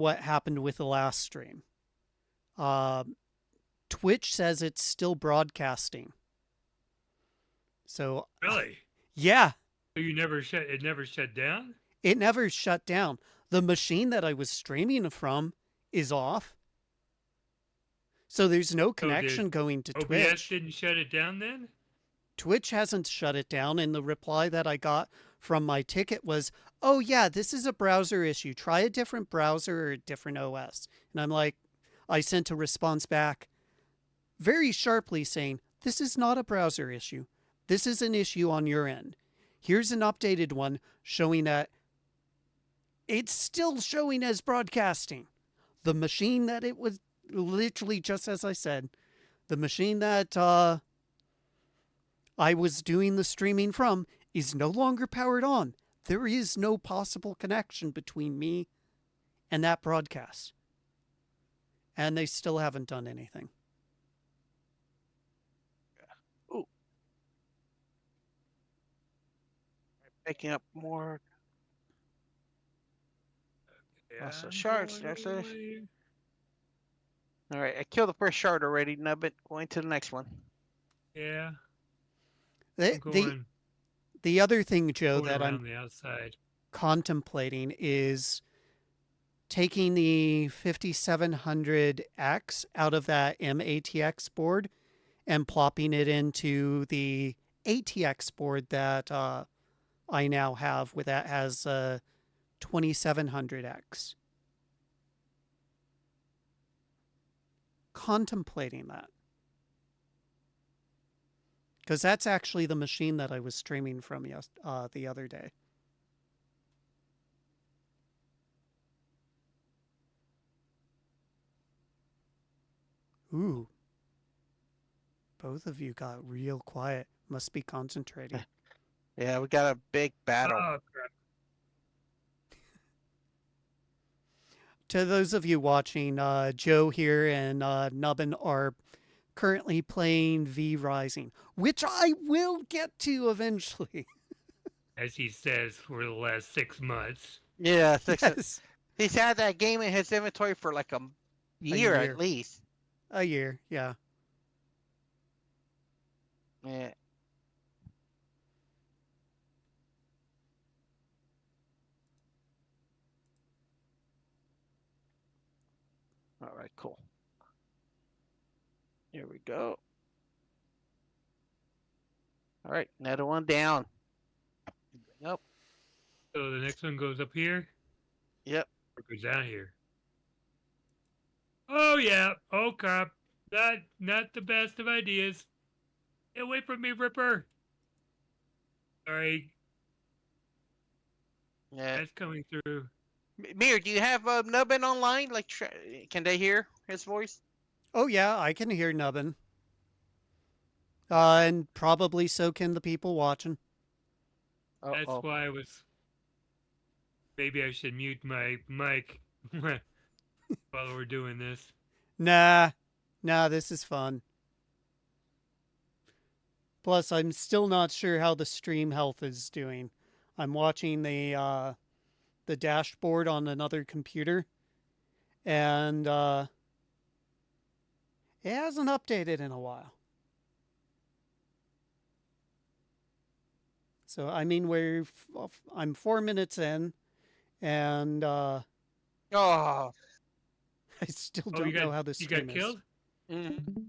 what happened with the last stream. Uh, Twitch says it's still broadcasting. So, Really? yeah, So you never shut it? Never shut down? it never shut down. The machine that I was streaming from is off. So there's no So did connection going to OBS Twitch. didn't shut it down then? Twitch hasn't shut it down. And the reply that I got from my ticket was, oh, yeah, this is a browser issue. Try a different browser or a different OS. And I'm like, I sent a response back very sharply saying, this is not a browser issue. This is an issue on your end. Here's an updated one showing that it's still showing as broadcasting. The machine that it was literally just as I said, the machine that I was doing the streaming from is no longer powered on. There is no possible connection between me and that broadcast. And they still haven't done anything. Ooh. Picking up more. Yeah, Also I'm shards. going There's a. away. All right, I killed the first shard already, Nubbin. Going to the next one. Yeah, The, I'm the, going the other thing, Joe, going that I'm around the outside. contemplating is taking the 5700X out of that MATX board and plopping it into the ATX board that I now have with that has 2700X. Contemplating that. Because that's actually the machine that I was streaming from the other day. Ooh. Both of you got real quiet. Must be concentrating. Yeah, we got a big battle. Oh crap! To those of you watching, Joe here and Nubbin are currently playing V Rising, which I will get to eventually. As he says, for the last 6 months. Yeah, Yes, he's had that game in his inventory for like a a year at year. least. A year, yeah. Yeah. All right, cool. Here we go. All right, another one down. Yep. So the next one goes up here Yep. or goes down here. Oh yeah. Oh crap. Not the best of ideas. Get away from me, Ripper. Sorry, Yeah. that's coming through. Mir, do you have Nubbin online? Like, can they hear his voice? Oh, yeah, I can hear Nubbin. And probably so can the people watching. That's Oh. why I was. Maybe I should mute my mic while we're doing this. Nah, this is fun. Plus, I'm still not sure how the stream health is doing. I'm watching the dashboard on another computer, and it hasn't updated in a while. So I mean, I'm 4 minutes in, and Oh. I still Oh, don't know how the you got stream is. killed? Mm-hmm.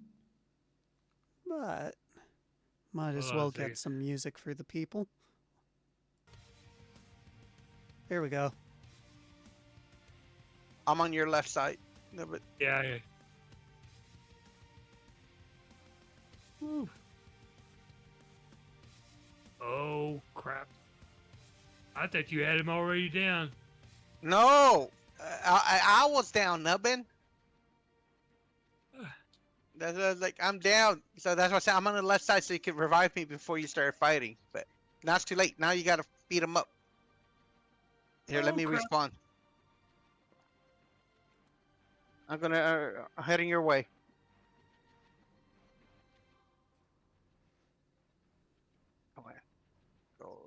But might as Hold on a well get second. some music for the people. There we go. I'm on your left side. No, but Yeah. Whew. Oh crap! I thought you had him already down. no, I was down, Nubbin. That's like I'm down, so that's why I said I'm on the left side, so you can revive me before you start fighting. But now it's too late. Now you gotta beat him up. Here, let Oh me crap! respawn. I'm gonna heading your way. Come on. Go.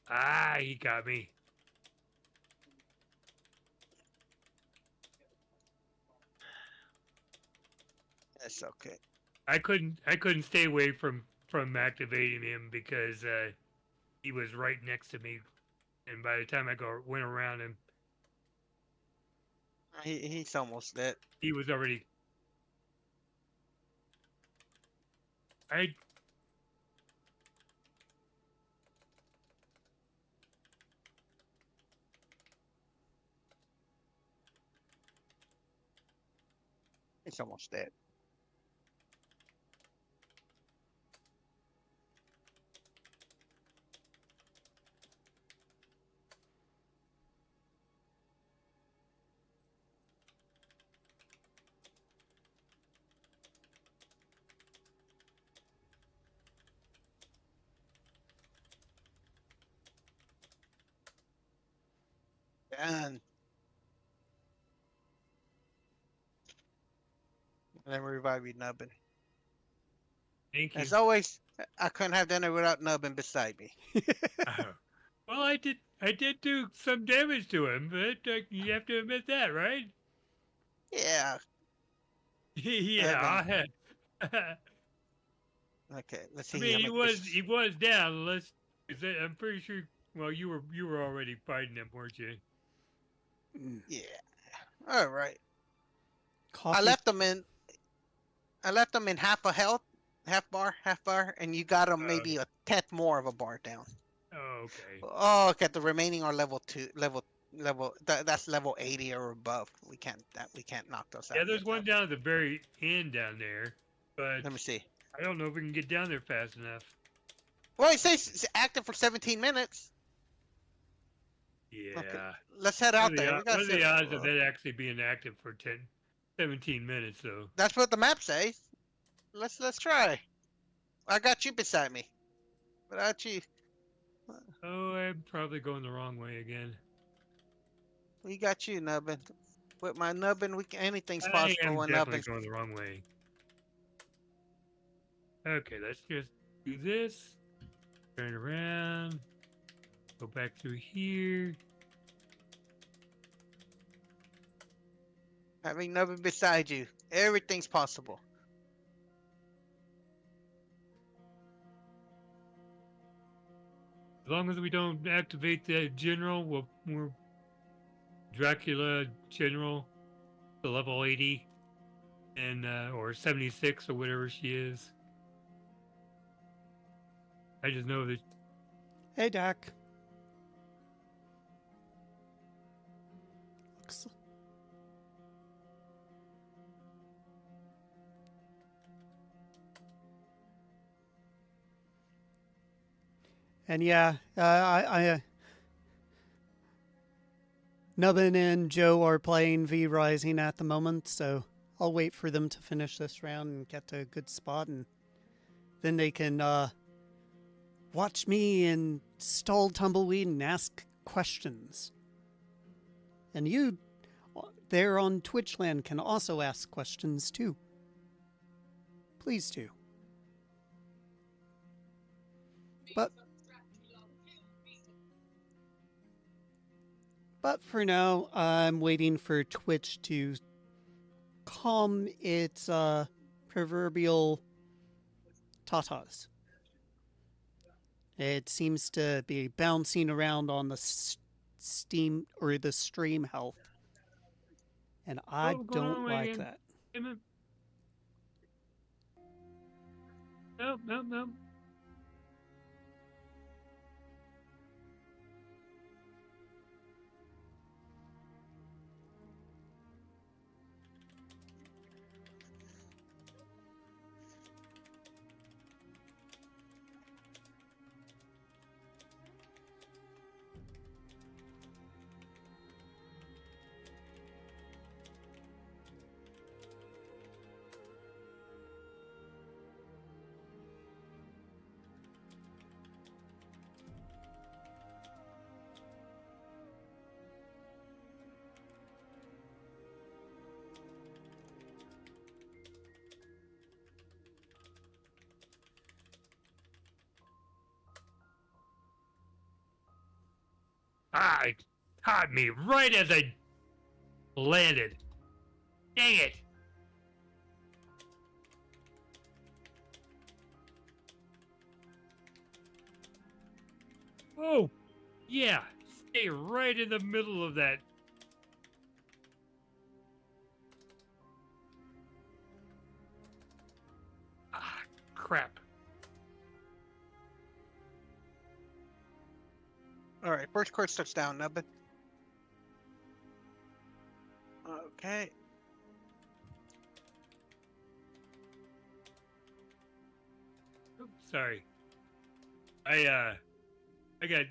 Ah, he got me. That's okay. I couldn't stay away from activating him because he was right next to me, and by the time went around him, He's almost dead. he was already. I He's almost dead. And let me revive you, Nubbin. thank you. As always, I couldn't have done it without Nubbin beside me. Oh. Well, I did do some damage to him, but you have to admit that, right? Yeah. Nubbin. Yeah. Okay, let's I see mean, how much this. he was down. I'm pretty sure. Well, you were already fighting him, weren't you? Yeah. All right. I Coffee. left him in. I left him in half a health, half bar, and you got him Oh, maybe a tenth more of a bar down. oh, okay. Oh, okay. The remaining are level two, that's level 80 or above. We can't knock those Yeah, out yet, there's one Nubbin. down at the very end down there, but Let me see. I don't know if we can get down there fast enough. Well, it says it's active for 17 minutes. Okay, Yeah. let's head out there. We What got are to. the odds of that actually being active for 17 minutes, though? That's what the map says. Let's try. I got you beside me. Without you, Oh, I'm probably going the wrong way again. we got you, Nubbin. With my Nubbin, anything's I possible am when definitely Nubbin's. going the wrong way. Okay, let's just do this. Turn around. Go back through here. Having Nubbin beside you, everything's possible. As long as we don't activate the general, we're Dracula general, the level 80, and or 76 or whatever she is. I just know that. Hey, Dak. Looks- And yeah, Nubbin and Joe are playing V Rising at the moment, so I'll wait for them to finish this round and get to a good spot, and then they can watch me install Tumbleweed and ask questions. And you there on Twitchland can also ask questions too. Please do. But for now, I'm waiting for Twitch to calm its proverbial tatas. It seems to be bouncing around on the Steam or the stream health, and I Oh, we're going the don't wrong way like again. that. Damn it. Nope, nope, nope. it caught me right as I landed. Dang it. Oh, yeah. Stay right in the middle of that. Ah, crap. All right, first course touchdown, Nubbin. Okay. Oops, sorry. I got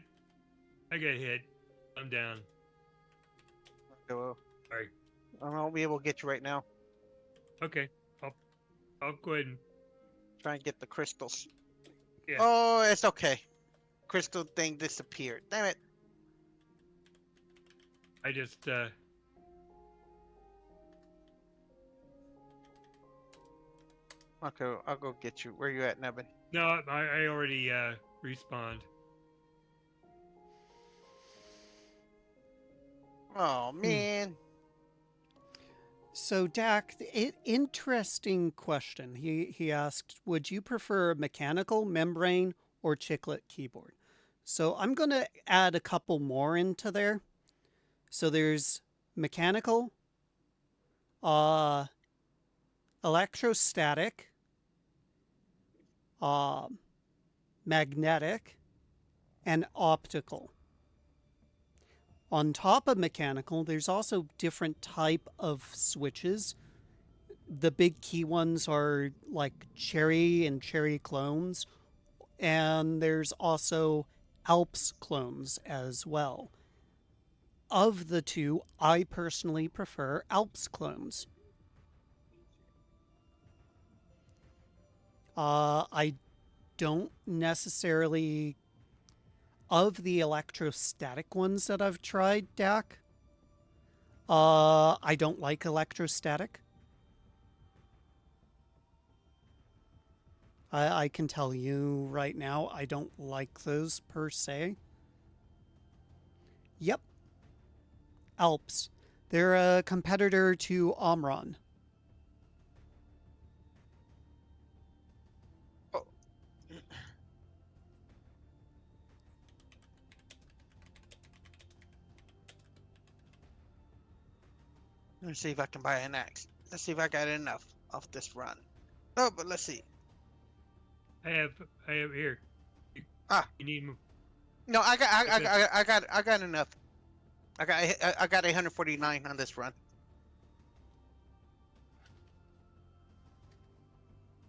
hit. I'm down. Okay, well, Sorry. I won't be able to get you right now. Okay. I'll go ahead and Try and get the crystals. yeah. Oh, it's okay. Crystal thing disappeared. Damn it. I just Okay, I'll go get you. Where you at, Nubbin? no, I already respawned. Oh man. So, Dak, interesting question. He asked, would you prefer a mechanical, membrane, or chiclet keyboard? So, I'm going to add a couple more into there. So, there's mechanical, electrostatic, uh, magnetic, and optical. On top of mechanical, there's also different type of switches. The big key ones are like Cherry and Cherry clones, and there's also Alps clones as well. Of the two, I personally prefer Alps clones. I don't necessarily, of the electrostatic ones that I've tried, Dak, I don't like electrostatic. I can tell you right now, I don't like those per se. Yep, Alps. They're a competitor to Omron. Oh. Let me see if I can buy an axe. Let's see if I got enough off this run. Oh, but let's see. I have here. You, Ah, you need m- no, okay. I got enough. I got 149 on this run.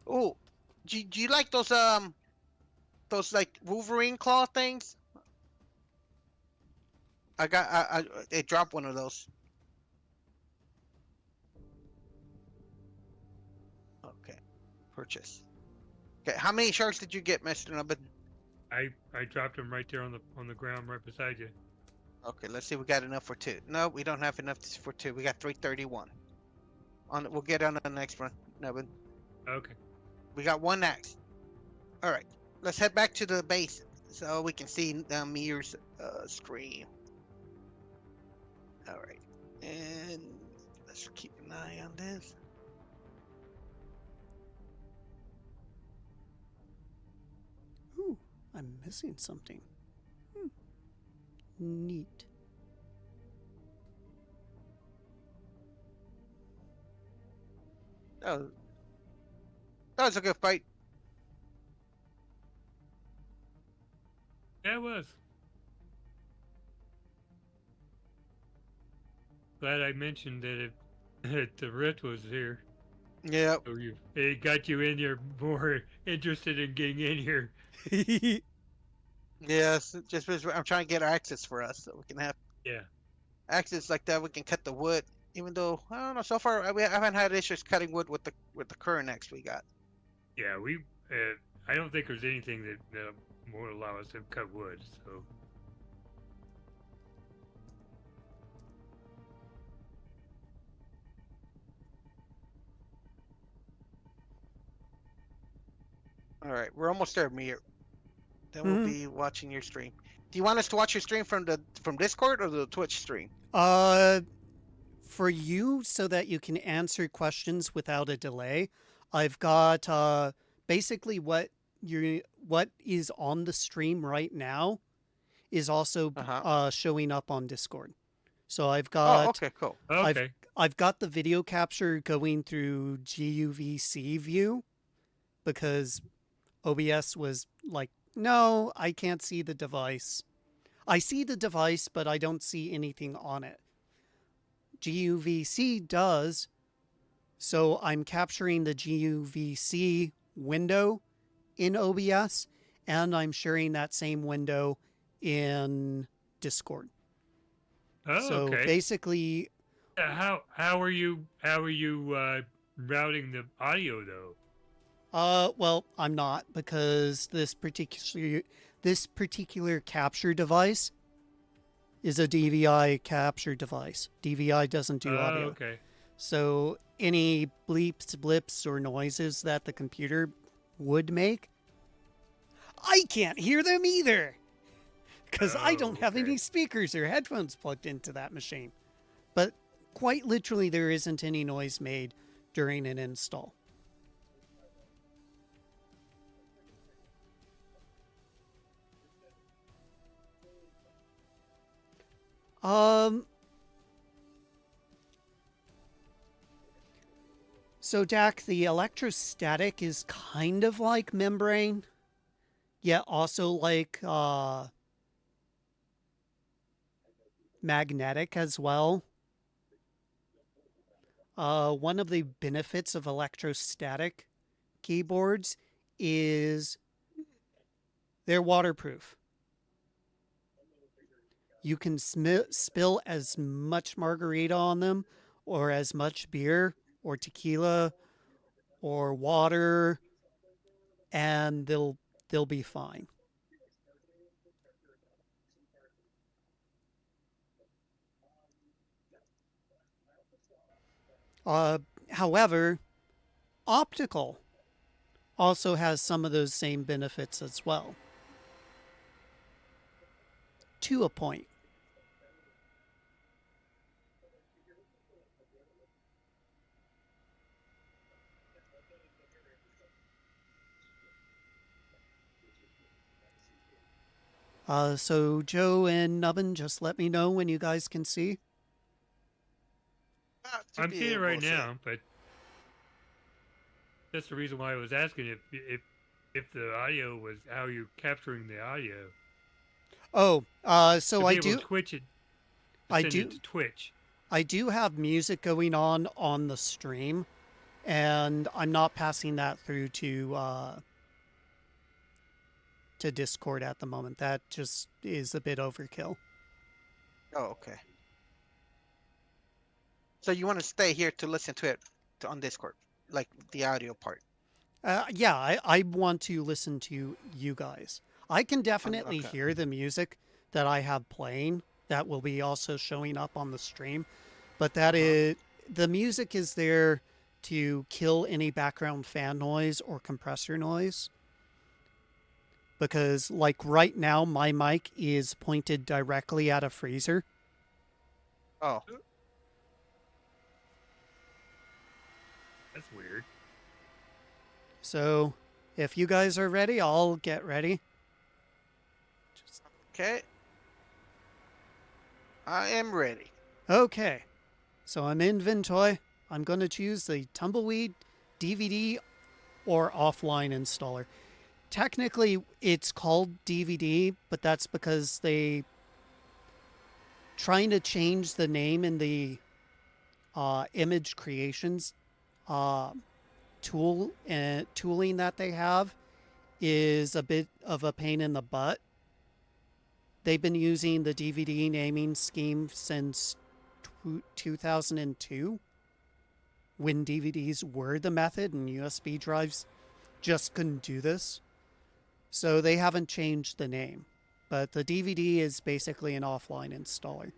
Oh, do you like those like Wolverine claw things? I dropped one of those. Okay, purchase. Okay, how many sharks did you get, Mister Nubbin? I dropped him right there on the ground right beside you. Okay, let's see. We got enough for two. No, we don't have enough for two. We got 331. We'll get on the next one, Nubbin. Okay. We got one axe. All right, let's head back to the base so we can see Mir's screen. All right, and let's keep an eye on this. Ooh, I'm missing something. Neat. Oh, that was a good fight. Yeah, it was. Glad I mentioned that the Rift was here. Yep. So it got you in here more interested in getting in here. Yes. Just I'm trying to get access for us so we can have Yeah. access like that. We can cut the wood. Even though I don't know, so far I haven't had issues cutting wood with the current axe we got. Yeah, we. I don't think there's anything that won't allow us to cut wood. So. All right, we're almost there, Mir. Then we'll be watching your stream. Do you want us to watch your stream from Discord or the Twitch stream? For you, so that you can answer questions without a delay, I've got basically what is on the stream right now is also showing up on Discord. So I've Oh, got okay, cool. Okay. I've got the video capture going through GUVC view because OBS was like, no, I can't see the device. I see the device, but I don't see anything on it. GUVC does, so I'm capturing the GUVC window in OBS, and I'm sharing that same window in Discord. Oh, So okay. basically, How are you routing the audio though? well, I'm not, because this particular capture device is a DVI capture device. DVI doesn't do audio. Okay. So any bleeps, blips, or noises that the computer would make, I can't hear them either, because I don't have any speakers or headphones plugged into that machine. But quite literally, there isn't any noise made during an install. So Dak, the electrostatic is kind of like membrane, yet also like magnetic as well. One of the benefits of electrostatic keyboards is they're waterproof. You can spill as much margarita on them, or as much beer, or tequila, or water, and they'll be fine. However, optical also has some of those same benefits as well, to a point. So Joe and Nubbn, just let me know when you guys can see. I'm seeing it right now, but that's the reason why I was asking if the audio was how you're capturing the audio. Oh, so to be I able do. To Twitch it. I Send do. it to Twitch. I do have music going on the stream, and I'm not passing that through to Discord at the moment. That just is a bit overkill. Oh, okay. So you want to stay here to listen to it on Discord, like the audio part? Yeah, I want to listen to you guys. I can definitely Okay. hear the music that I have playing that will be also showing up on the stream, but that is the music is there to kill any background fan noise or compressor noise. Because like right now, my mic is pointed directly at a freezer. Oh. That's weird. So if you guys are ready, I'll get ready. Okay. I am ready. Okay. So I'm in Vintoy. I'm going to choose the Tumbleweed DVD or offline installer. Technically, it's called DVD, but that's because they trying to change the name in the image creations tooling that they have is a bit of a pain in the butt. They've been using the DVD naming scheme since 2002, when DVDs were the method and USB drives just couldn't do this. So they haven't changed the name, but the DVD is basically an offline installer.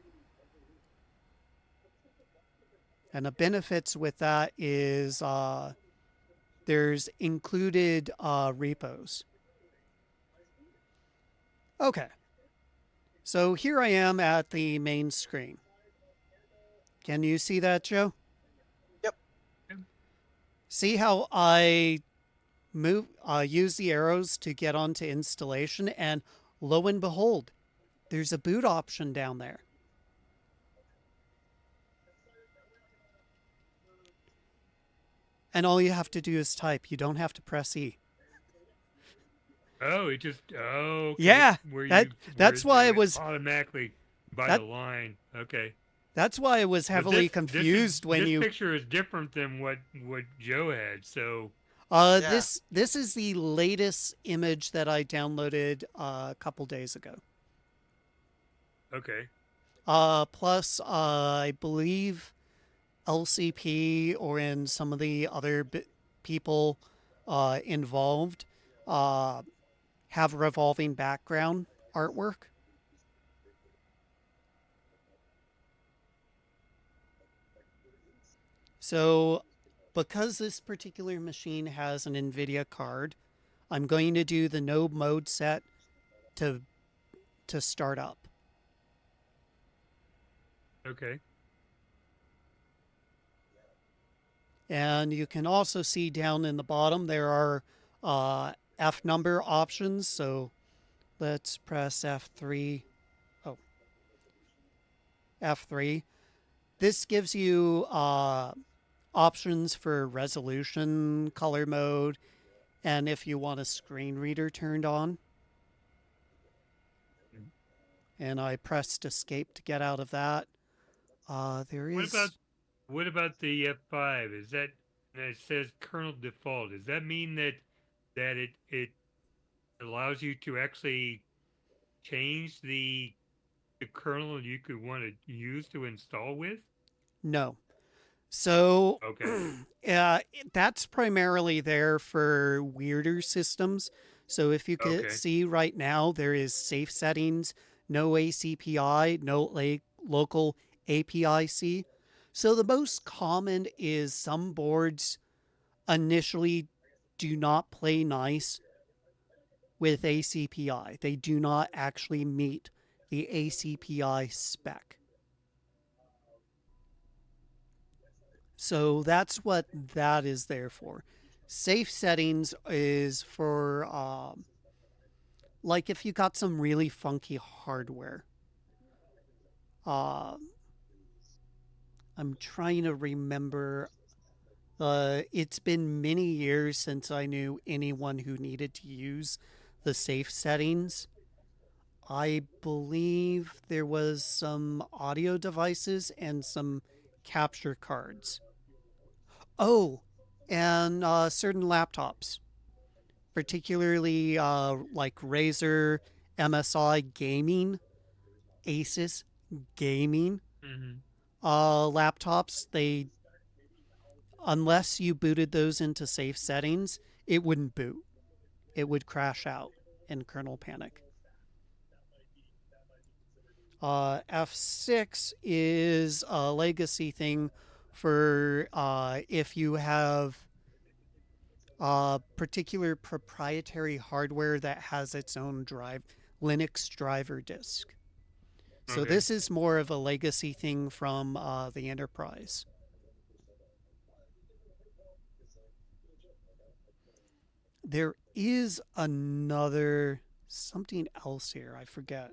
And the benefits with that is there's included repos. Okay. So here I am at the main screen. Can you see that, Joe? Yep. See how I use the arrows to get onto installation, and lo and behold, there's a boot option down there. And all you have to do is type. You don't have to press E. Oh, it just okay. Yeah, Where that's why it it was automatically by that the line. Okay. that's why it was But heavily confused when this you picture is different than what Joe had. So Yeah. this is the latest image that I downloaded a couple days ago. okay. Plus, I believe LCP or in some of the other people involved uh, have revolving background artwork. So, because this particular machine has an Nvidia card, I'm going to do the no mode set to start up. Okay. And you can also see down in the bottom there are F number options. So let's press F3. Oh, F3. This gives you options for resolution, color mode, and if you want a screen reader turned on. And I pressed escape to get out of that. There is. What about the F5? Is that it says kernel default? Does that mean that it allows you to actually change the kernel you could want to use to install with? No. So Okay. that's primarily there for weirder systems. So if you could Okay. see right now, there is safe settings, no ACPI, no local API-C. So the most common is some boards initially do not play nice with ACPI. They do not actually meet the ACPI spec. So that's what that is there for. Safe settings is for like if you got some really funky hardware. Uh, I'm trying to remember. It's been many years since I knew anyone who needed to use the safe settings. I believe there was some audio devices and some capture cards. Oh, and certain laptops, particularly like Razer, MSI gaming, Asus gaming Mm-hmm. laptops. They, unless you booted those into safe settings, it wouldn't boot. It would crash out in kernel panic. F6 is a legacy thing for if you have particular proprietary hardware that has its own Linux driver disk. So Okay. this is more of a legacy thing from the enterprise. There is another something else here. I forget.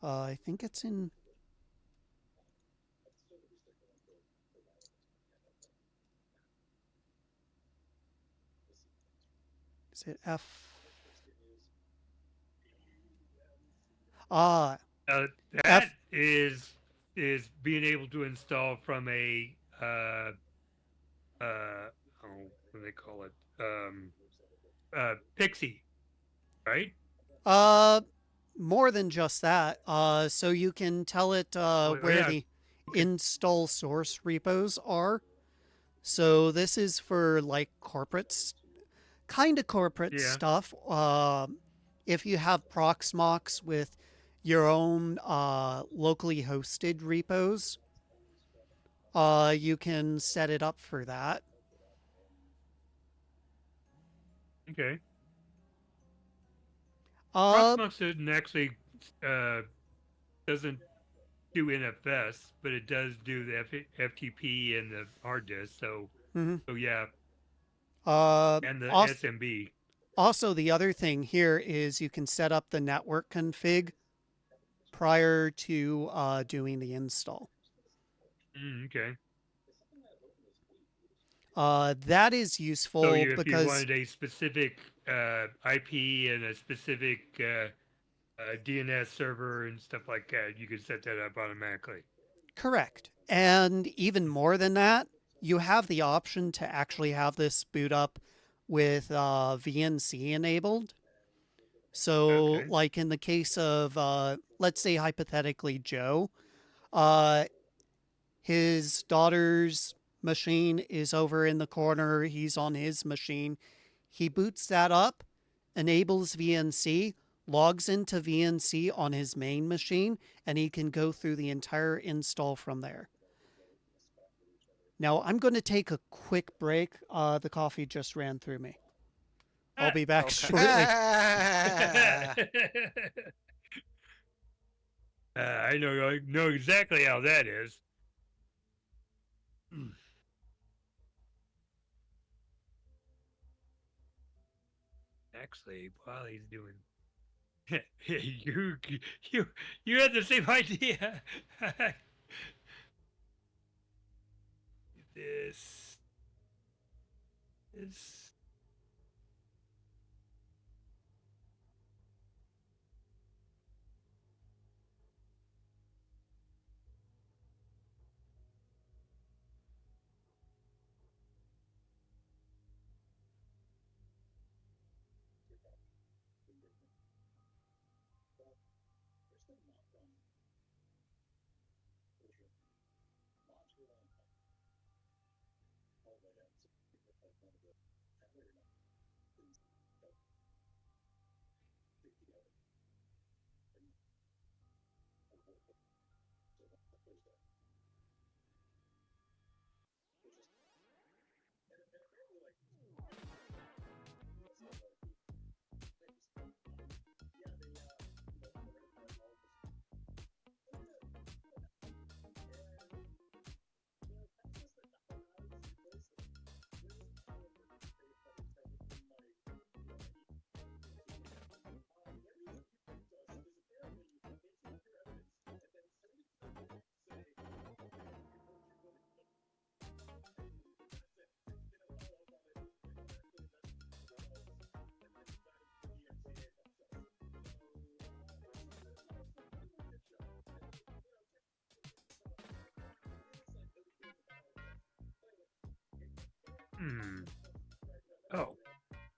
I think it's in. Is it F? Ah, That F. is being able to install from a oh, what do they call it? Pixie, right? Uh, More than just that. So you can tell it Oh where yeah. the Okay. install source repos are. So this is for like kind of corporate Yeah. stuff. If you have Proxmox with your own locally hosted repos, you can set it up for that. Uh, Proxmox didn't actually uh, doesn't do NFS, but it does do the FTP and the hard disk. So Hmm. yeah, Uh, and the also, SMB. also, the other thing here is you can set up the network config prior to doing the install. Okay. That is So useful if you because, wanted a specific IP and a specific DNS server and stuff like that, you could set that up automatically. correct. And even more than that, you have the option to actually have this boot up with VNC enabled. So, Okay. like in the case of, let's say hypothetically, Joe, uh, his daughter's machine is over in the corner. He's on his machine. He boots that up, enables VNC, logs into VNC on his main machine, and he can go through the entire install from there. Now, I'm going to take a quick break. The coffee just ran through me. I'll be back Okay. shortly. I know exactly how that is. Actually, while he's doing, you you you had the same idea. this is Oh,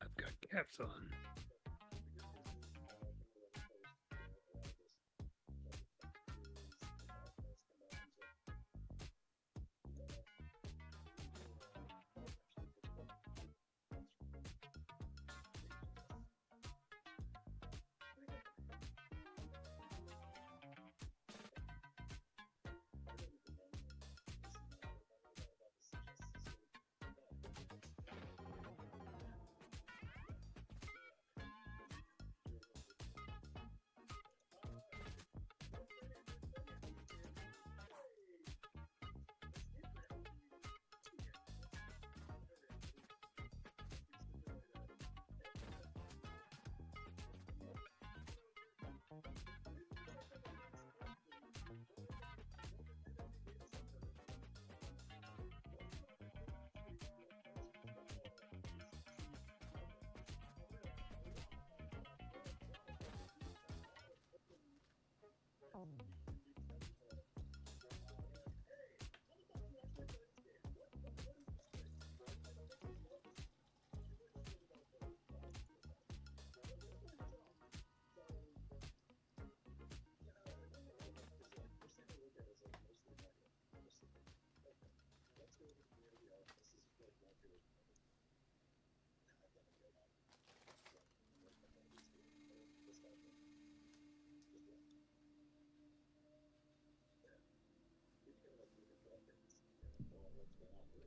I've got caps on.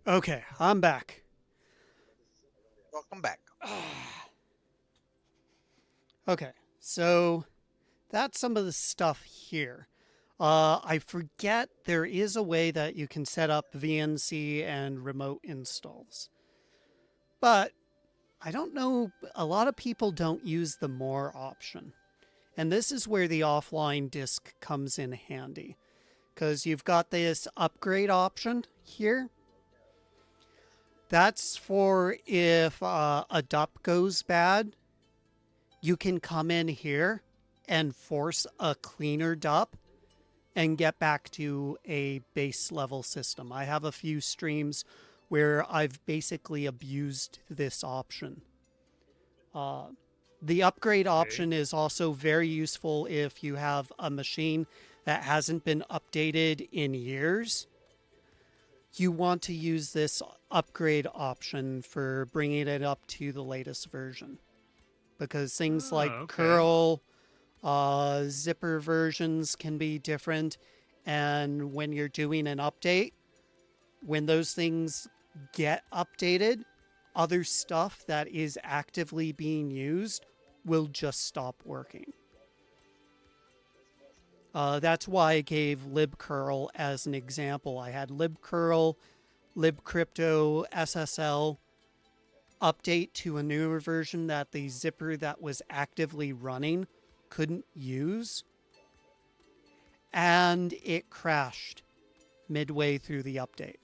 Okay, I'm back. Welcome back. Okay, so that's some of the stuff here. I forget there is a way that you can set up VNC and remote installs. But I don't know, a lot of people don't use the more option. And this is where the offline disk comes in handy. Because you've got this upgrade option here. That's for if a DUP goes bad, you can come in here and force a cleaner DUP and get back to a base level system. I have a few streams where I've basically abused this option. The upgrade option is also very useful if you have a machine that hasn't been updated in years. You want to use this upgrade option for bringing it up to the latest version. Because things like curl, zipper versions can be different. And when you're doing an update, when those things get updated, other stuff that is actively being used will just stop working. That's why I gave libcurl as an example. I had libcurl, libcrypto, SSL update to a newer version that the zipper that was actively running couldn't use. And it crashed midway through the update.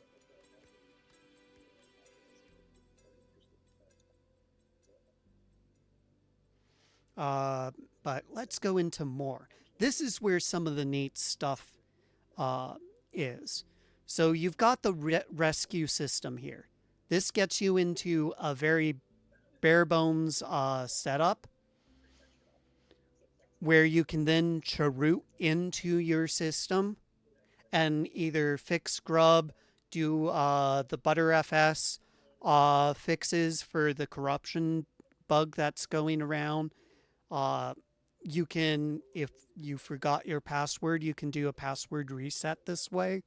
But let's go into more. This is where some of the neat stuff is. So you've got the rescue system here. This gets you into a very bare bones setup where you can then root into your system and either fix grub, do the Btrfs fixes for the corruption bug that's going around. You can, if you forgot your password, you can do a password reset this way.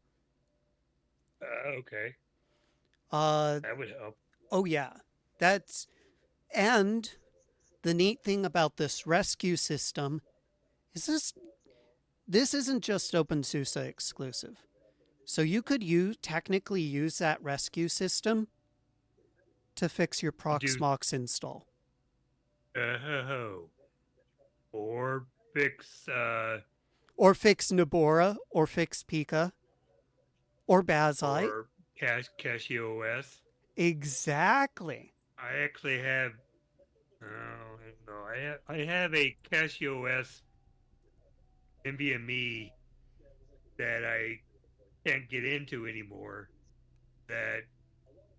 Okay. That would help. Oh, yeah. And the neat thing about this rescue system is this isn't just OpenSUSE exclusive. So you could technically use that rescue system to fix your Proxmox install. Or fix Nubora, or fix Pika, or Bazite. Or CachyOS. Exactly. I actually have I have a CachyOS NVMe that I can't get into anymore. That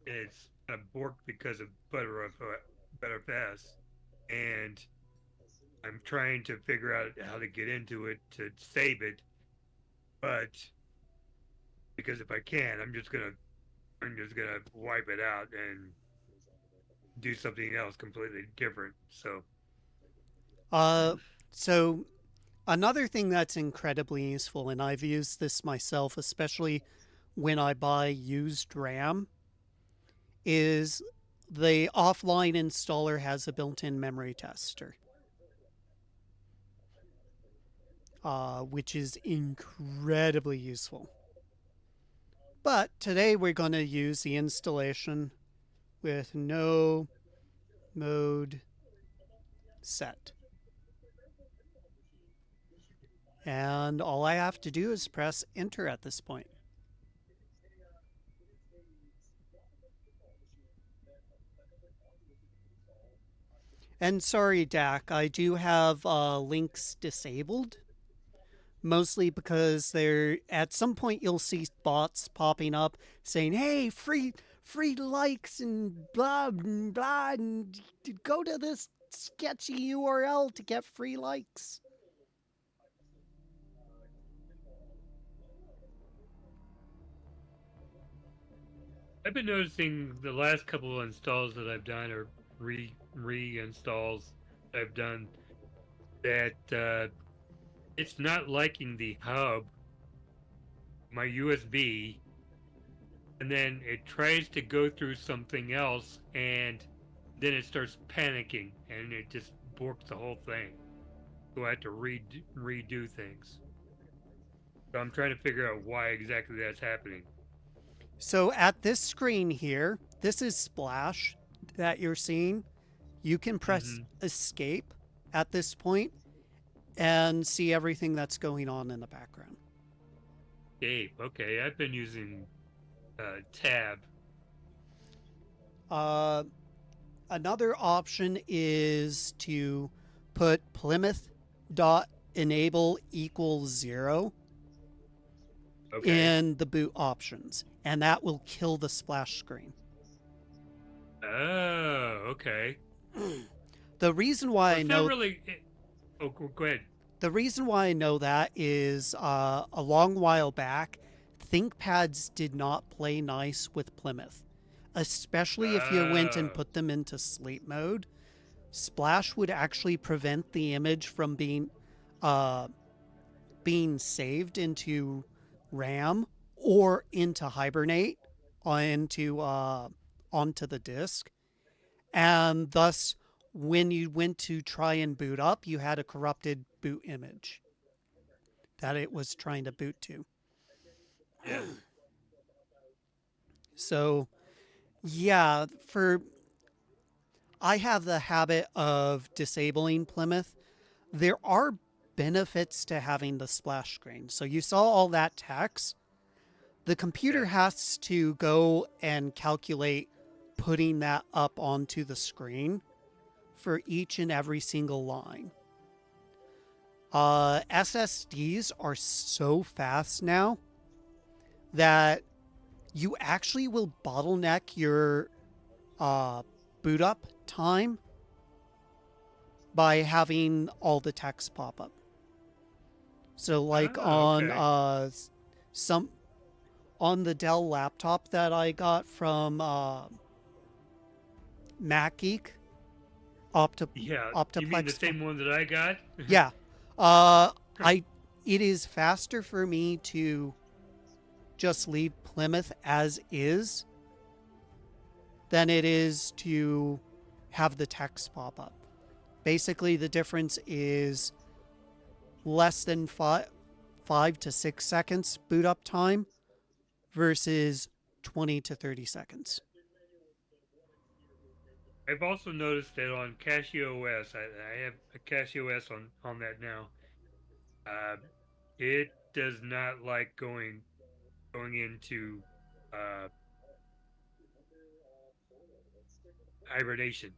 it's kind of borked because of Btrfs, and I'm trying to figure out how to get into it to save it, but because if I can, I'm just gonna wipe it out and do something else completely different. So another thing that's incredibly useful, and I've used this myself, especially when I buy used RAM, is the offline installer has a built-in memory tester, which is incredibly useful. But today we're going to use the installation with no mode set. And all I have to do is press enter at this point. And sorry, Dak, I do have links disabled. Mostly because at some point you'll see bots popping up saying, hey, free likes and blah, blah, and go to this sketchy URL to get free likes. I've been noticing the last couple of installs that I've done, or reinstalls I've done, that it's not liking the hub, my USB, and then it tries to go through something else, and then it starts panicking, and it just borks the whole thing. So I have to redo things. So I'm trying to figure out why exactly that's happening. So at this screen here, this is Splash that you're seeing. You can press Mm-hmm. escape at this point and see everything that's going on in the background. Escape. Okay, I've been using tab. Another option is to put Plymouth dot enable equals 0 Okay. in the boot options, and that will kill the splash screen. Oh, okay. The reason why Well, I it's not know really. Oh, go ahead. the reason why I know that is a long while back, ThinkPads did not play nice with Plymouth, especially if you went and Oh. put them into sleep mode. Splash would actually prevent the image from uh, being saved into RAM or into Hibernate onto the disk, and thus when you went to try and boot up, you had a corrupted boot image that it was trying to boot to. Yeah. So, yeah, I have the habit of disabling Plymouth. There are benefits to having the splash screen. So you saw all that text. The computer Yeah. has to go and calculate putting that up onto the screen for each and every single line. SSDs are so fast now that you actually will bottleneck your boot up time by having all the text pop up. So, like Ah, okay. some on the Dell laptop that I got from MacGeek, Yeah. You mean the Optiplex. same one that I got? Yeah, I it is faster for me to just leave Plymouth as is than it is to have the text pop up. Basically, the difference is less than 5 to 6 seconds boot up time versus 20 to 30 seconds. I've also noticed that on Casio OS, I have a Casio OS on that now. Uh, it does not like going into uh, hibernation,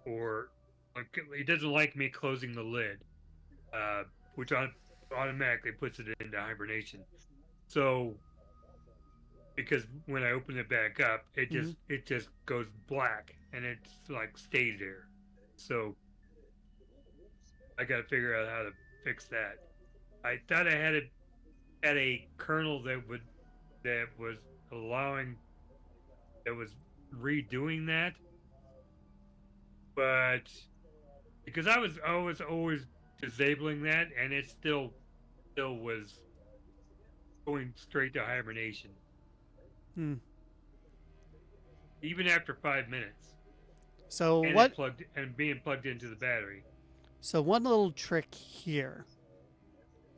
or like, it doesn't like me closing the lid, which automatically puts it into hibernation. So because when I open it back up, Mm-hmm. it just goes black and it's like stays there. So I got to figure out how to fix that. I thought I had a kernel that was allowing that was redoing that, but because I was always disabling that, and it still was going straight to hibernation Hmm. even after 5 minutes, So and what? being plugged into the battery. So one little trick here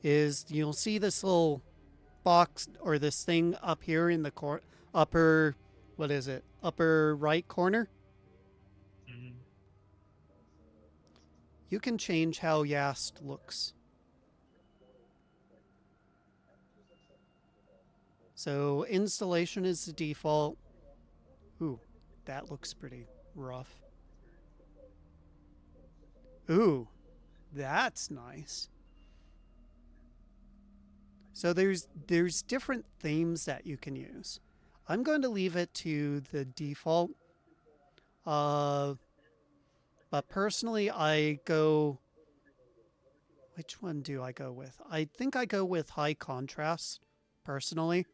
is you'll see this little box or this thing up here in the upper, what is it? Upper right corner. Mm-hmm. You can change how Yast looks. So installation is the default. Ooh, that looks pretty rough. Ooh, that's nice. So there's different themes that you can use. I'm going to leave it to the default. Uh, but personally, I go. Which one do I go with? I think I go with high contrast, personally.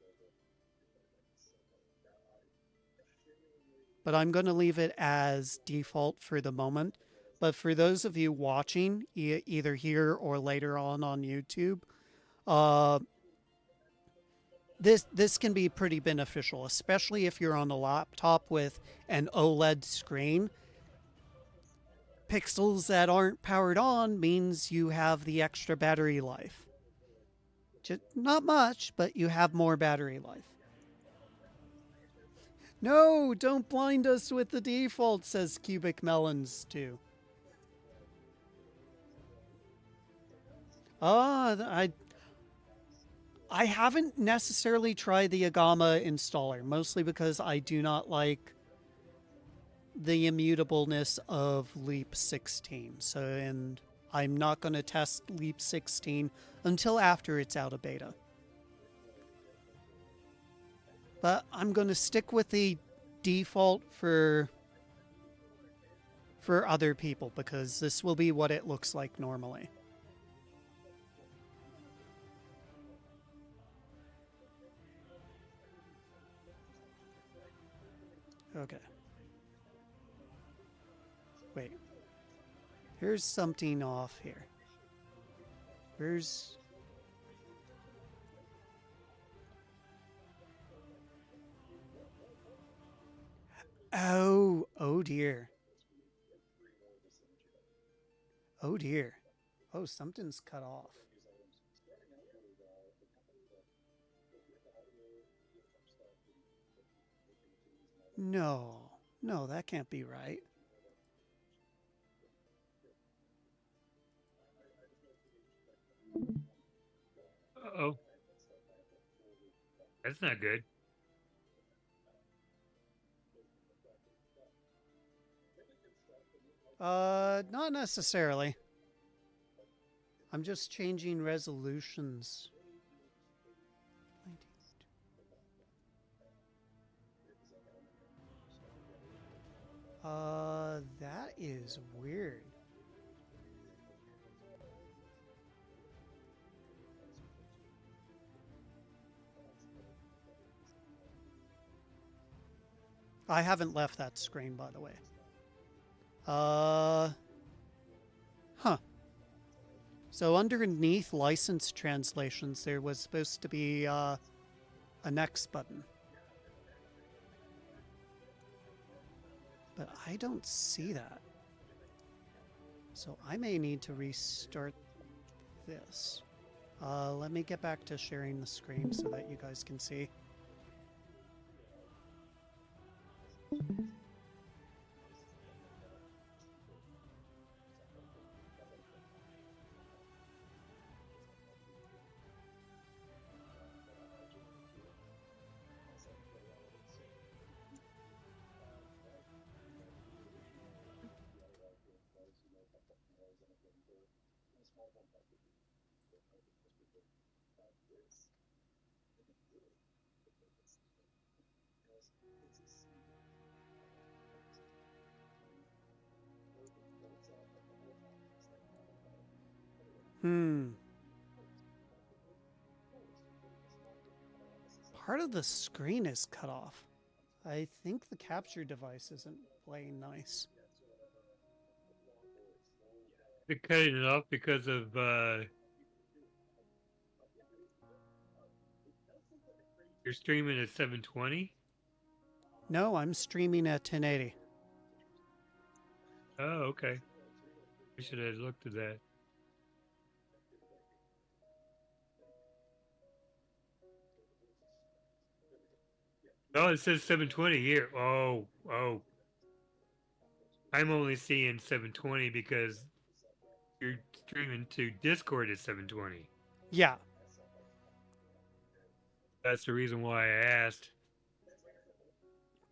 But I'm going to leave it as default for the moment. But for those of you watching, either here or later on YouTube, uh, this can be pretty beneficial, especially if you're on a laptop with an OLED screen. Pixels that aren't powered on means you have the extra battery life. Just not much, but you have more battery life. No, don't blind us with the default, says Cubic Melons too. I haven't necessarily tried the Agama installer, mostly because I do not like the immutableness of Leap 16. So, and I'm not going to test Leap 16 until after it's out of beta. But I'm going to stick with the default for other people because this will be what it looks like normally. Okay. Wait. Here's something off here. Where's... Oh dear. Oh dear. Oh, something's cut off. No. No, that can't be right. Uh-oh. That's not good. Not necessarily. I'm just changing resolutions. That is weird. I haven't left that screen, by the way. Huh. So underneath license translations, there was supposed to be a next button. But I don't see that. So I may need to restart this. Let me get back to sharing the screen so that you guys can see. Part of the screen is cut off. I think the capture device isn't playing nice. They're cutting it off because of you're streaming at 720. No, I'm streaming at 1080. Oh, okay. I should have looked at that. Oh, it says 720 here. Oh. I'm only seeing 720 because you're streaming to Discord at 720. Yeah. That's the reason why I asked.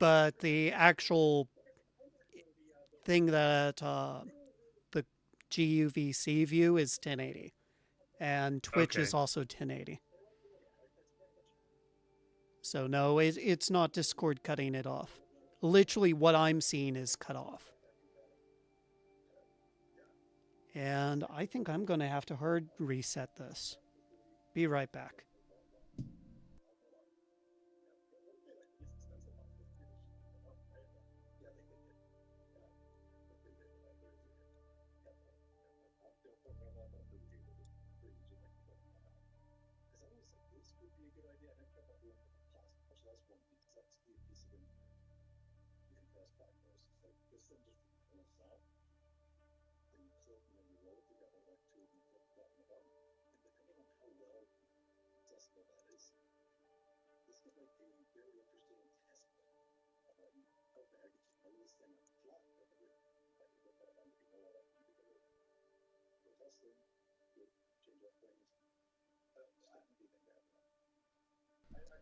But the actual thing that the GUVC view is 1080. And Twitch is also 1080. So no, it's not Discord cutting it off. Literally what I'm seeing is cut off. And I think I'm going to have to hard reset this. Be right back.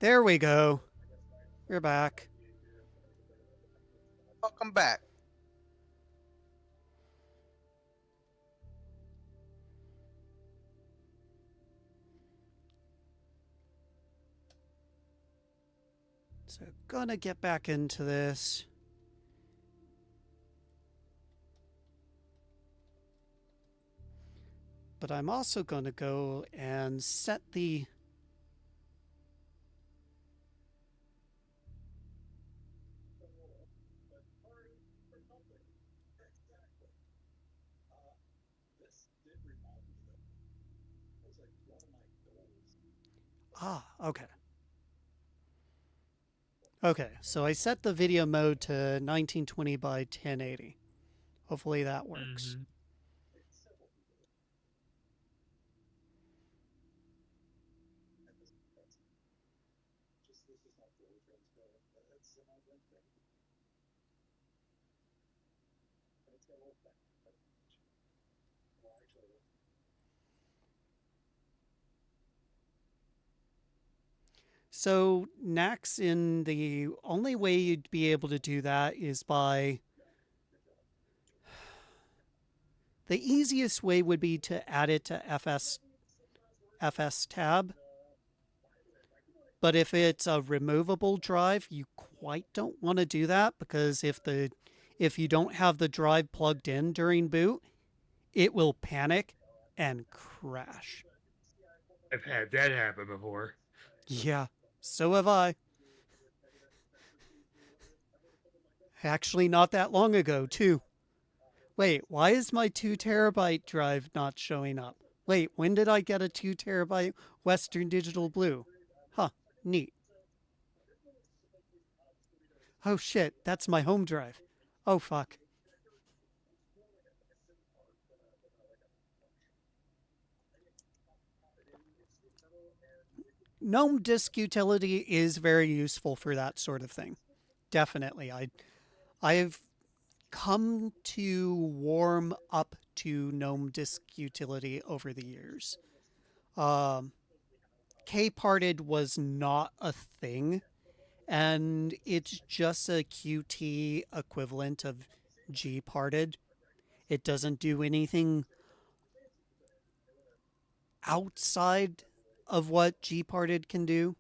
There we go. We're back. Welcome back. So gonna get back into this. But I'm also going to go and set the okay. Okay, so I set the video mode to 1920 by 1080. Hopefully that works. Mm-hmm. So next, in the only way you'd be able to do that is by the easiest way would be to add it to FS tab. But if it's a removable drive, you quite don't want to do that, because if you don't have the drive plugged in during boot, it will panic and crash. I've had that happen before. Yeah, so have I. Actually, not that long ago, too. Wait, why is my 2 terabyte drive not showing up? Wait, when did I get a 2 terabyte Western Digital Blue? Huh, neat. Oh shit, that's my home drive. Oh fuck. GNOME disk utility is very useful for that sort of thing. Definitely. I've come to warm up to GNOME disk utility over the years. Kparted was not a thing, and it's just a Qt equivalent of Gparted. It doesn't do anything outside of what Gparted can do.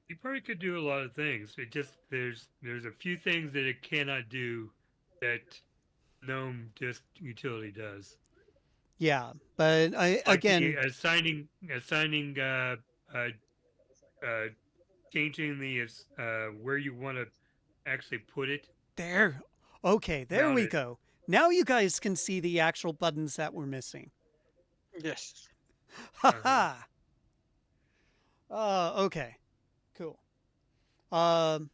You probably could do a lot of things. It just there's a few things that it cannot do that GNOME disk utility does. Yeah, but Like the again, uh, uh, changing the where you want to actually put it, there. Okay, there mount we it. go. Now you guys can see the actual buttons that we're missing. Yes. Ha Uh-huh. ha. Okay, cool. Um,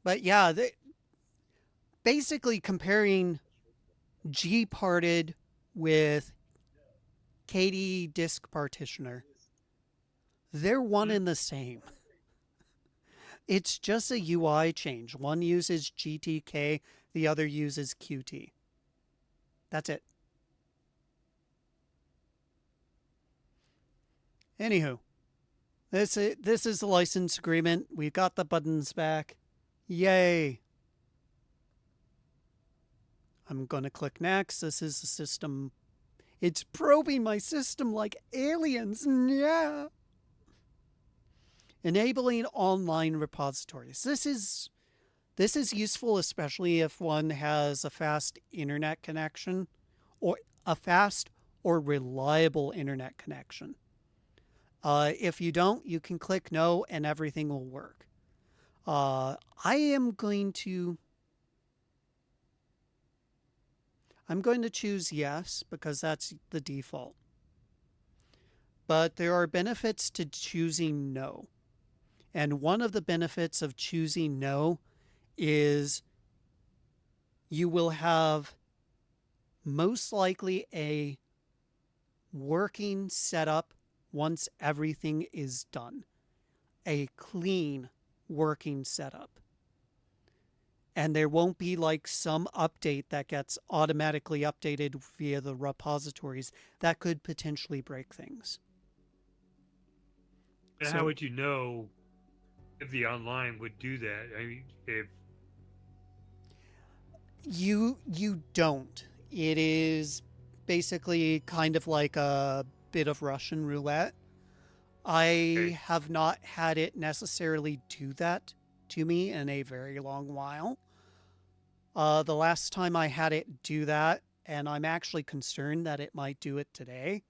but yeah, basically comparing Gparted with KD disk partitioner, they're one Mm-hmm. and the same. It's just a UI change. One uses GTK, the other uses Qt. That's it. Anywho, this is the license agreement. We've got the buttons back. Yay. I'm going to click next. This is the system. It's probing my system like aliens. Yeah. Enabling online repositories. This is useful, especially if one has a fast internet connection, or a fast or reliable internet connection. If you don't, you can click no and everything will work. I am going to choose yes, because that's the default. But there are benefits to choosing no. And one of the benefits of choosing no is you will have most likely a working setup once everything is done. A clean working setup. And there won't be like some update that gets automatically updated via the repositories that could potentially break things. How So would you know if the online would do that? I mean, if you don't. It is basically kind of like a bit of Russian roulette. okay, I have not had it necessarily do that to me in a very long while. The last time I had it do that, and I'm actually concerned that it might do it today,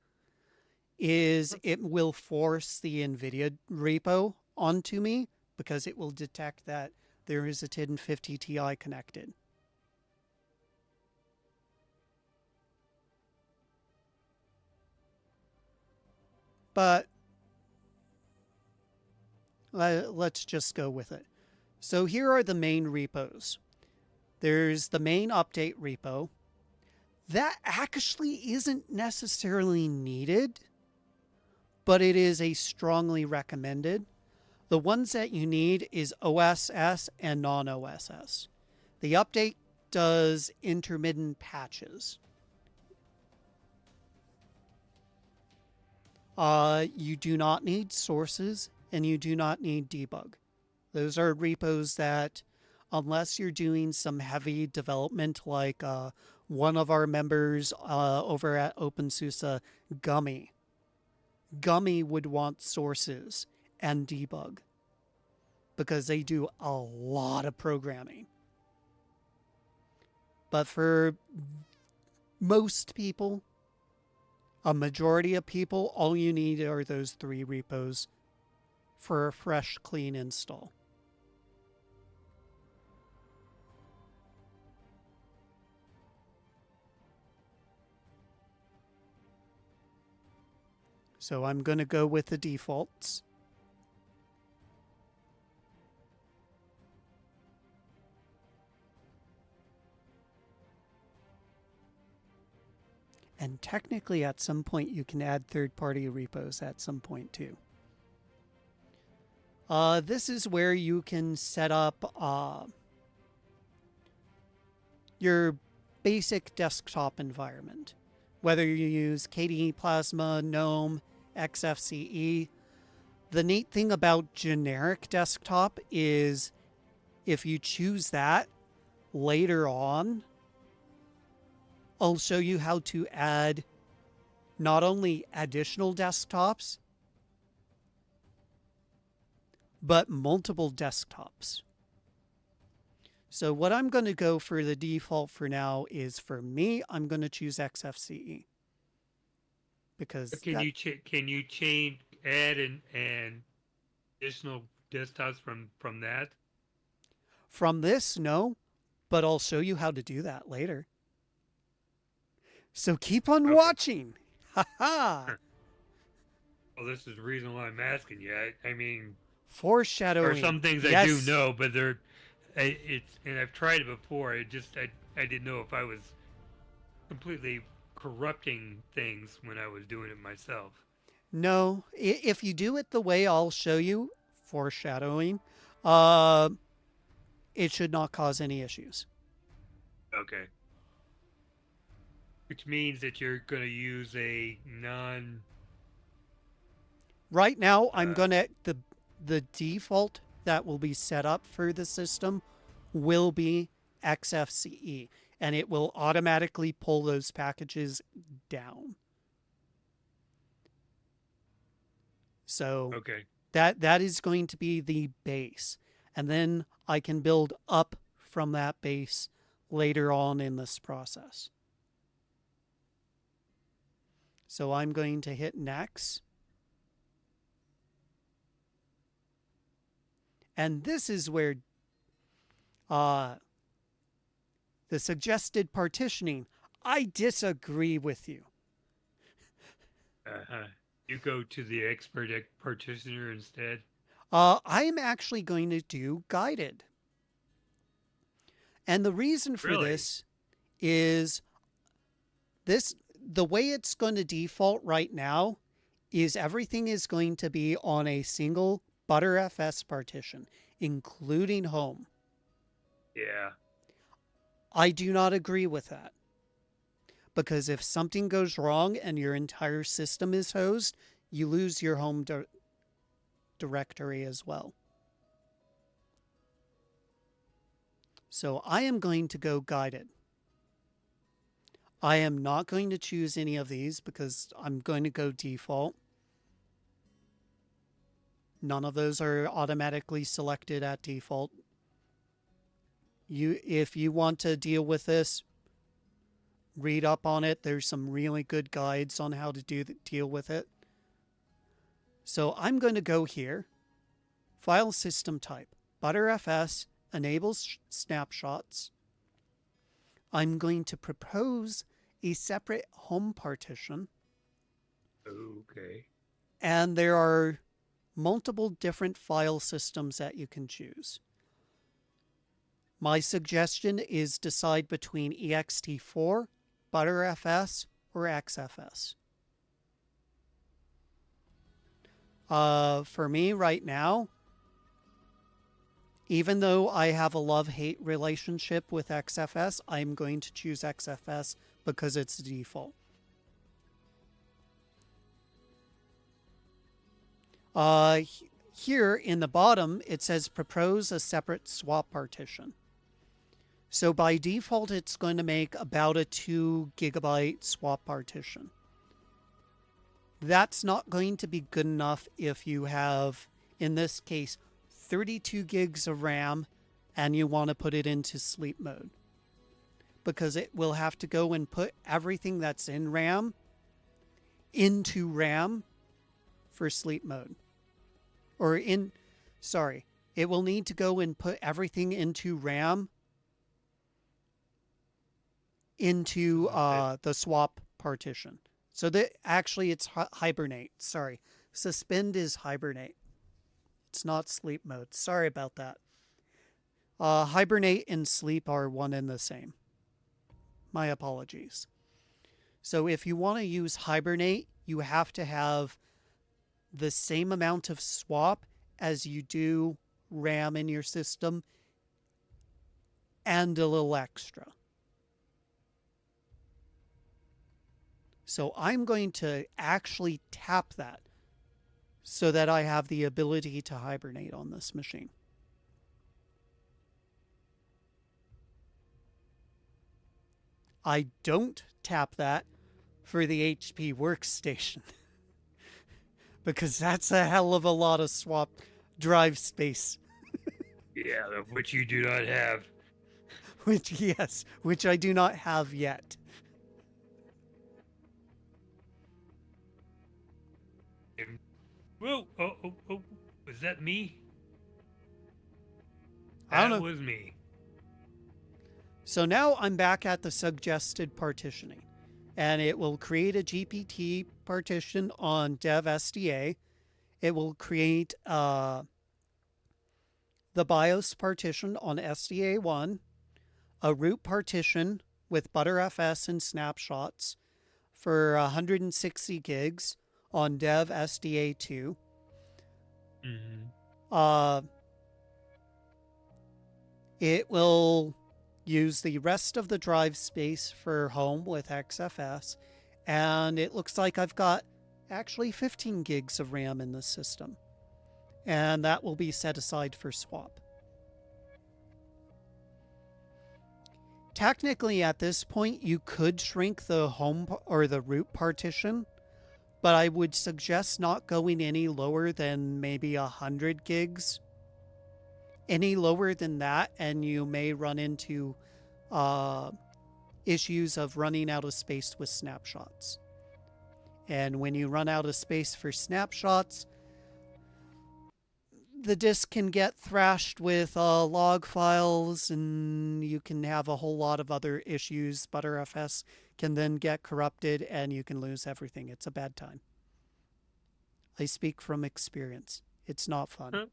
is it will force the Nvidia repo onto me because it will detect that there is a 1050 Ti connected. But let's just go with it. So here are the main repos. There's the main update repo. That actually isn't necessarily needed, but it is a strongly recommended. The ones that you need is OSS and non-OSS. The update does intermittent patches. You do not need sources and you do not need debug. Those are repos that, unless you're doing some heavy development like one of our members over at OpenSUSE, Gummy would want sources and debug because they do a lot of programming. But for most people, a majority of people, all you need are those 3 repos for a fresh, clean install. So I'm going to go with the defaults. And technically at some point you can add third-party repos at some point too. This is where you can set up your basic desktop environment. Whether you use KDE Plasma, GNOME, XFCE. The neat thing about generic desktop is if you choose that later on, I'll show you how to add not only additional desktops, but multiple desktops. So what I'm going to go for the default for now is, for me, I'm going to choose XFCE. Because can you change, add and additional desktops from that? From this, no, but I'll show you how to do that later. So keep on watching. Ha ha. Well, this is the reason why I'm asking you. I mean, Foreshadowing. there are some things yes. I do know, but and I've tried it before. I didn't know if I was completely corrupting things when I was doing it myself. No, if you do it the way I'll show you, foreshadowing, it should not cause any issues. Okay. Which means that you're going to use a non... Right now, I'm going to... The default that will be set up for the system will be XFCE, and it will automatically pull those packages down. So okay. that is going to be the base. And then I can build up from that base later on in this process. So I'm going to hit next. And this is where the suggested partitioning, I disagree with you. You go to the expert partitioner instead? I'm actually going to do guided. And the reason for this is the way it's going to default right now is everything is going to be on a single Btrfs partition, including home. Yeah. I do not agree with that. Because if something goes wrong and your entire system is hosed, you lose your home directory as well. So I am going to go guided. I am not going to choose any of these because I'm going to go default. None of those are automatically selected at default. If you want to deal with this, read up on it. There's some really good guides on how to deal with it. So I'm going to go here. File system type. Btrfs enables snapshots. I'm going to propose a separate home partition. Okay. And there are multiple different file systems that you can choose. My suggestion is decide between ext4, Btrfs, or XFS. For me right now, even though I have a love-hate relationship with XFS, I'm going to choose XFS because it's the default. Here in the bottom, it says propose a separate swap partition. So by default, it's going to make about a 2 GB swap partition. That's not going to be good enough if you have, in this case, 32 gigs of RAM and you want to put it into sleep mode. Because it will have to go and put everything that's in RAM into RAM for sleep mode. It will need to go and put everything into RAM into the swap partition. So that actually it's hibernate. Sorry. Suspend is hibernate. It's not sleep mode. Sorry about that. Hibernate and sleep are one and the same. My apologies. So if you want to use hibernate, you have to have the same amount of swap as you do RAM in your system and a little extra. So I'm going to actually tap that so that I have the ability to hibernate on this machine. I don't tap that for the HP workstation because that's a hell of a lot of swap drive space. Yeah, which you do not have. Which I do not have yet. Whoa! Oh! Was that me? I don't know. That was me. So now I'm back at the suggested partitioning, and it will create a GPT partition on dev SDA. It will create the BIOS partition on SDA1, a root partition with Btrfs and snapshots for 160 gigs on dev SDA2. It will use the rest of the drive space for home with XFS, and it looks like I've got actually 15 gigs of RAM in this system, and that will be set aside for swap. Technically, at this point, you could shrink the home or the root partition, but I would suggest not going any lower than maybe 100 gigs. Any lower than that, and you may run into issues of running out of space with snapshots. And when you run out of space for snapshots, the disk can get thrashed with log files, and you can have a whole lot of other issues. Btrfs can then get corrupted, and you can lose everything. It's a bad time. I speak from experience. It's not fun.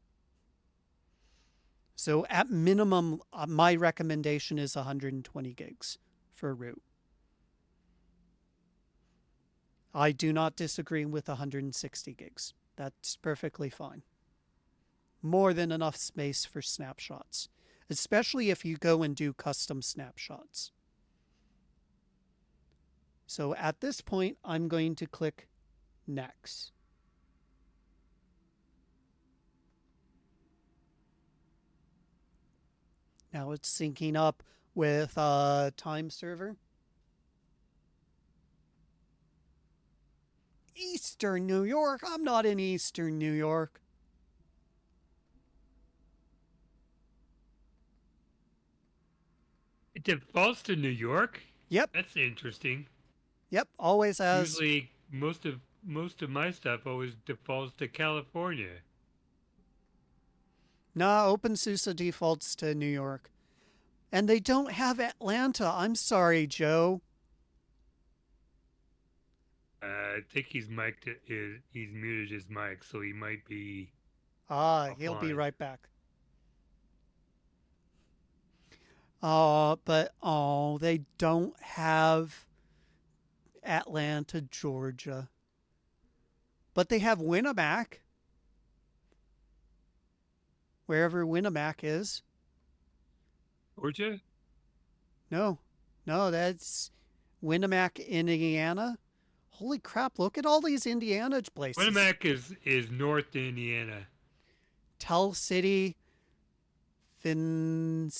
So at minimum, my recommendation is 120 gigs for root. I do not disagree with 160 gigs. That's perfectly fine. More than enough space for snapshots, especially if you go and do custom snapshots. So at this point, I'm going to click Next. Now it's syncing up with a time server. Eastern New York? I'm not in Eastern New York. It defaults to New York? Yep. That's interesting. Yep, always has. Usually most of my stuff always defaults to California. Nah, OpenSUSE defaults to New York. And they don't have Atlanta. I'm sorry, Joe. I think he's muted his mic, so he might be He'll be offline. right back. But they don't have Atlanta, Georgia. But they have Winnemac. Wherever Winnemac is. Georgia? No, that's Winnemac, Indiana. Holy crap, look at all these Indiana places. Winnemac is North Indiana. Tell City, Vincennes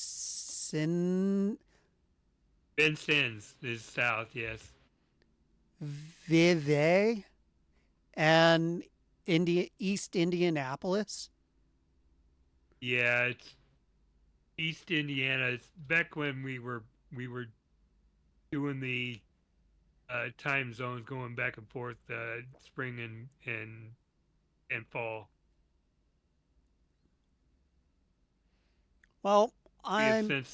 is south, yes. Vevey, and East Indianapolis. Yeah, it's East Indiana. It's back when we were doing the time zones, going back and forth, spring and fall. Well, Indiana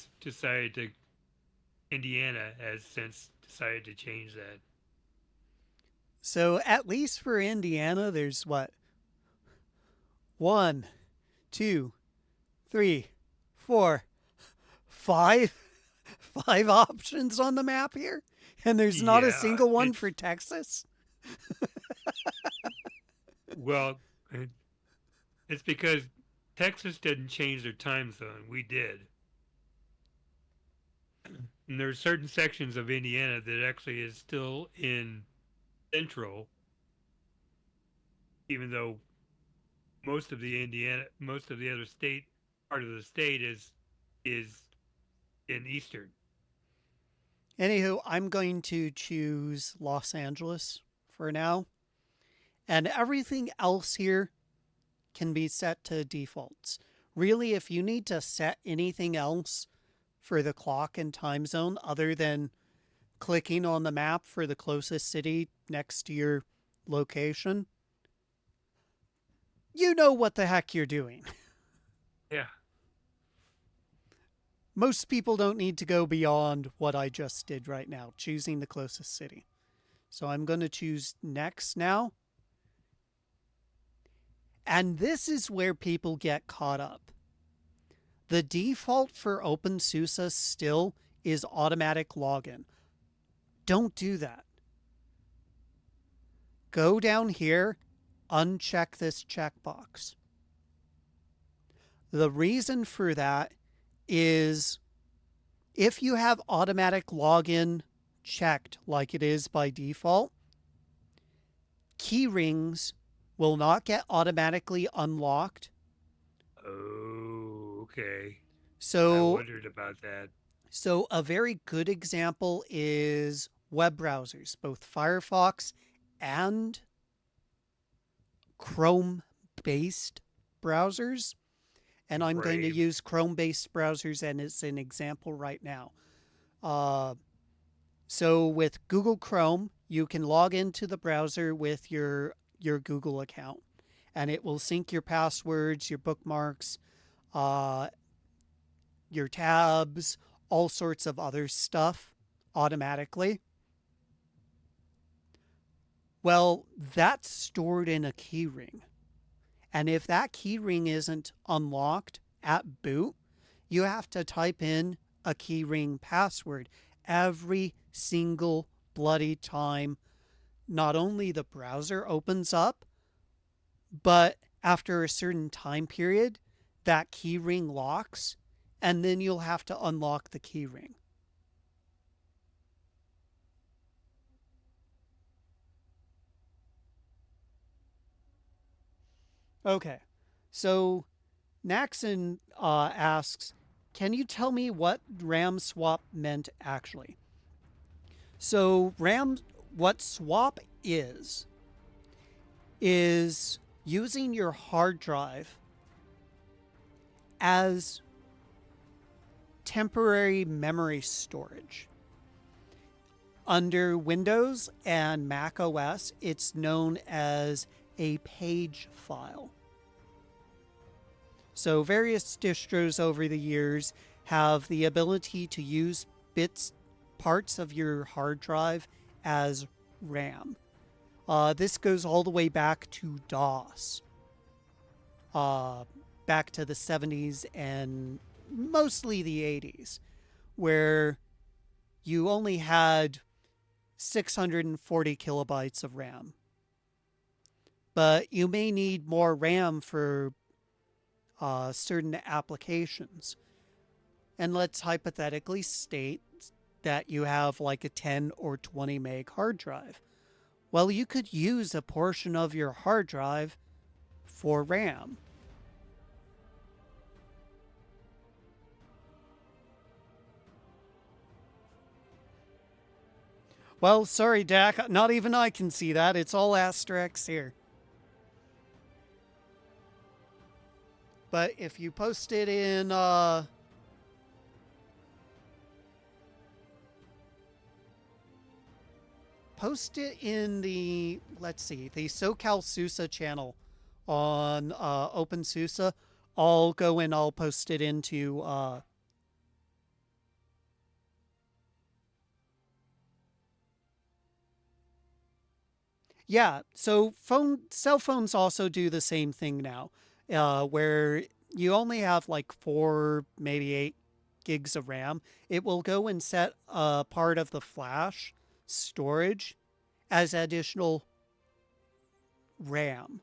has since decided to change that. So at least for Indiana, there's what? 1, 2, 3, 4, 5 options on the map here, and there's not a single one for Texas. Well, it's because Texas didn't change their time zone. We did. And there are certain sections of Indiana that actually is still in central, even though most of the other part of the state is in eastern. Anywho, I'm going to choose Los Angeles for now. And everything else here can be set to defaults. Really, if you need to set anything else for the clock and time zone other than clicking on the map for the closest city next to your location, you know what the heck you're doing. Yeah. Most people don't need to go beyond what I just did right now, choosing the closest city. So I'm going to choose next now. And this is where people get caught up. The default for OpenSUSE still is automatic login. Don't do that. Go down here, uncheck this checkbox. The reason for that is if you have automatic login checked like it is by default, key rings will not get automatically unlocked. Oh, okay. So I wondered about that. So a very good example is web browsers, both Firefox and Chrome-based browsers. And I'm going to use Chrome-based browsers and it's an example right now. So with Google Chrome, you can log into the browser with your Google account. And it will sync your passwords, your bookmarks, your tabs, all sorts of other stuff automatically. Well, that's stored in a keyring. And if that keyring isn't unlocked at boot, you have to type in a keyring password every single bloody time not only the browser opens up, but after a certain time period, that keyring locks, and then you'll have to unlock the keyring. Okay, so Naxon asks, can you tell me what RAM swap meant actually? So what swap is using your hard drive as temporary memory storage. Under Windows and Mac OS, it's known as a page file. So various distros over the years have the ability to use parts of your hard drive as RAM. This goes all the way back to DOS, back to the 70s and mostly the 80s, where you only had 640 kilobytes of RAM. But you may need more RAM for certain applications. And let's hypothetically state that you have like a 10 or 20 meg hard drive. Well, you could use a portion of your hard drive for RAM. Well, sorry, Dak. Not even I can see that. It's all asterisks here. But if you post it in the, let's see, the SoCalSUSE channel on OpenSUSE, I'll go and I'll post it into yeah, so cell phones also do the same thing now, where you only have like 4, maybe 8 gigs of RAM. It will go and set a part of the flash storage as additional RAM.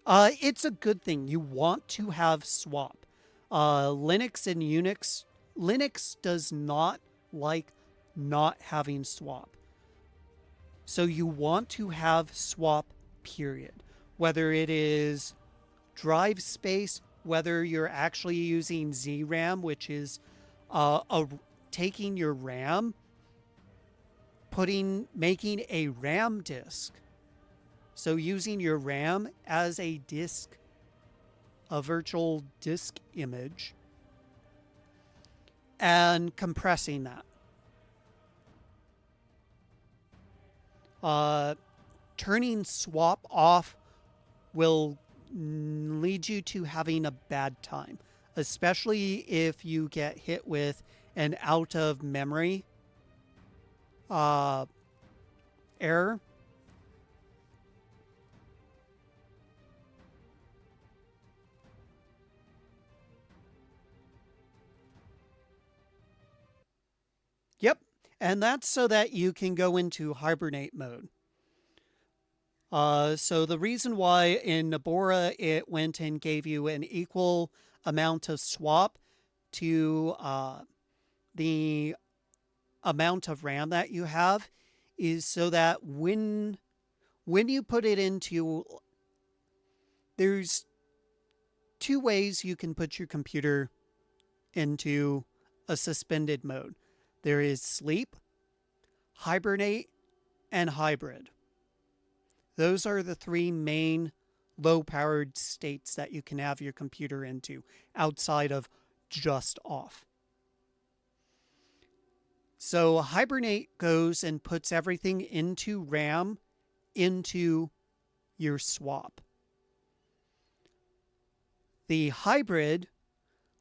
It's a good thing. You want to have swap. Linux and Unix, Linux does not like not having swap. So you want to have swap, period. Whether it is drive space, whether you're actually using ZRAM, which is taking your RAM, making a RAM disk. So using your RAM as a disk, a virtual disk image, and compressing that. Turning swap off will lead you to having a bad time, especially if you get hit with an out of memory error. Yep, and that's so that you can go into hibernate mode. So the reason why in Nabora it went and gave you an equal amount of swap to the amount of RAM that you have is so that when you put it into, there's 2 ways you can put your computer into a suspended mode. There is sleep, hibernate, and hybrid. Those are the 3 main low-powered states that you can have your computer into outside of just off. So hibernate goes and puts everything into RAM, into your swap. The hybrid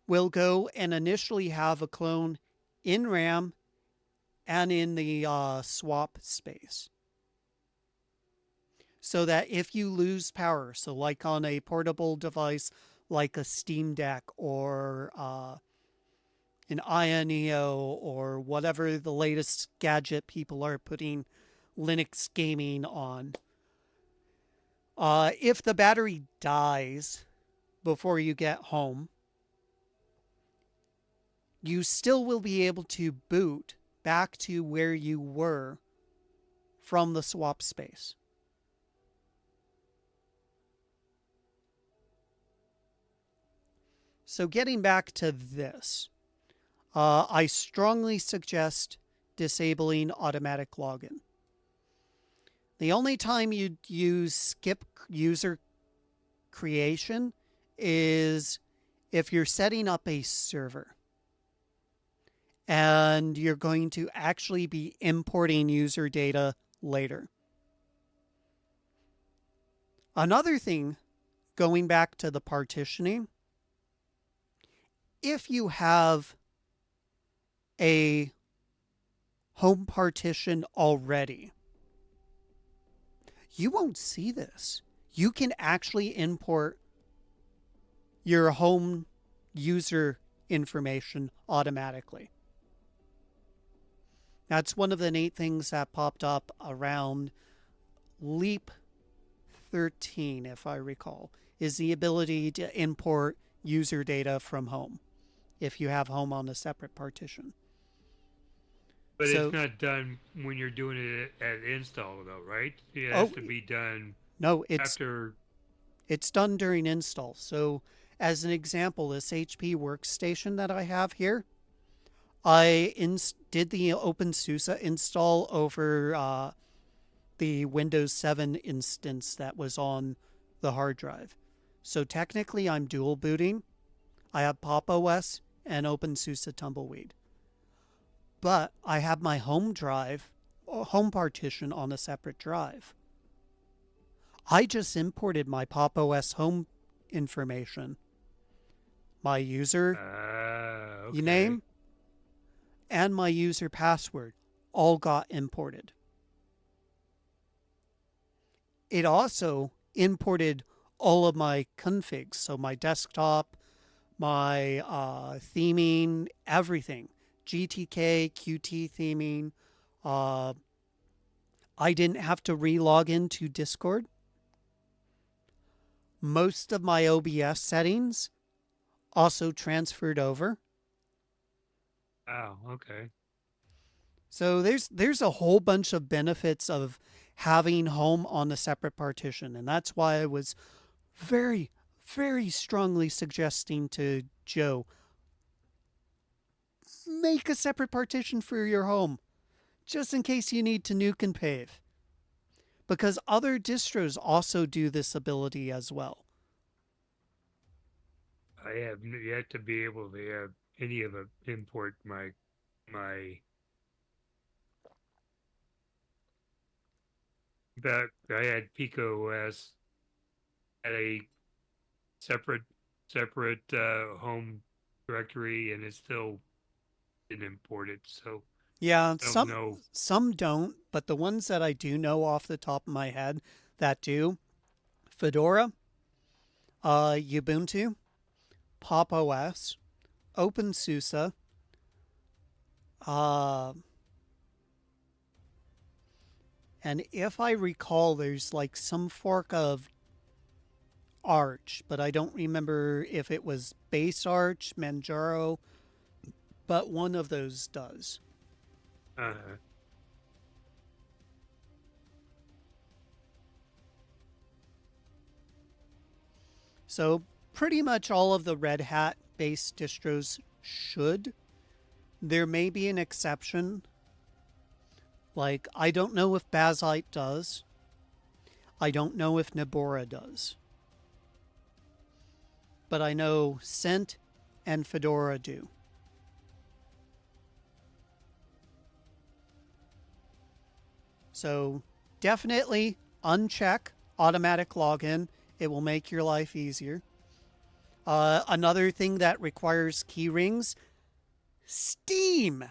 will go and initially have a clone in RAM and in the swap space. So that if you lose power, so like on a portable device like a Steam Deck or an INEO or whatever the latest gadget people are putting Linux gaming on. If the battery dies before you get home, you still will be able to boot back to where you were from the swap space. So getting back to this, I strongly suggest disabling automatic login. The only time you'd use skip user creation is if you're setting up a server and you're going to actually be importing user data later. Another thing, going back to the partitioning, if you have a home partition already, you won't see this. You can actually import your home user information automatically. That's one of the neat things that popped up around Leap 13, if I recall, is the ability to import user data from home if you have home on a separate partition. But So, it's not done when you're doing it at install, though, right? It has to be done no, after. it's done during install. So, as an example, this HP workstation that I have here, I did the OpenSUSE install over the Windows 7 instance that was on the hard drive. So technically, I'm dual booting. I have Pop! OS and OpenSUSE Tumbleweed. But I have my home partition on a separate drive. I just imported my Pop! OS home information, my user Okay. name, and my user password all got imported. It also imported all of my configs, so my desktop, my theming, everything. GTK, Qt theming. I didn't have to re-log into Discord. Most of my OBS settings also transferred over. Wow. Okay. So there's a whole bunch of benefits of having home on a separate partition, and that's why I was very, very strongly suggesting to Joe, make a separate partition for your home, just in case you need to nuke and pave. Because other distros also do this ability as well. I have yet to be able to have any of it import my back. I had Pico OS at a separate home directory, and it still didn't import it. So Yeah, I don't know. some don't, but the ones that I do know off the top of my head that do, Fedora, Ubuntu, Pop! OS, OpenSUSE, and if I recall, there's like some fork of Arch, but I don't remember if it was base Arch, Manjaro, but one of those does. Uh, So pretty much all of the Red Hat based distros should. There may be an exception. Like, I don't know if Bazzite does. I don't know if Nabora does. But I know Cent and Fedora do. So definitely uncheck automatic login. It will make your life easier. Another thing that requires key rings, Steam.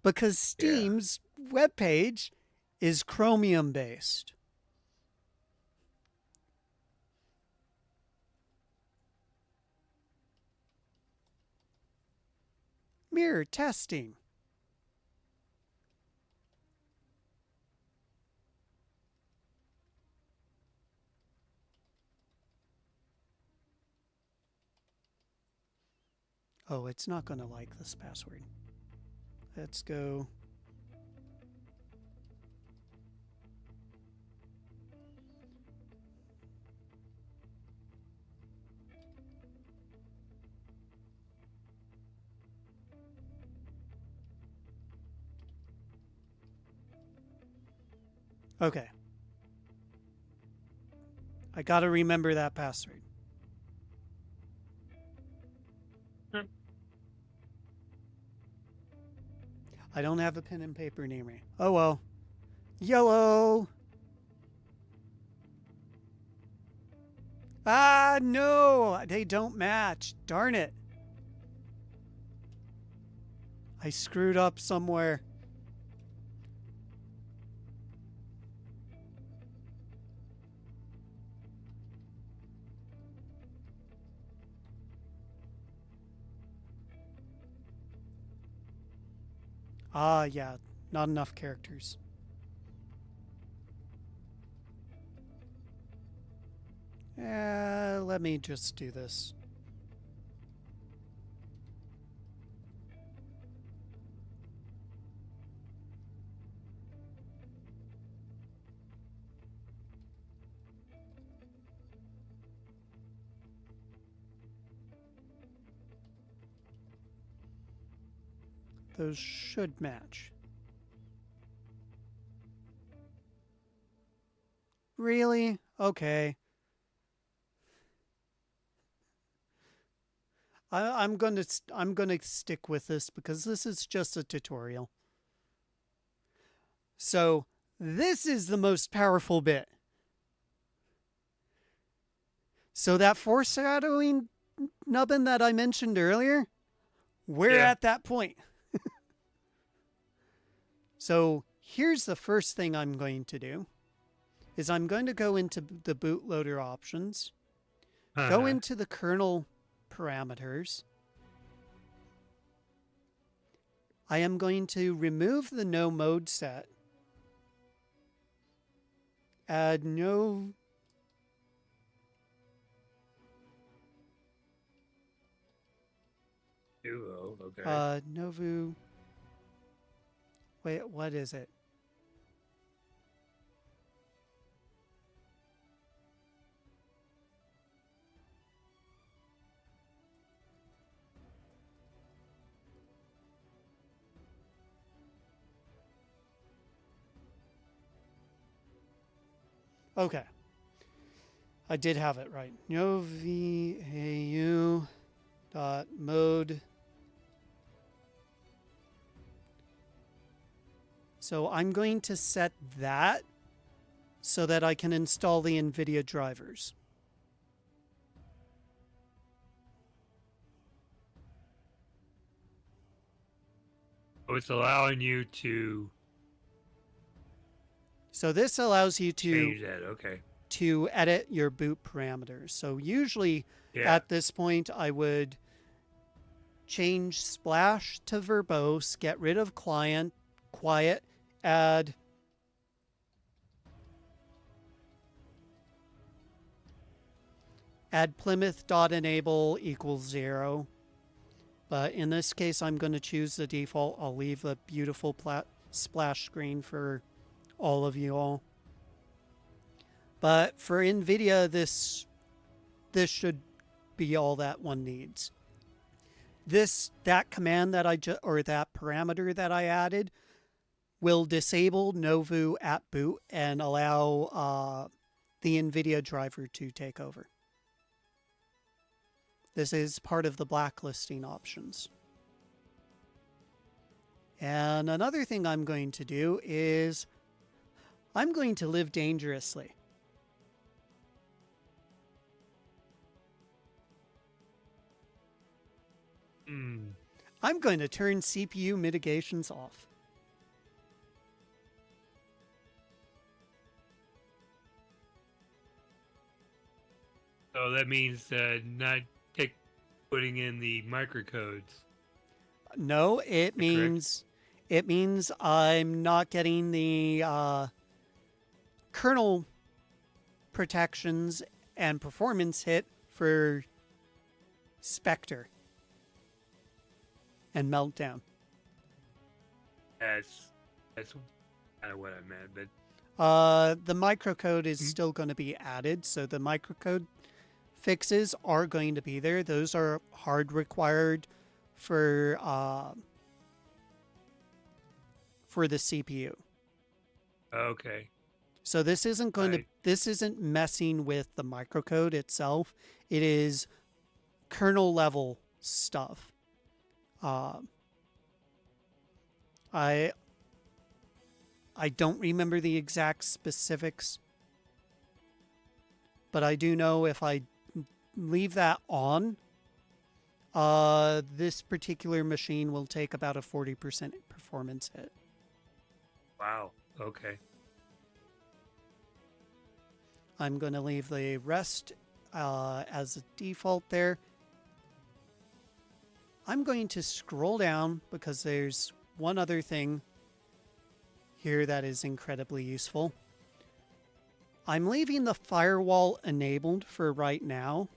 Because Steam's webpage is Chromium based. Mirror testing. Oh, it's not going to like this password. Let's go. Okay. I got to remember that password. I don't have a pen and paper near me. Oh well. Yellow. Ah, no. They don't match. Darn it. I screwed up somewhere. Ah, yeah. Not enough characters. Let me just do this. Those should match. Really? Okay. I'm gonna stick with this because this is just a tutorial. So this is the most powerful bit. So that foreshadowing nubbin that I mentioned earlier, we're at that point. So here's the first thing I'm going to do is I'm going to go into the bootloader options, go into the kernel parameters. I am going to remove the no mode set, add no Duo, okay. Novu. Wait, what is it? Okay. I did have it right. Novau dot mode. So I'm going to set that so that I can install the Nvidia drivers. So it's allowing you to So this allows you change that. Okay. to edit your boot parameters. So usually at this point, I would change splash to verbose, get rid of quiet, add plymouth.enable equals 0. But in this case, I'm going to choose the default. I'll leave a beautiful splash screen for all of you all. But for Nvidia, this should be all that one needs. That command that or that parameter that I added will disable Novu at boot and allow the Nvidia driver to take over. This is part of the blacklisting options. And another thing I'm going to do is I'm going to live dangerously. I'm going to turn CPU mitigations off. So that means not putting in the microcodes. No, Is that correct? it means I'm not getting the kernel protections and performance hit for Spectre and Meltdown. That's kind of what I meant, but The microcode is still going to be added, so the microcode fixes are going to be there. Those are hard required for the CPU. okay. So this isn't going to Right. this isn't messing with the microcode itself. It is kernel level stuff. Uh, I I don't remember the exact specifics, but I do know if I leave that on, this particular machine will take about a 40% performance hit. Wow. Okay. I'm going to leave the rest as a default there. I'm going to scroll down because there's one other thing here that is incredibly useful. I'm leaving the firewall enabled for right now.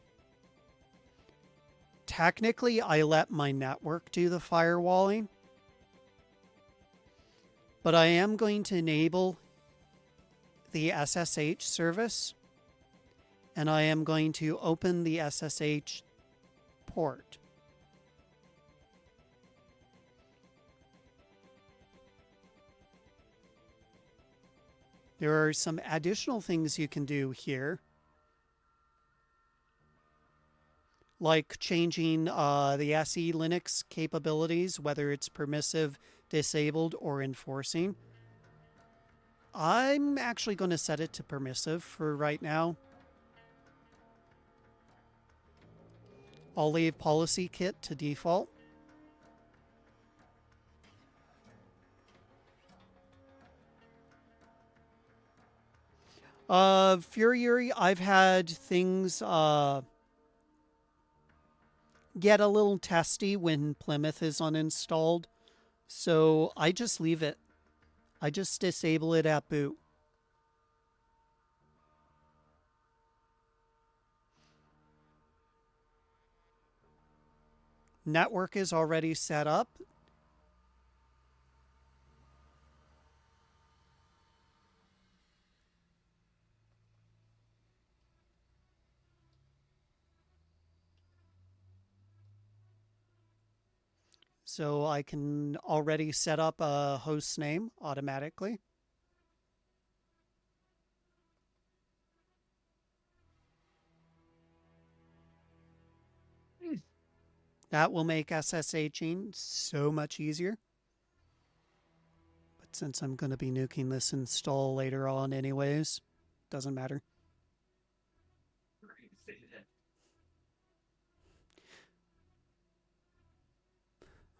Technically, I let my network do the firewalling, but I am going to enable the SSH service, and I am going to open the SSH port. There are some additional things you can do here, like changing the SE Linux capabilities, whether it's permissive, disabled, or enforcing. I'm actually going to set it to permissive for right now. I'll leave policy kit to default. Fury, I've had things get a little testy when Plymouth is uninstalled, so I just leave it. I just disable it at boot. Network is already set up. So I can already set up a host name automatically. That will make SSHing so much easier. But since I'm going to be nuking this install later on anyways, doesn't matter.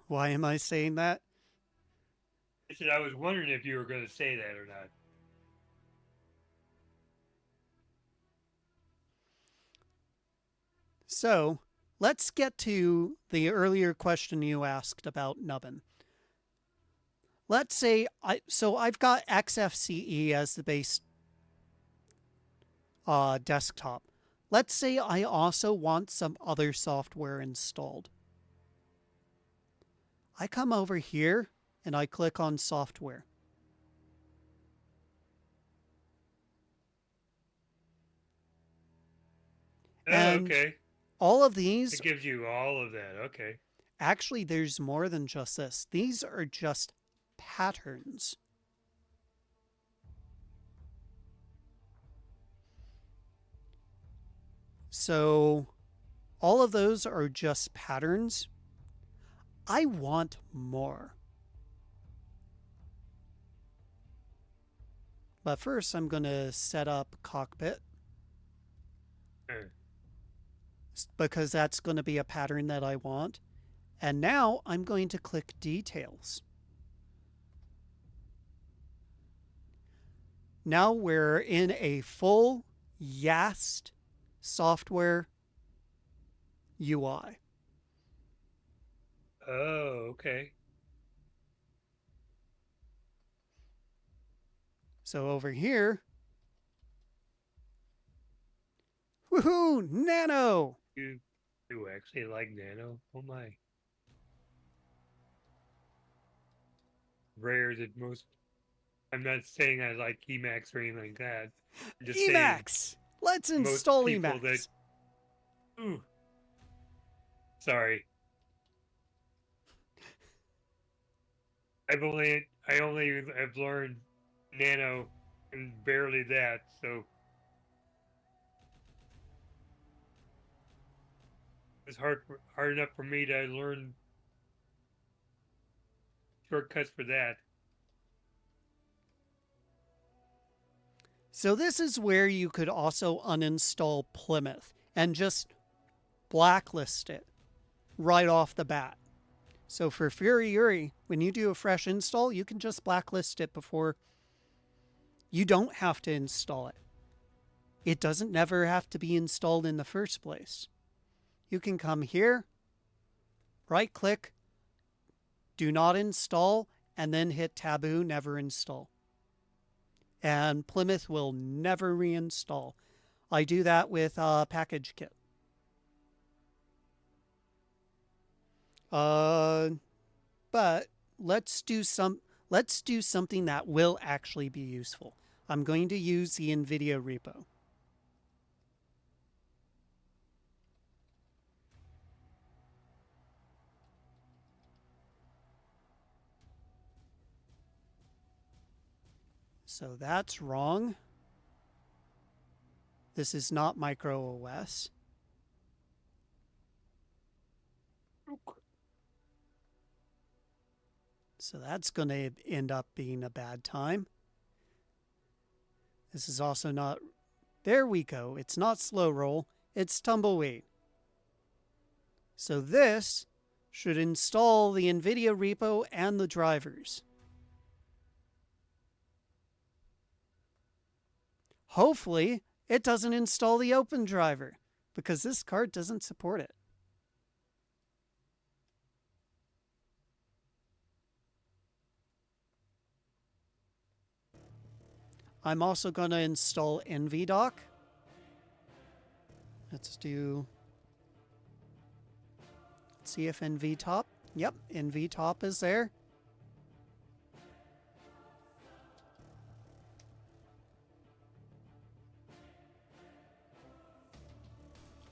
Why am I saying that? I said I was wondering if you were going to say that or not. So let's get to the earlier question you asked about Nubbn. Let's say I've got XFCE as the base desktop. Let's say I also want some other software installed. I come over here and I click on software. Oh, And okay. all of these, It gives you all of that. Okay. actually, there's more than just this. These are just patterns. So all of those are just patterns. I want more. But first, I'm going to set up Cockpit because that's going to be a pattern that I want. And now I'm going to click Details. Now we're in a full YAST software UI. Oh, okay. So over here, woohoo, Nano! You do actually like Nano? Oh my. Rare that most. I'm not saying I like Emacs or anything like that. I'm just saying Emacs! Let's most install people that. Emacs. Ooh, sorry. I've learned Nano and barely that, so it's hard enough for me to learn shortcuts for that. So this is where you could also uninstall Plymouth and just blacklist it right off the bat. So for Fury, when you do a fresh install, you can just blacklist it before. You don't have to install it. It doesn't never have to be installed in the first place. You can come here, right click, do not install, and then hit taboo, never install. And Plymouth will never reinstall. I do that with Package Kit. But let's do something that will actually be useful. I'm going to use the Nvidia repo. So that's wrong. This is not micro OS. So that's going to end up being a bad time. This is also not... There we go. It's not slow roll. It's Tumbleweed. So this should install the Nvidia repo and the drivers. Hopefully, it doesn't install the Open driver, because this card doesn't support it. I'm also going to install NVDoc. Let's see if NVTop. Yep, NVTop is there.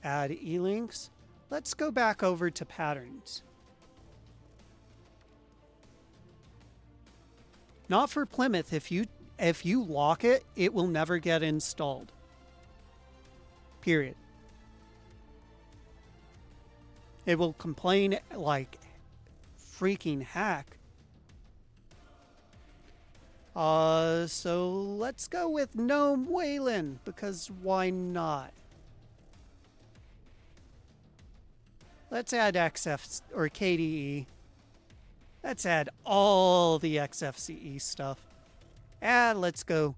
Add e-links. Let's go back over to patterns. Not for Plymouth. If you lock it, it will never get installed. Period. It will complain like freaking heck. So let's go with Gnome Wayland, because why not? Let's add XF or KDE. Let's add all the XFCE stuff. And let's go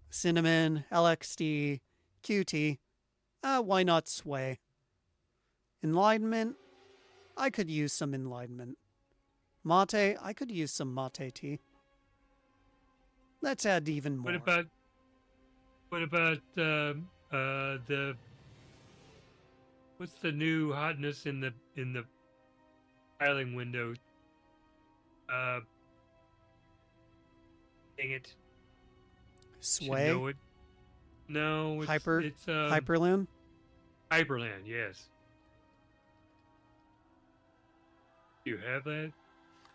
Cinnamon, LXD, Qt. Why not Sway? Enlightenment. I could use some Enlightenment. Mate. I could use some Mate tea. Let's add even more. What about the what's the new hotness in the filing window? Dang it. Sway? Know it. No, it's Hyperland? Hyperland, yes. You have that?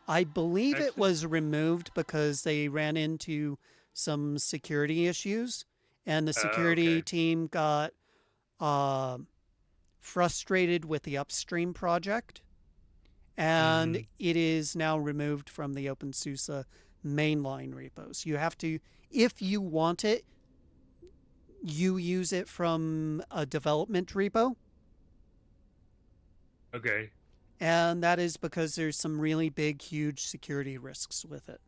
I believe it was removed because they ran into some security issues, and the security team got frustrated with the upstream project, and it is now removed from the OpenSUSE mainline repos. You have to, if you want it, you use it from a development repo. Okay. And that is because there's some really big, huge security risks with it.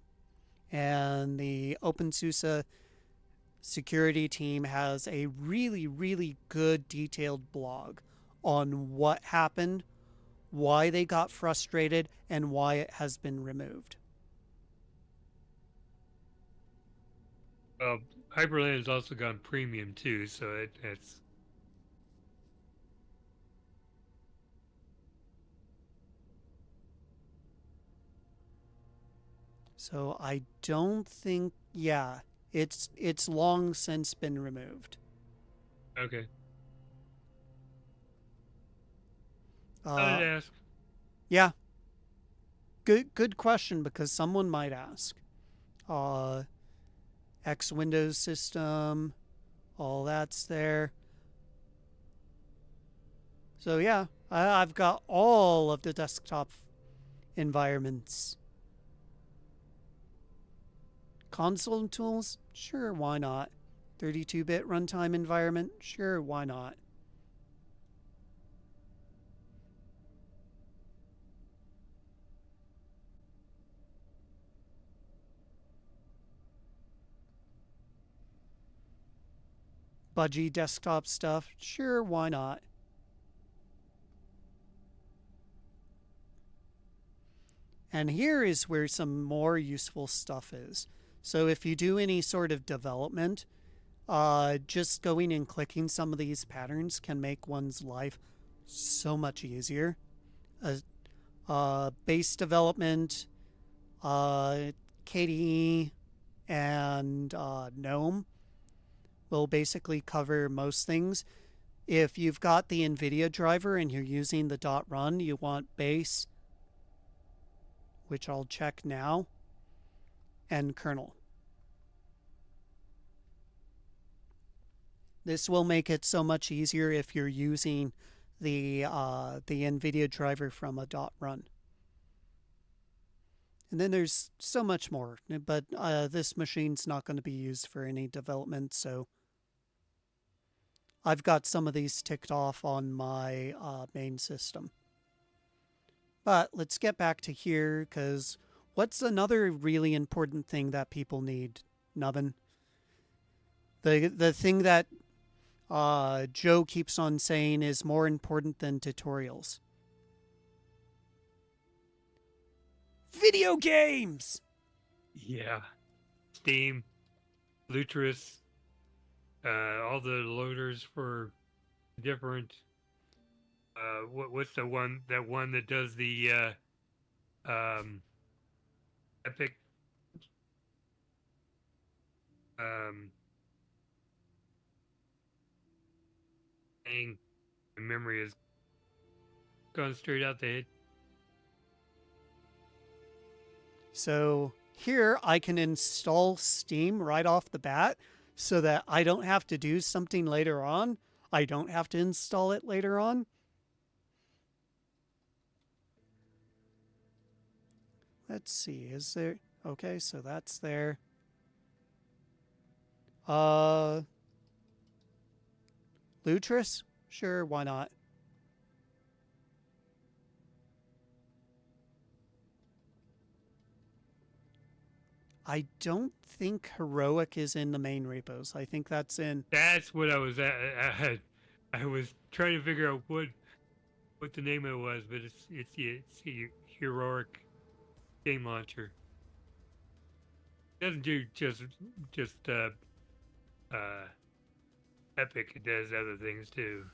And the OpenSUSE security team has a really, really good detailed blog on what happened, why they got frustrated, and why it has been removed. Hyperland has also gone premium too, so it's. So I don't think, yeah, it's long since been removed. Okay. I'd Uh, ask. yeah, good question, because someone might ask. X Windows system, all that's there. So yeah, I've got all of the desktop environments. Console tools? Sure, why not? 32-bit runtime environment? Sure, why not? Budgie desktop stuff? Sure, why not? And here is where some more useful stuff is. So if you do any sort of development, just going and clicking some of these patterns can make one's life so much easier. Base development, KDE, and GNOME will basically cover most things. If you've got the Nvidia driver and you're using the .run, you want base, which I'll check now, and kernel. This will make it so much easier if you're using the Nvidia driver from a .run. And then there's so much more, but this machine's not going to be used for any development, so I've got some of these ticked off on my main system. But let's get back to here, because what's another really important thing that people need, Nubbn? The thing that Joe keeps on saying is more important than tutorials. Video games! Yeah. Steam, Lutris, all the loaders for different. What's the one? That one that does the Epic. Dang, my memory is gone straight out the head. So here I can install Steam right off the bat so that I don't have to do something later on. I don't have to install it later on. Let's see, is there... Okay, so that's there. Lutris? Sure, why not? I don't think Heroic is in the main repos. I think that's in... That's what I was at. I was trying to figure out what the name of it was, but it's Heroic game launcher. It doesn't do just Epic. It does other things too.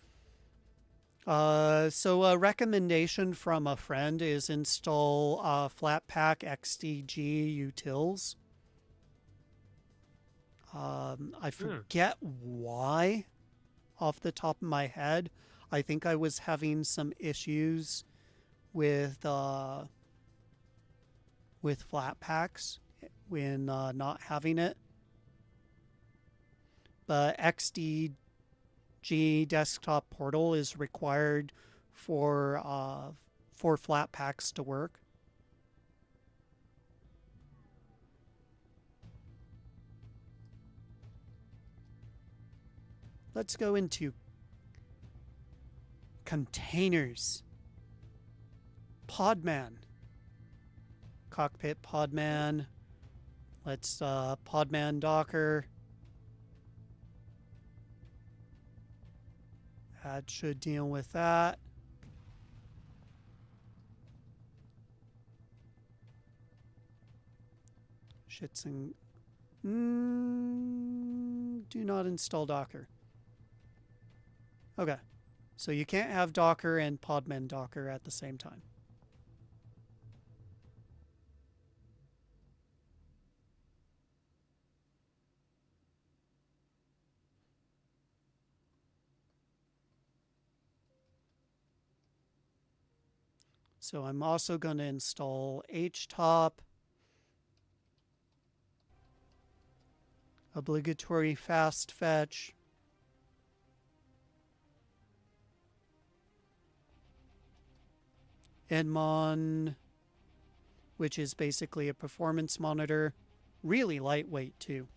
So a recommendation from a friend is install Flatpak XDG utils. I forget why off the top of my head. I think I was having some issues with Flatpaks when not having it. But XDG desktop portal is required for Flatpaks to work. Let's go into containers. Podman. Cockpit Podman. Let's Podman Docker. That should deal with that. Shits and do not install Docker. Okay. So you can't have Docker and Podman Docker at the same time. So I'm also going to install htop, obligatory fast fetch, Nmon, which is basically a performance monitor, really lightweight too.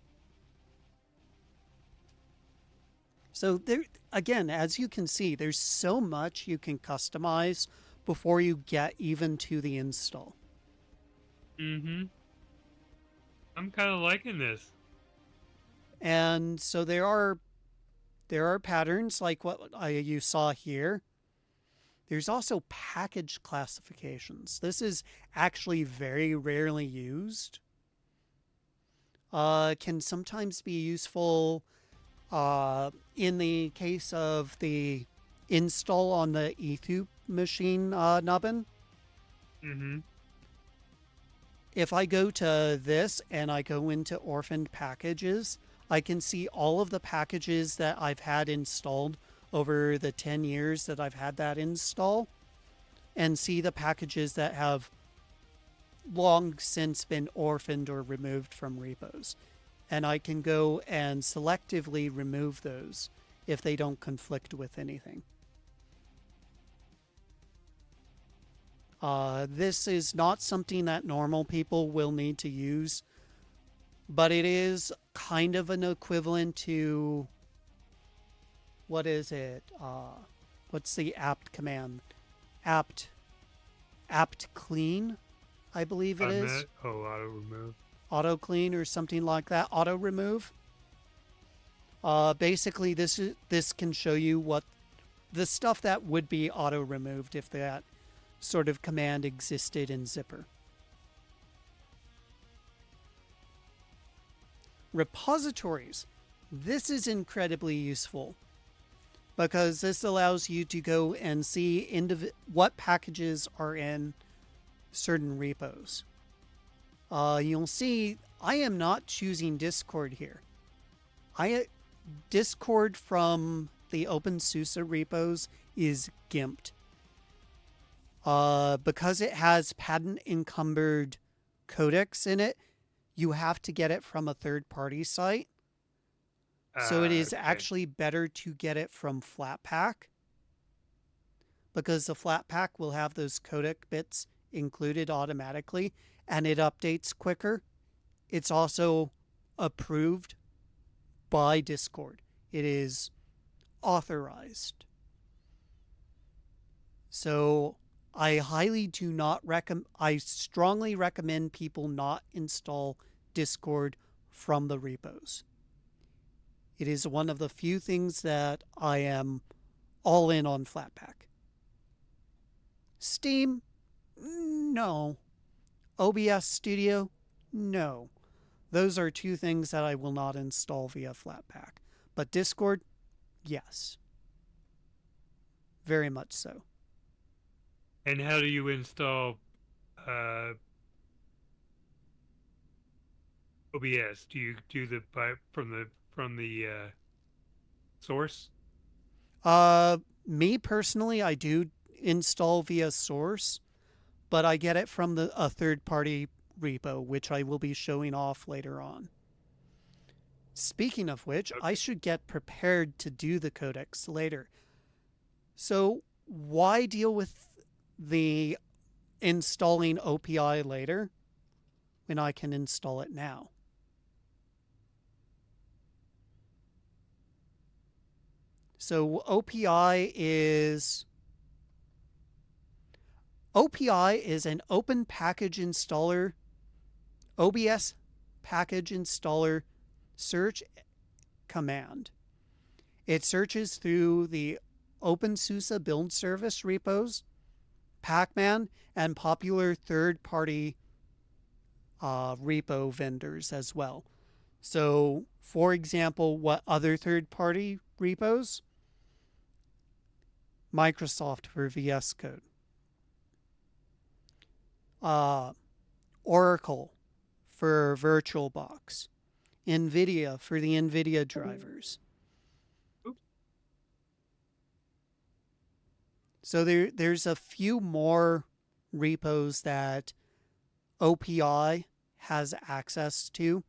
So there, again, as you can see, there's so much you can customize before you get even to the install. I'm kind of liking this. And so there are patterns like what you saw here. There's also package classifications. This is actually very rarely used. Can sometimes be useful in the case of the install on the ethu machine, Nubbn. If I go to this and I go into orphaned packages, I can see all of the packages that I've had installed over the 10 years that I've had that install, and see the packages that have long since been orphaned or removed from repos. And I can go and selectively remove those if they don't conflict with anything. This is not something that normal people will need to use, but it is kind of an equivalent to, what is it? What's the apt command? Apt clean, I believe it is. Auto remove. Auto clean or something like that. Auto remove. Basically, this can show you what the stuff that would be auto removed if that sort of command existed in Zypper. Repositories. This is incredibly useful because this allows you to go and see what packages are in certain repos. You'll see I am not choosing Discord here. Discord from the OpenSUSE repos is gimped. Because it has patent encumbered codecs in it, you have to get it from a third-party site. So it is actually better to get it from Flatpak, because the Flatpak will have those codec bits included automatically, and it updates quicker. It's also approved by Discord. It is authorized. So I strongly recommend people not install Discord from the repos. It is one of the few things that I am all in on Flatpak. Steam? No. OBS Studio? No. Those are two things that I will not install via Flatpak. But Discord? Yes. Very much so. And how do you install OBS? Do you do from the source? Me personally, I do install via source, but I get it from a third-party repo, which I will be showing off later on. Speaking of which, okay. I should get prepared to do the codecs later. So why deal with the installing OPI later when I can install it now? So OPI is an open package installer, OBS package installer search command. It searches through the OpenSUSE build service repos, Pacman, and popular third-party repo vendors as well. So, for example, what other third-party repos? Microsoft for VS Code, uh, Oracle for VirtualBox, Nvidia for the Nvidia drivers. So there's a few more repos that OPI has access to,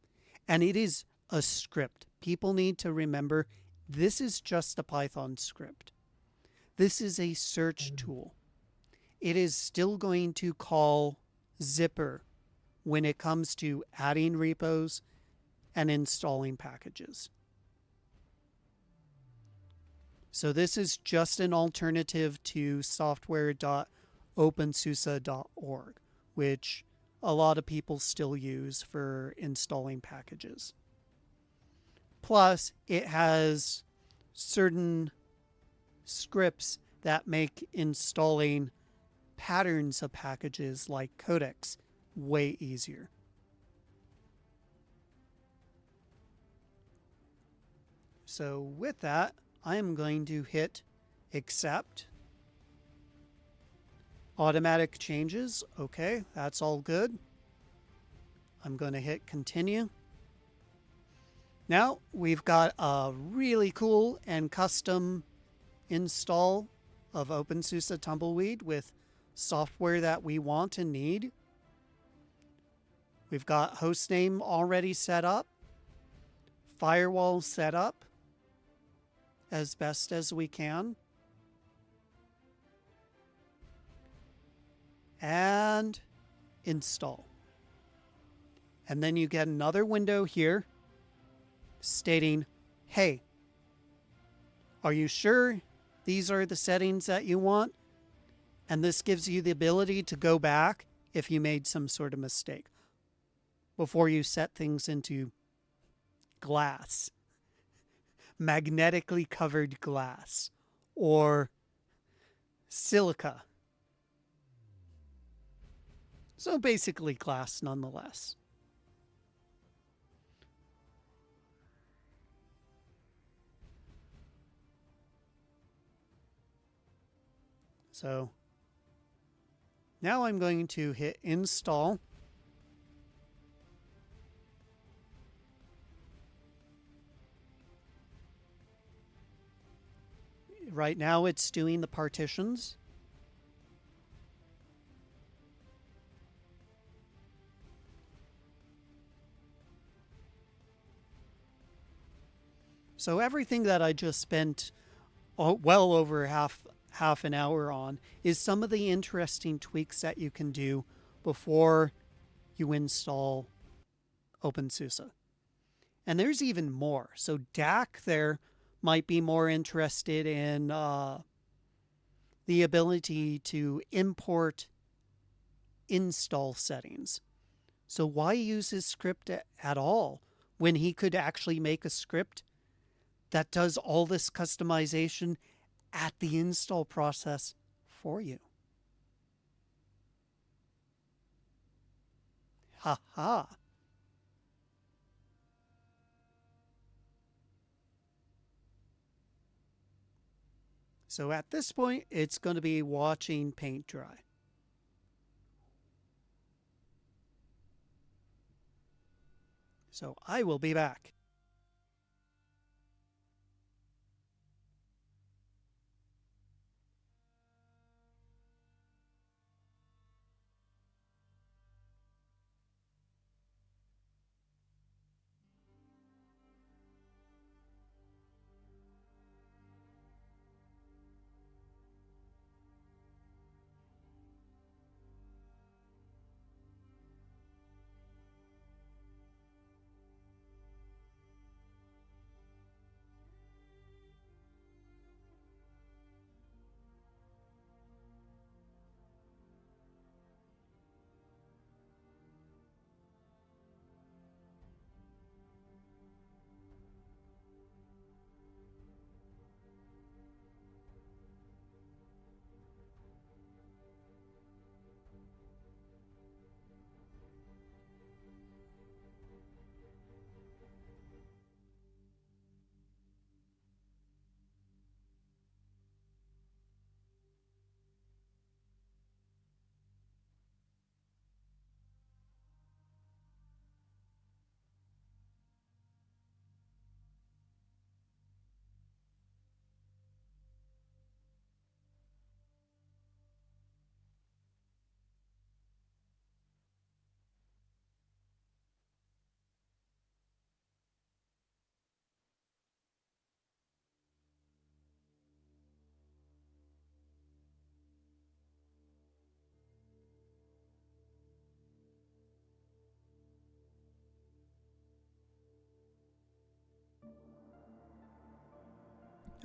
and it is a script. People need to remember this is just a Python script. This is a search tool. It is still going to call zipper when it comes to adding repos and installing packages. So this is just an alternative to software.opensuse.org, which a lot of people still use for installing packages. Plus, it has certain scripts that make installing patterns of packages like codecs way easier. So with that, I am going to hit accept. Automatic changes. Okay, that's all good. I'm going to hit continue. Now we've got a really cool and custom install of OpenSUSE Tumbleweed with software that we want and need. We've got hostname already set up, firewall set up as best as we can, and install. And then you get another window here stating, hey, are you sure these are the settings that you want? And this gives you the ability to go back if you made some sort of mistake before you set things into glass, magnetically covered glass, or silica. So basically glass nonetheless. So now I'm going to hit install. Right now it's doing the partitions. So everything that I just spent well over half an hour on is some of the interesting tweaks that you can do before you install OpenSUSE. And there's even more. So DAC there might be more interested in the ability to import install settings. So why use his script at all when he could actually make a script that does all this customization at the install process for you? Ha ha. So at this point, it's going to be watching paint dry. So I will be back.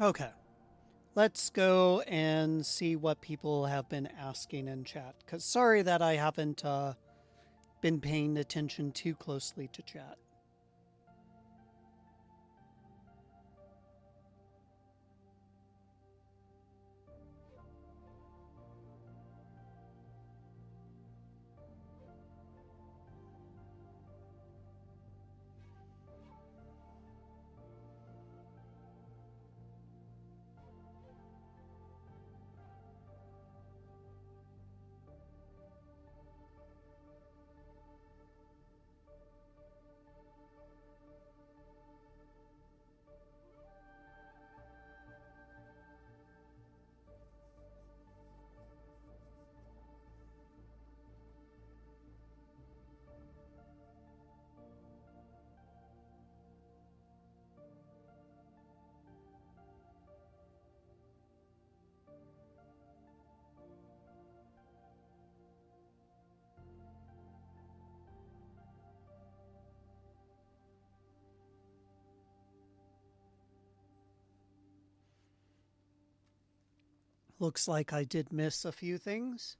Okay. Let's go and see what people have been asking in chat. Because sorry that I haven't been paying attention too closely to chat. Looks like I did miss a few things.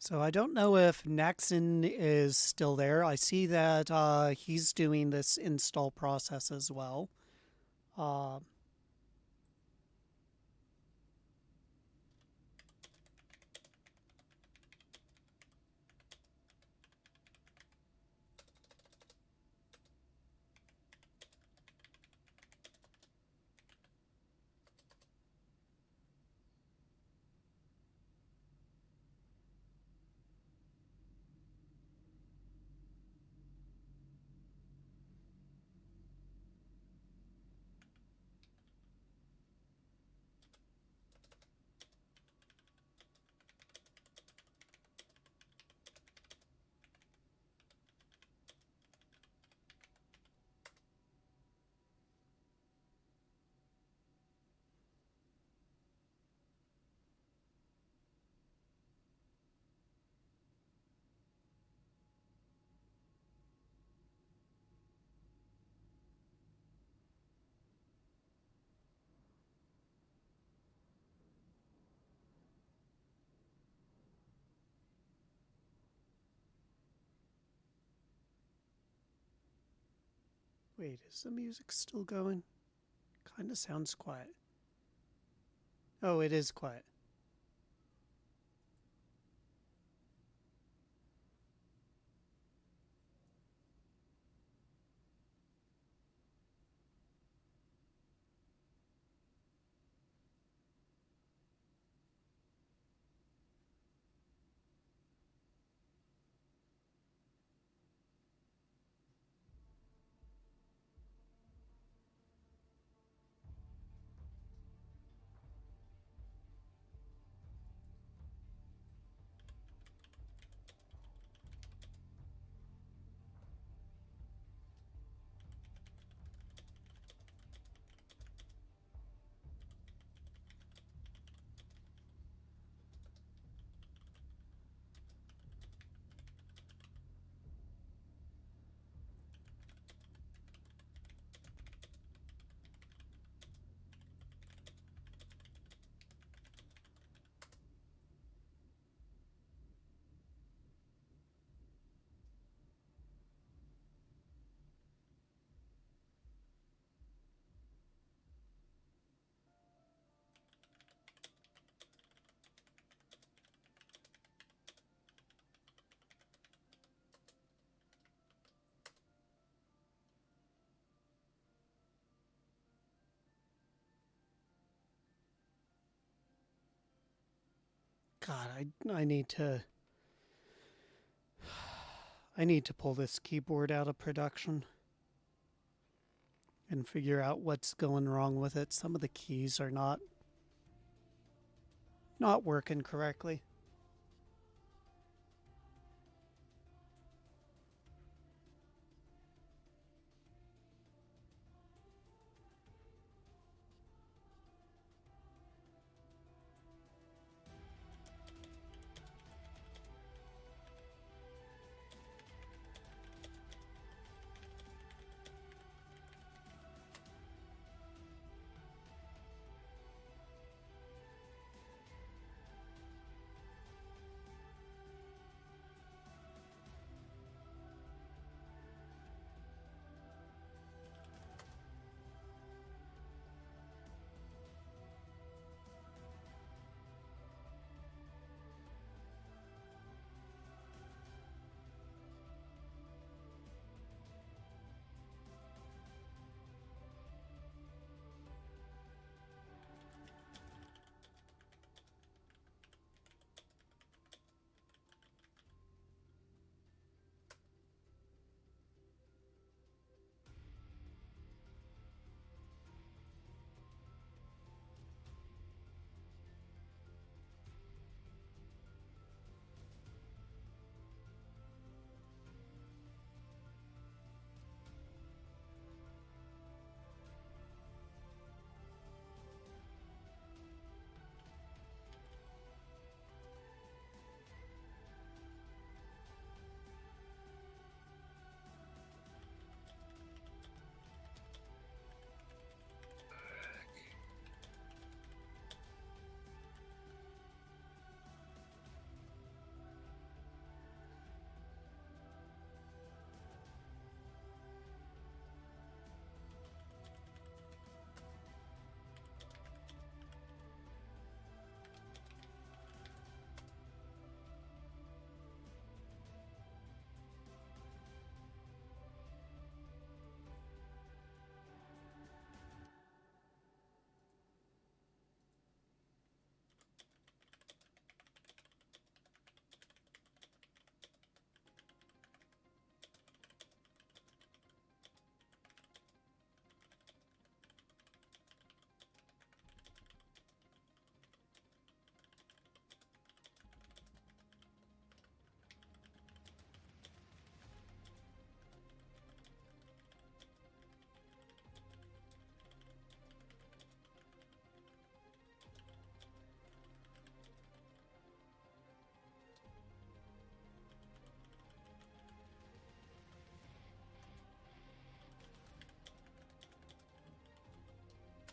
So I don't know if Naxon is still there. I see that he's doing this install process as well. Uh, Wait, is the music still going? Kind of sounds quiet. Oh, it is quiet. God, I need to pull this keyboard out of production and figure out what's going wrong with it. Some of the keys are not working correctly.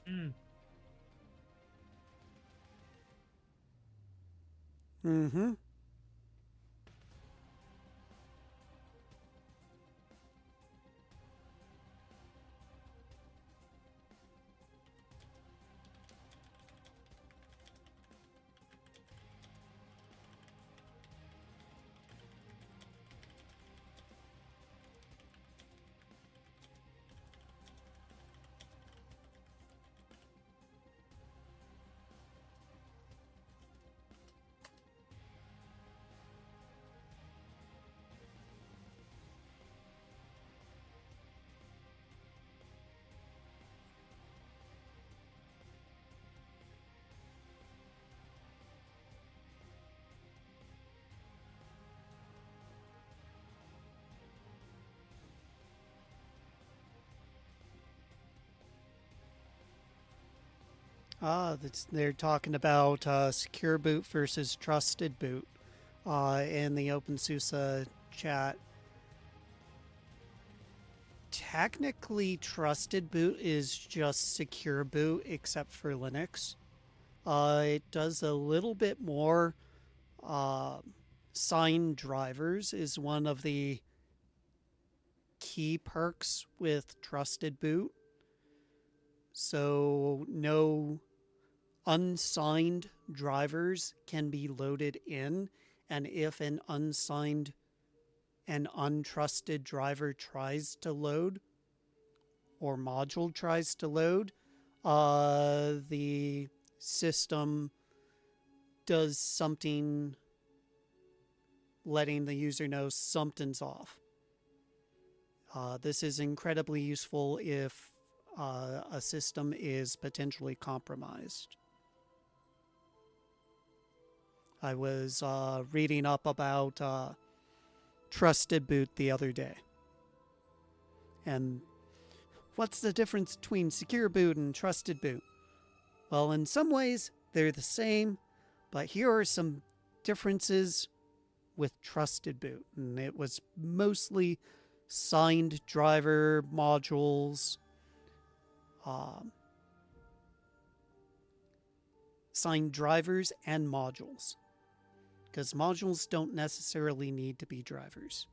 Hmm. Mm-hmm. They're talking about secure boot versus trusted boot in the OpenSUSE chat. Technically, trusted boot is just secure boot, except for Linux. It does a little bit more. Signed drivers is one of the key perks with trusted boot. So no unsigned drivers can be loaded in, and if an unsigned and untrusted driver tries to load or module tries to load, the system does something letting the user know something's off. This is incredibly useful if a system is potentially compromised. I was reading up about trusted boot the other day. And what's the difference between secure boot and trusted boot? Well, in some ways, they're the same, but here are some differences with trusted boot. And it was mostly signed driver modules, signed drivers and modules, because modules don't necessarily need to be drivers.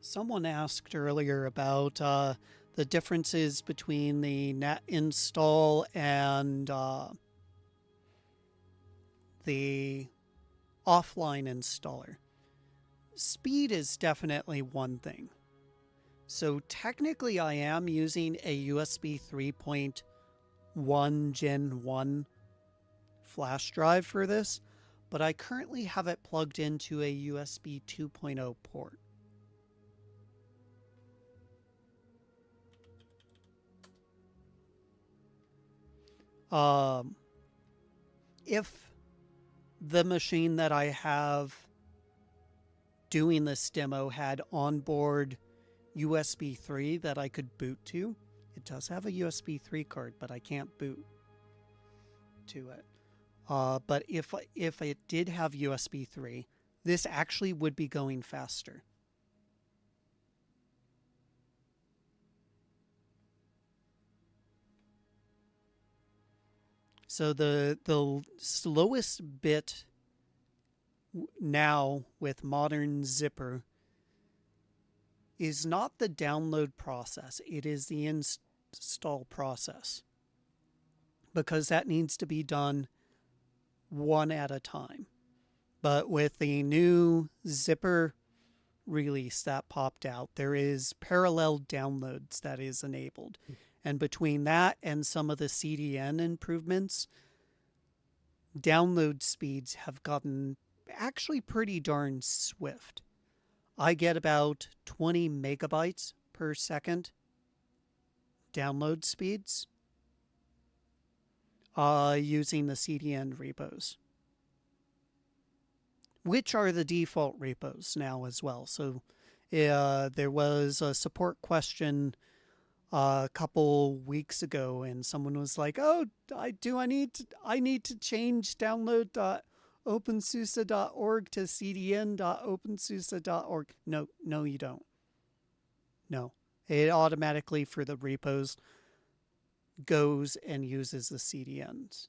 Someone asked earlier about the differences between the net install and the offline installer. Speed is definitely one thing. So technically I am using a USB 3.1 Gen 1 flash drive for this, but I currently have it plugged into a USB 2.0 port. If the machine that I have doing this demo had onboard USB 3 that I could boot to, it does have a USB 3 card, but I can't boot to it. But if it did have USB 3, this actually would be going faster. So the slowest bit now with modern zipper is not the download process, it is the install process, because that needs to be done one at a time. But with the new zipper release that popped out, there is parallel downloads that is enabled. And between that and some of the CDN improvements, download speeds have gotten actually pretty darn swift. I get about 20 megabytes per second download speeds. using the CDN repos, which are the default repos now as well. So there was a support question a couple weeks ago, and someone was like, "Oh, I need to change download.opensuse.org to cdn.opensuse.org." No, you don't. No, it automatically for the repos goes and uses the CDNs.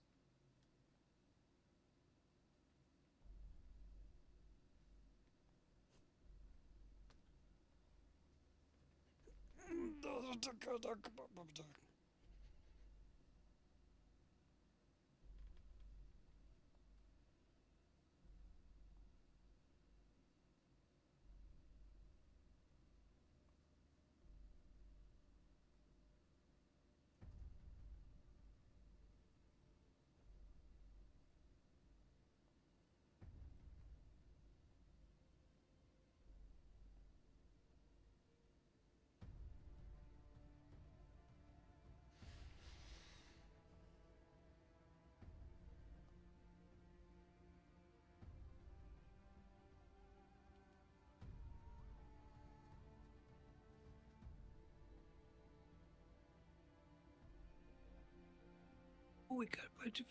Oh, we got a bunch of.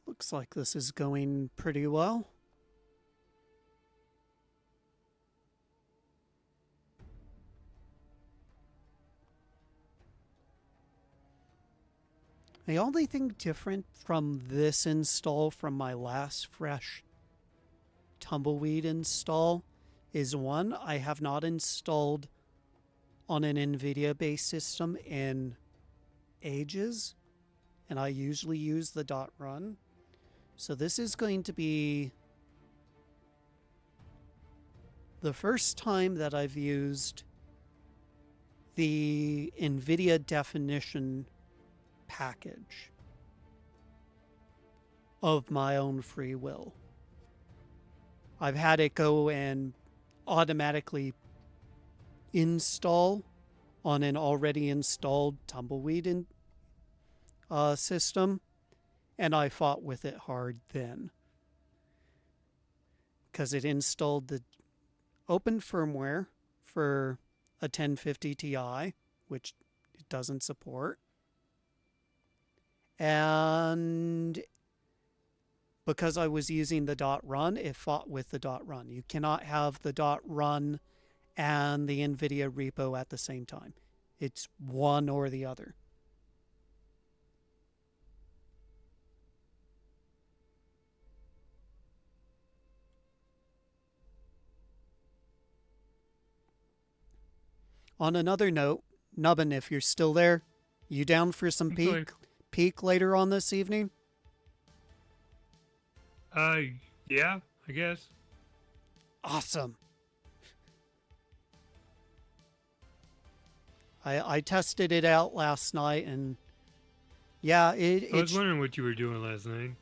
Looks like this is going pretty well. The only thing different from this install from my last fresh Tumbleweed install is one, I have not installed on an Nvidia based system in ages, and I usually use the .run. So this is going to be the first time that I've used the Nvidia definition package of my own free will. I've had it go and automatically install on an already installed Tumbleweed system, and I fought with it hard then because it installed the open firmware for a 1050 Ti, which it doesn't support. And because I was using the .run, it fought with the .run. You cannot have the .run and the Nvidia repo at the same time. It's one or the other. On another note, Nubbn, if you're still there, you down for some peak later on this evening? Yeah, I guess. Awesome. I tested it out last night, and yeah, I was wondering what you were doing last night.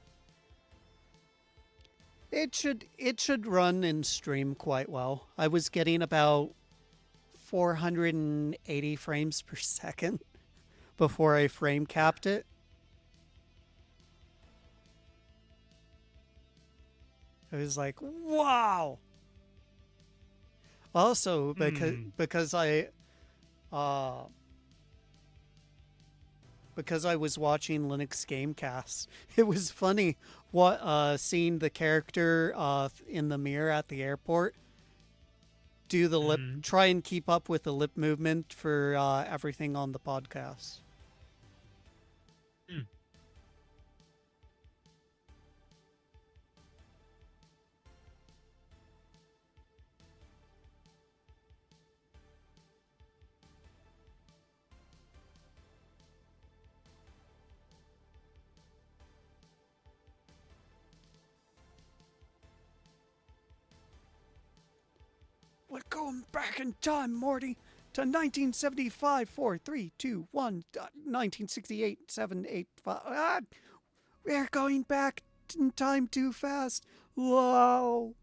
It should run and stream quite well. I was getting about 480 frames per second before I frame capped it. I was like, wow. Also, because I was watching Linux Gamecasts, it was funny seeing the character in the mirror at the airport do the lip, try and keep up with the lip movement for everything on the podcast. What going going back in time, Morty, to 1975, 4, 3, 2, 1, 1968, 7, 8, 5. We're going back in time too fast. Whoa.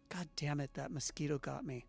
God damn it, that mosquito got me.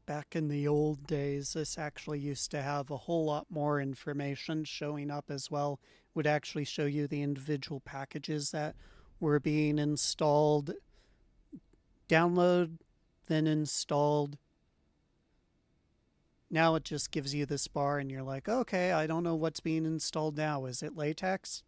Back in the old days, this actually used to have a whole lot more information showing up as well. Would actually show you the individual packages that were being installed, download, then installed. Now it just gives you this bar and you're like, okay, I don't know what's being installed now. Is it latex?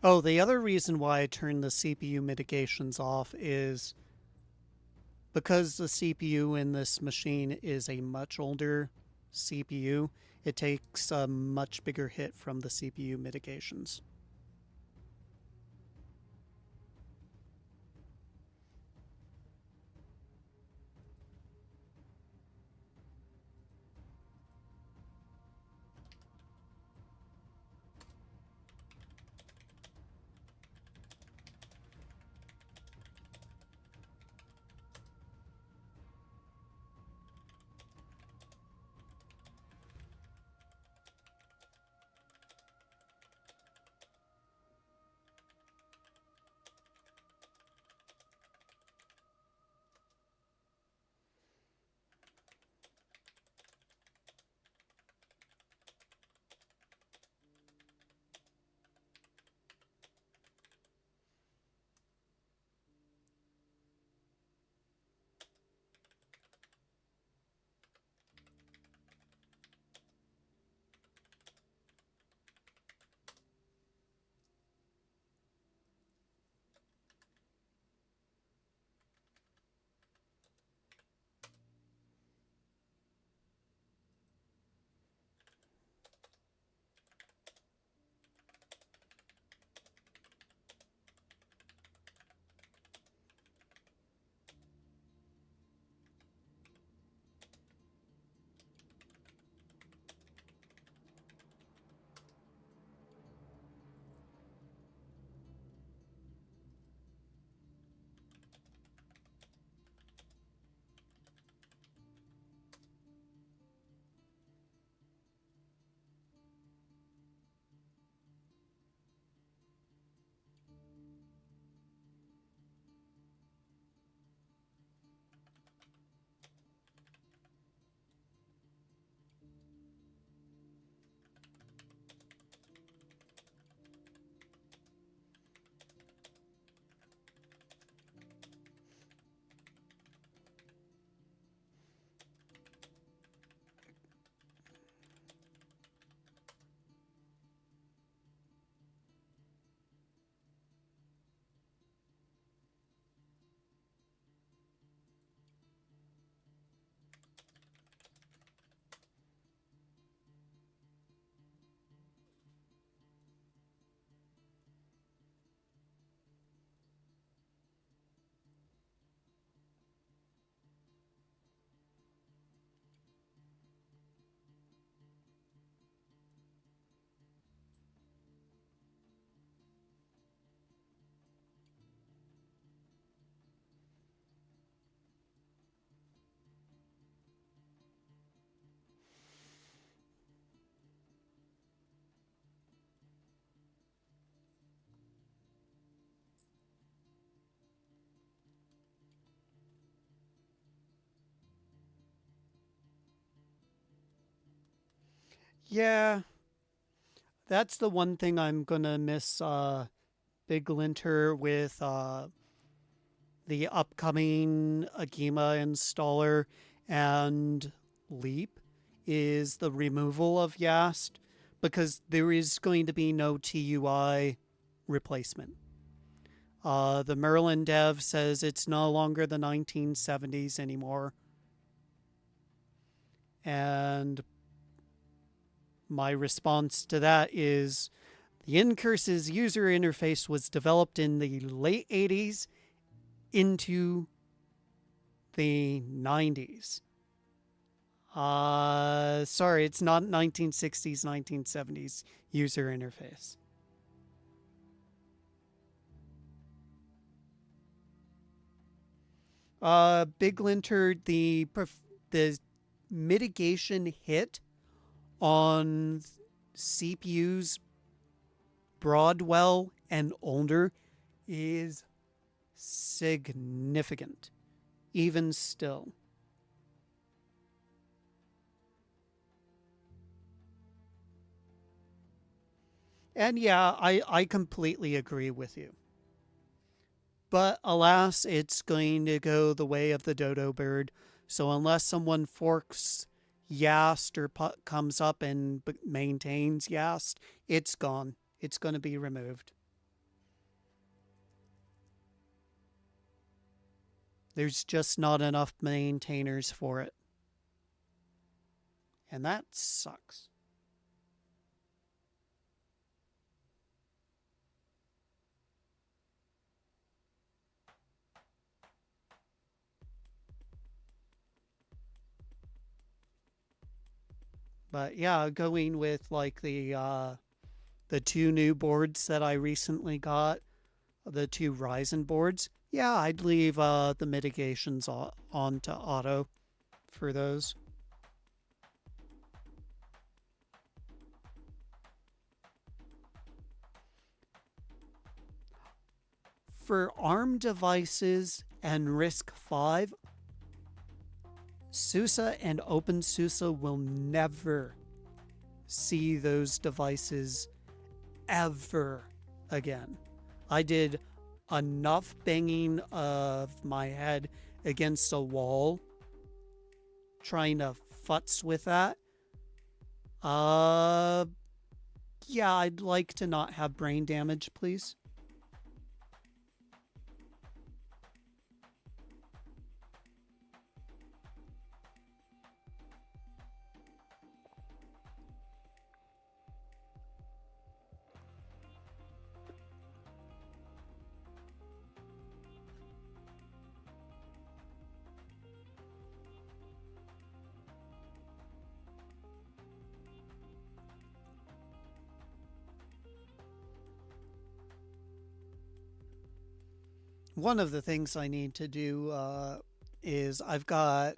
Oh, the other reason why I turned the CPU mitigations off is because the CPU in this machine is a much older CPU. It takes a much bigger hit from the CPU mitigations. Yeah, that's the one thing I'm gonna miss Big Linter with the upcoming Agema installer and Leap is the removal of Yast because there is going to be no TUI replacement. The Merlin dev says it's no longer the 1970s anymore. And my response to that is the Ncurse's user interface was developed in the late 80s into the 90s. Sorry, it's not 1960s, 1970s user interface. Big Linter, the mitigation hit on CPUs Broadwell and older is significant, even still. And yeah, I completely agree with you. But alas, it's going to go the way of the dodo bird. So unless someone forks Yast or comes up and maintains Yast, it's gone. It's going to be removed. There's just not enough maintainers for it. And that sucks. But yeah, going with like the two new boards that I recently got, the two Ryzen boards, yeah, I'd leave the mitigations on to auto for those. For ARM devices and RISC-V, SUSE and OpenSUSE will never see those devices ever again. I did enough banging of my head against a wall trying to futz with that. Yeah, I'd like to not have brain damage, please. One of the things I need to do is I've got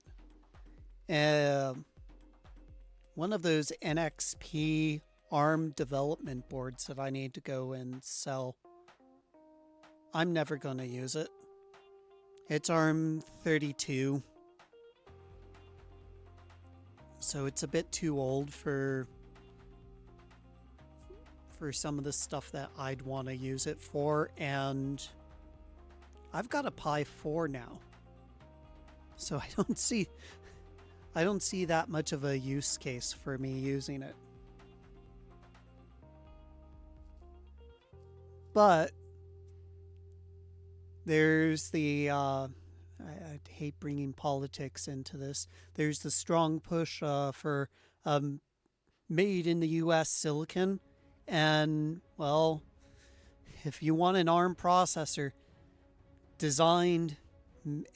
uh, one of those NXP ARM development boards that I need to go and sell. I'm never going to use it. It's ARM 32. So it's a bit too old for some of the stuff that I'd want to use it for, and I've got a Pi 4 now. So I don't see that much of a use case for me using it. But there's the I hate bringing politics into this. There's the strong push for made in the US silicon, and well, if you want an ARM processor designed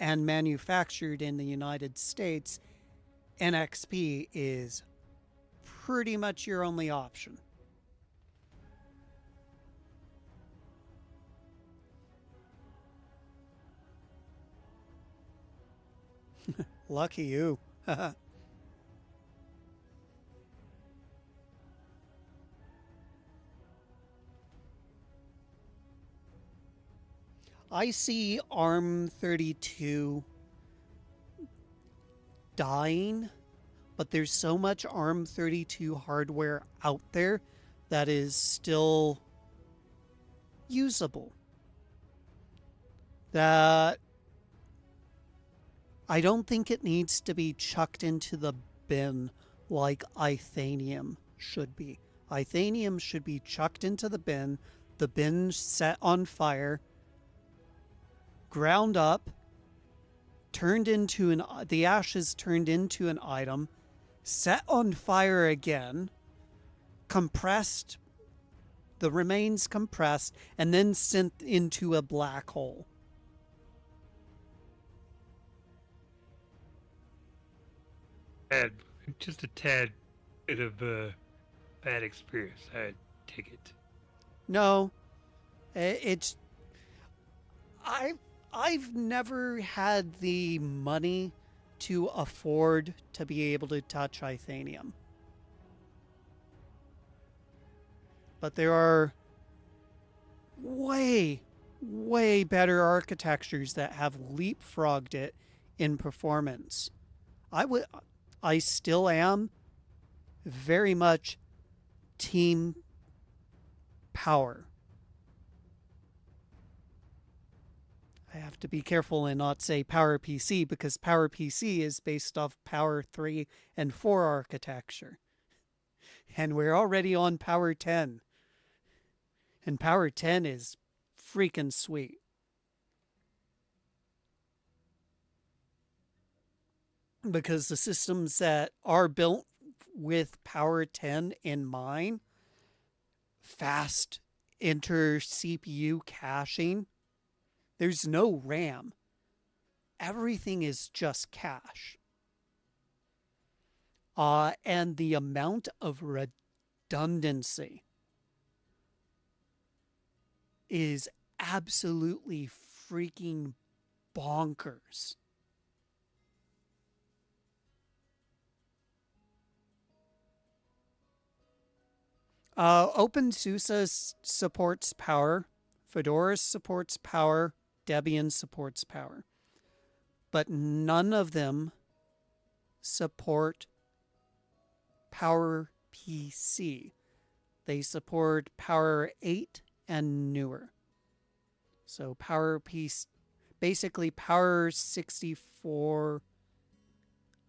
and manufactured in the United States, NXP is pretty much your only option. Lucky you. I see ARM 32 dying, but there's so much ARM 32 hardware out there that is still usable that I don't think it needs to be chucked into the bin like Ithanium should be. Ithanium should be chucked into the bin set on fire, ground up, the ashes turned into an item, set on fire again, compressed, the remains compressed, and then sent into a black hole. Just a tad bit of bad experience. I take it. No, it's I've never had the money to afford to be able to touch Ithanium. But there are way better architectures that have leapfrogged it in performance. I still am very much team Power. I have to be careful and not say PowerPC because PowerPC is based off Power 3 and 4 architecture. And we're already on Power 10. And Power 10 is freaking sweet. because the systems that are built with Power 10 in mind, fast inter CPU caching, there's no RAM. Everything is just cache. And the amount of redundancy is absolutely freaking bonkers. OpenSUSE supports Power. Fedora supports Power. Debian supports Power. But none of them support Power PC. They support Power 8 and newer. So Power PC, basically Power 64,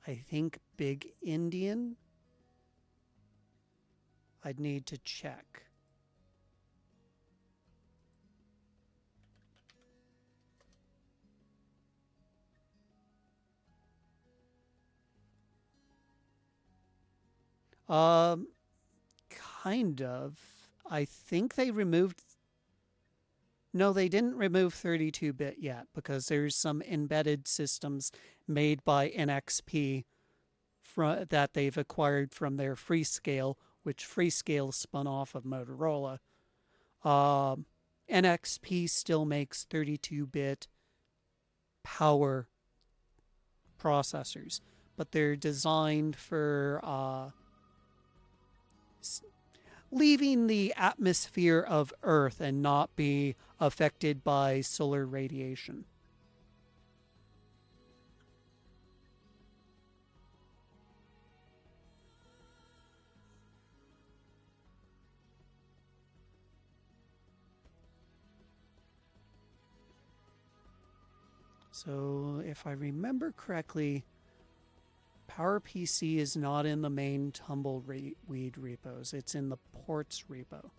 I think Big Indian. I'd need to check. Um, kind of. I think they removed. No, they didn't remove 32-bit yet because there's some embedded systems made by NXP that they've acquired from their Freescale, which Freescale spun off of Motorola. NXP still makes 32-bit power processors, but they're designed for leaving the atmosphere of Earth and not be affected by solar radiation. So if I remember correctly, PowerPC is not in the main Tumbleweed repos. It's in the ports repo.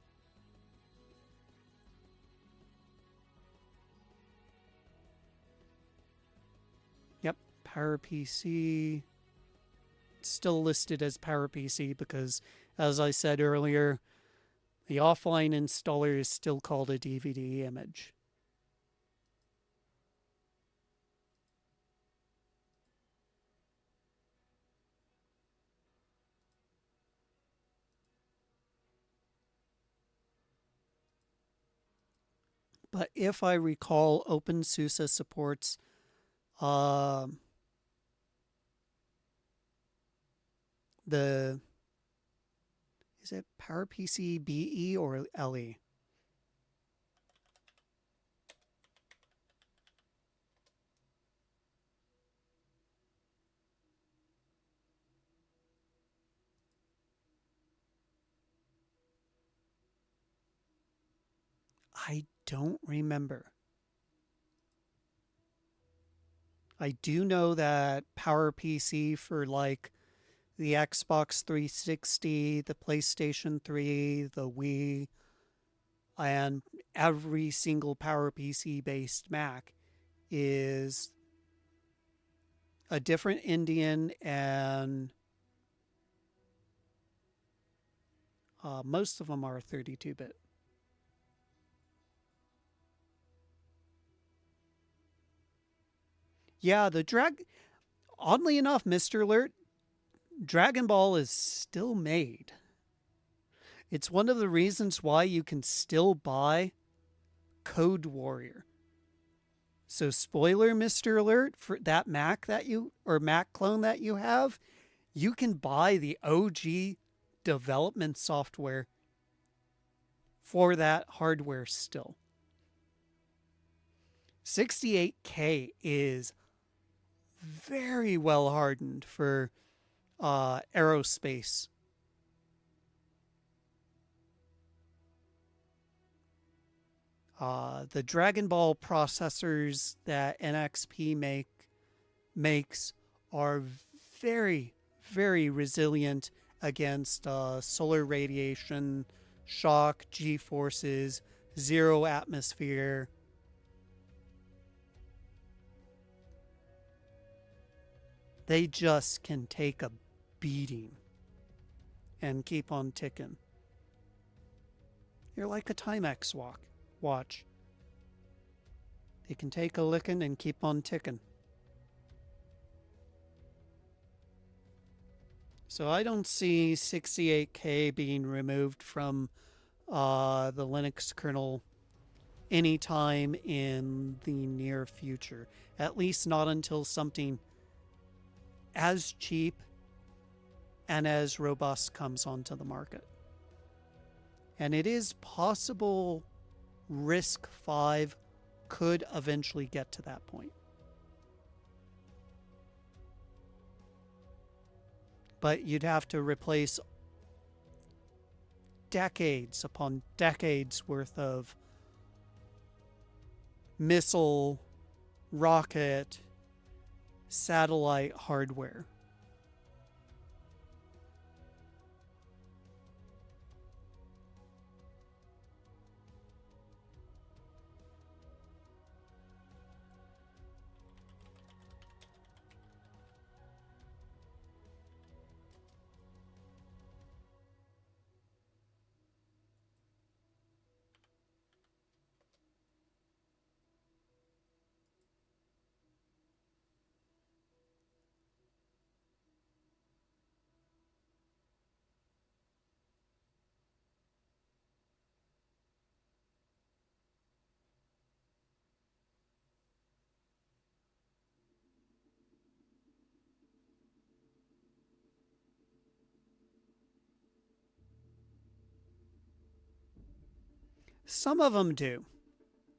Yep, PowerPC. It's still listed as PowerPC because, as I said earlier, the offline installer is still called a DVD image. But if I recall, OpenSUSE supports the, is it PowerPC BE or LE? I don't remember. I do know that PowerPC for like the Xbox 360, the PlayStation 3, the Wii, and every single PowerPC based Mac is a different Indian, and most of them are 32-bit. Yeah, oddly enough, Mr. Alert, Dragon Ball is still made. It's one of the reasons why you can still buy Code Warrior. So spoiler, Mr. Alert, for that Mac clone that you have, you can buy the OG development software for that hardware still. 68K is very well hardened for aerospace. The Dragon Ball processors that NXP makes are very, very resilient against solar radiation, shock, G-forces, zero atmosphere. They just can take a beating and keep on ticking. You're like a Timex watch. They can take a licking and keep on ticking. So I don't see 68K being removed from the Linux kernel anytime in the near future. At least not until something as cheap and as robust comes onto the market. And it is possible RISC-V could eventually get to that point. But you'd have to replace decades upon decades worth of missile, rocket, satellite hardware. Some of them do.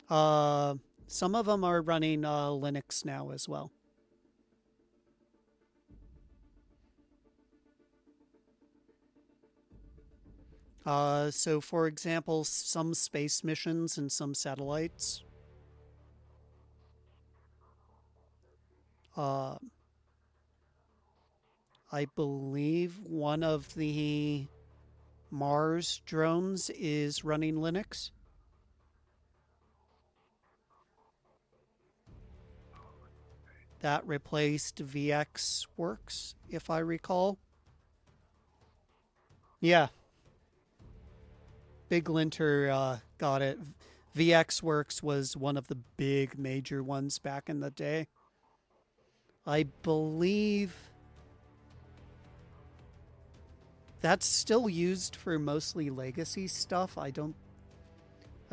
Some of them are running Linux now as well. So, for example, some space missions and some satellites. Uh, I believe one of the Mars drones is running Linux. That replaced VxWorks, if I recall. Yeah, Big Linter got it. VxWorks was one of the big major ones back in the day. I believe that's still used for mostly legacy stuff. I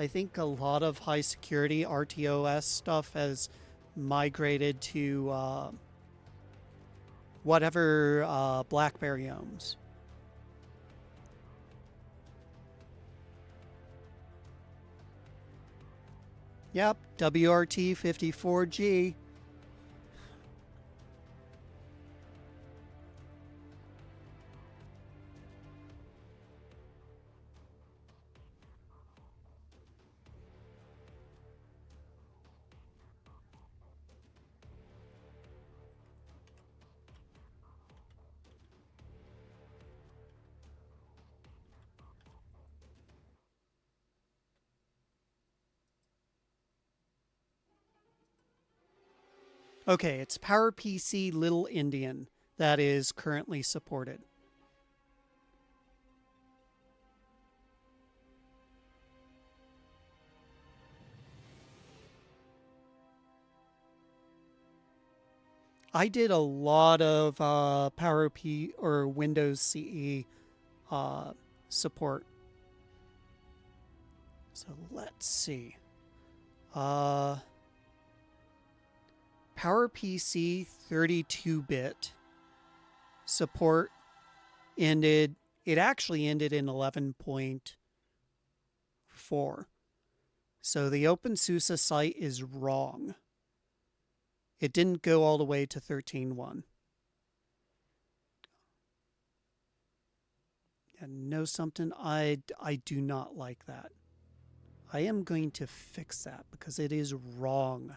think a lot of high security RTOS stuff has migrated to whatever BlackBerry owns. Yep, WRT54G. Okay, it's PowerPC Little Indian that is currently supported. I did a lot of PowerP or Windows CE support. So let's see. PowerPC 32-bit support ended. It actually ended in 11.4. So the OpenSUSE site is wrong. It didn't go all the way to 13.1. And know something? I do not like that. I am going to fix that because it is wrong.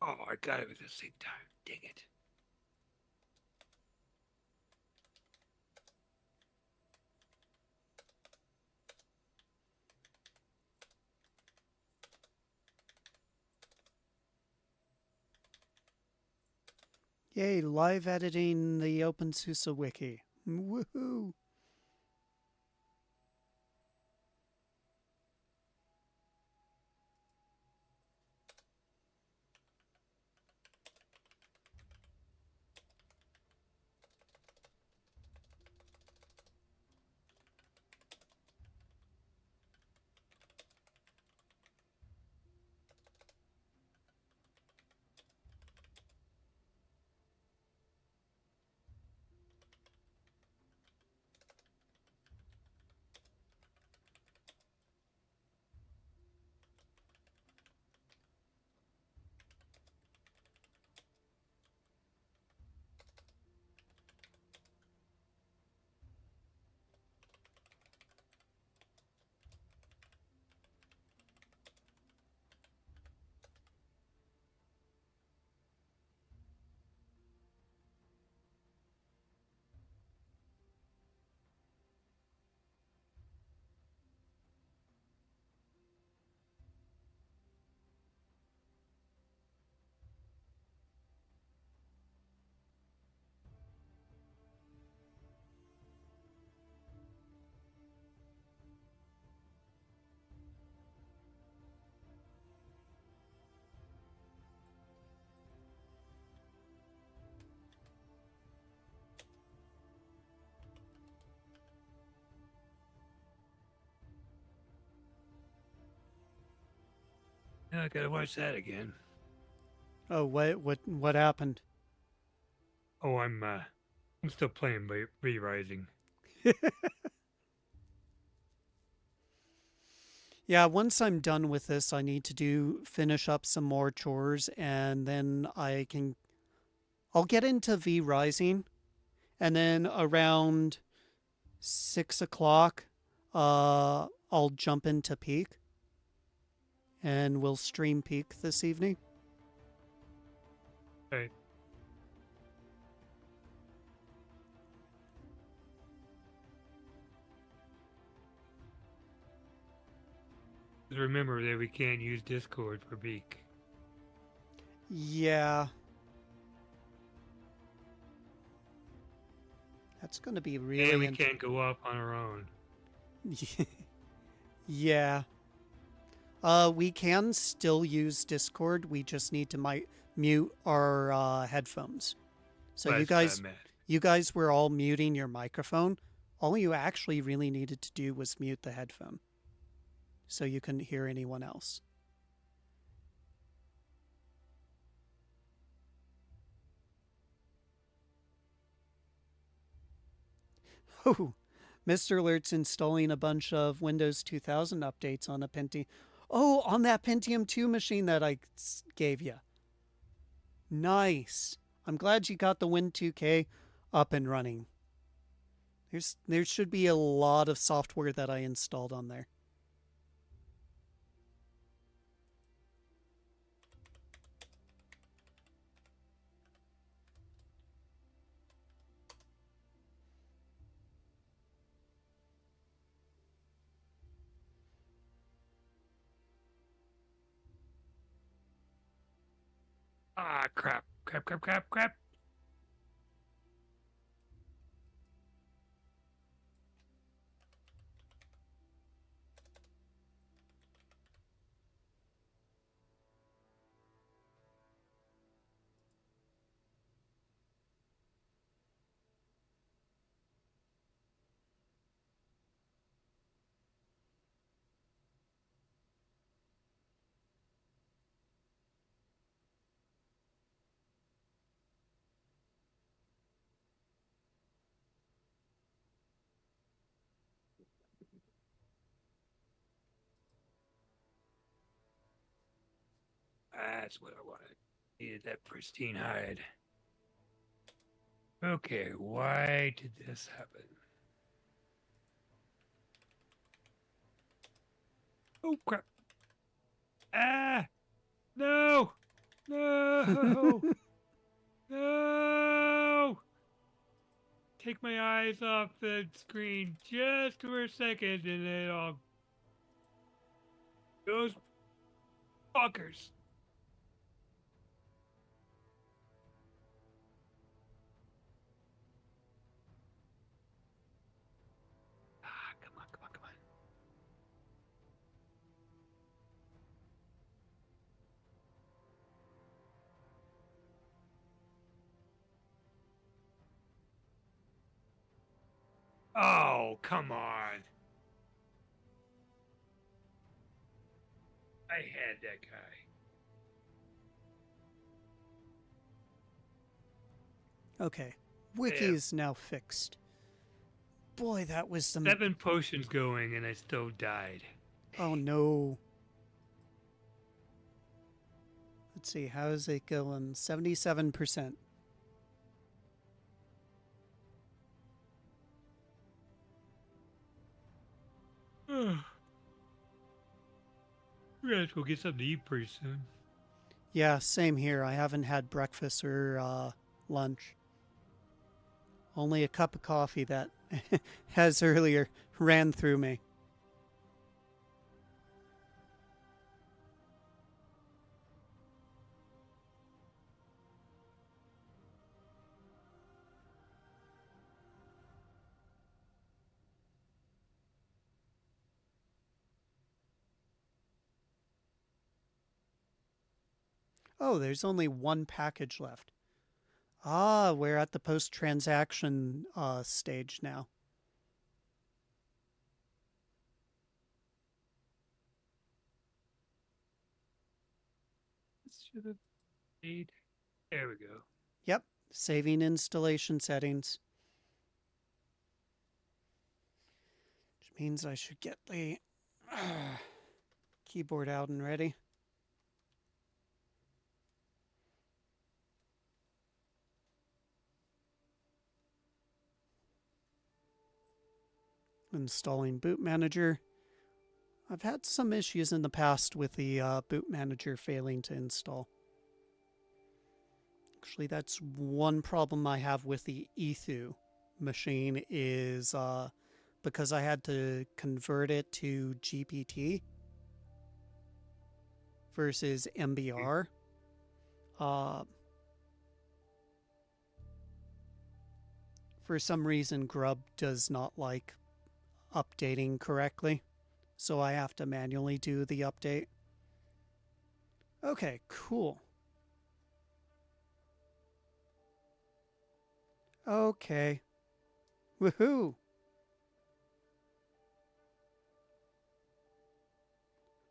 Oh, I got it at the same time. Dang it. Yay, live editing the OpenSUSE wiki. Woohoo! Now I gotta watch that again. Oh, what happened? Oh, I'm still playing Re-Rising. Yeah, once I'm done with this, I need to finish up some more chores, and then I'll get into V Rising, and then around 6 o'clock, I'll jump into Peak, and we'll stream Peak this evening. Right. Just remember that we can't use Discord for Beak. Yeah. That's going to be really And we can't go up on our own. Yeah. We can still use Discord. We just need to mute our headphones. So That's what I meant. you guys were all muting your microphone. All you actually really needed to do was mute the headphone, so you couldn't hear anyone else. Oh, Mr. Alert's installing a bunch of Windows 2000 updates on a Pentium. Oh, on that Pentium 2 machine that I gave you. Nice. I'm glad you got the Win2K up and running. There should be a lot of software that I installed on there. Ah, crap. Crap. That's what I wanted. Needed that pristine hide. Okay, why did this happen? Oh, crap. Ah! No! No! No! Take my eyes off the screen just for a second and then I'll. Those fuckers. Ah, come on, come on, come on. Oh, come on. I had that guy. Okay, wiki is now fixed. Boy, that was some. 7 potions going and I still died. Oh no. Let's see, how's it going? 77%. We're gonna have to go get something to eat pretty soon. Yeah, same here. I haven't had breakfast or lunch. Only a cup of coffee that has earlier ran through me. Oh, there's only one package left. Ah, we're at the post-transaction stage now. Should have made. There we go. Yep, saving installation settings. Which means I should get the keyboard out and ready. Installing boot manager. I've had some issues in the past with the boot manager failing to install. Actually, that's one problem I have with the Ethu machine is because I had to convert it to GPT versus MBR. For some reason, Grub does not like updating correctly, so I have to manually do the update. Okay, cool. Okay. Woohoo!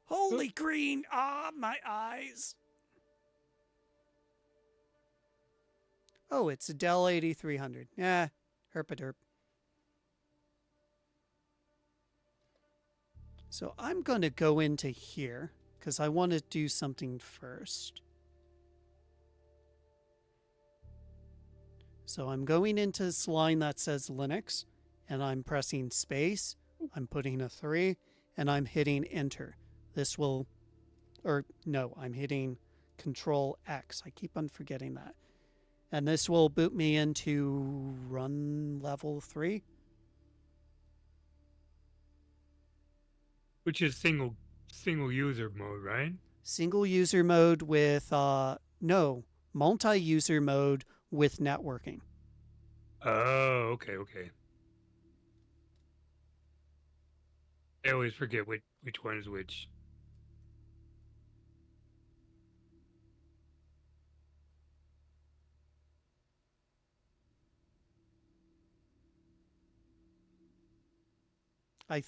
Holy green! Ah, my eyes! Oh, it's a Dell 8300. Herpaderp. So I'm going to go into here because I want to do something first. So I'm going into this line that says Linux, and I'm pressing space, I'm putting a 3, and I'm hitting enter. This will, or no, I'm hitting Control X. I keep on forgetting that. And this will boot me into run level 3. Which is single user mode, right? Single user mode with, no, multi-user mode with networking. Oh, okay. I always forget which one is which.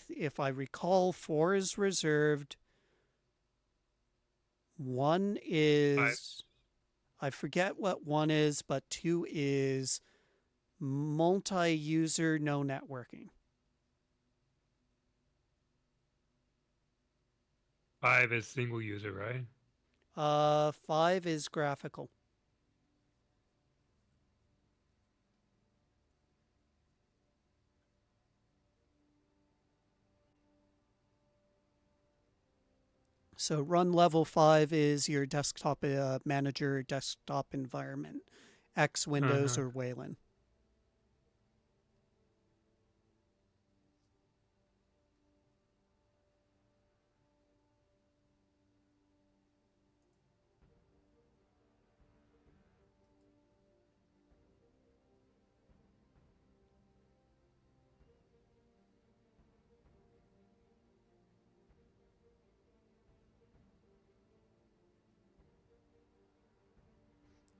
If I recall, 4 is reserved. 1 is, I forget what 1 is, but 2 is multi-user, no networking. 5 is single user, right? 5 is graphical. So run level 5 is your desktop manager desktop environment, X, Windows, Uh-huh. or Wayland.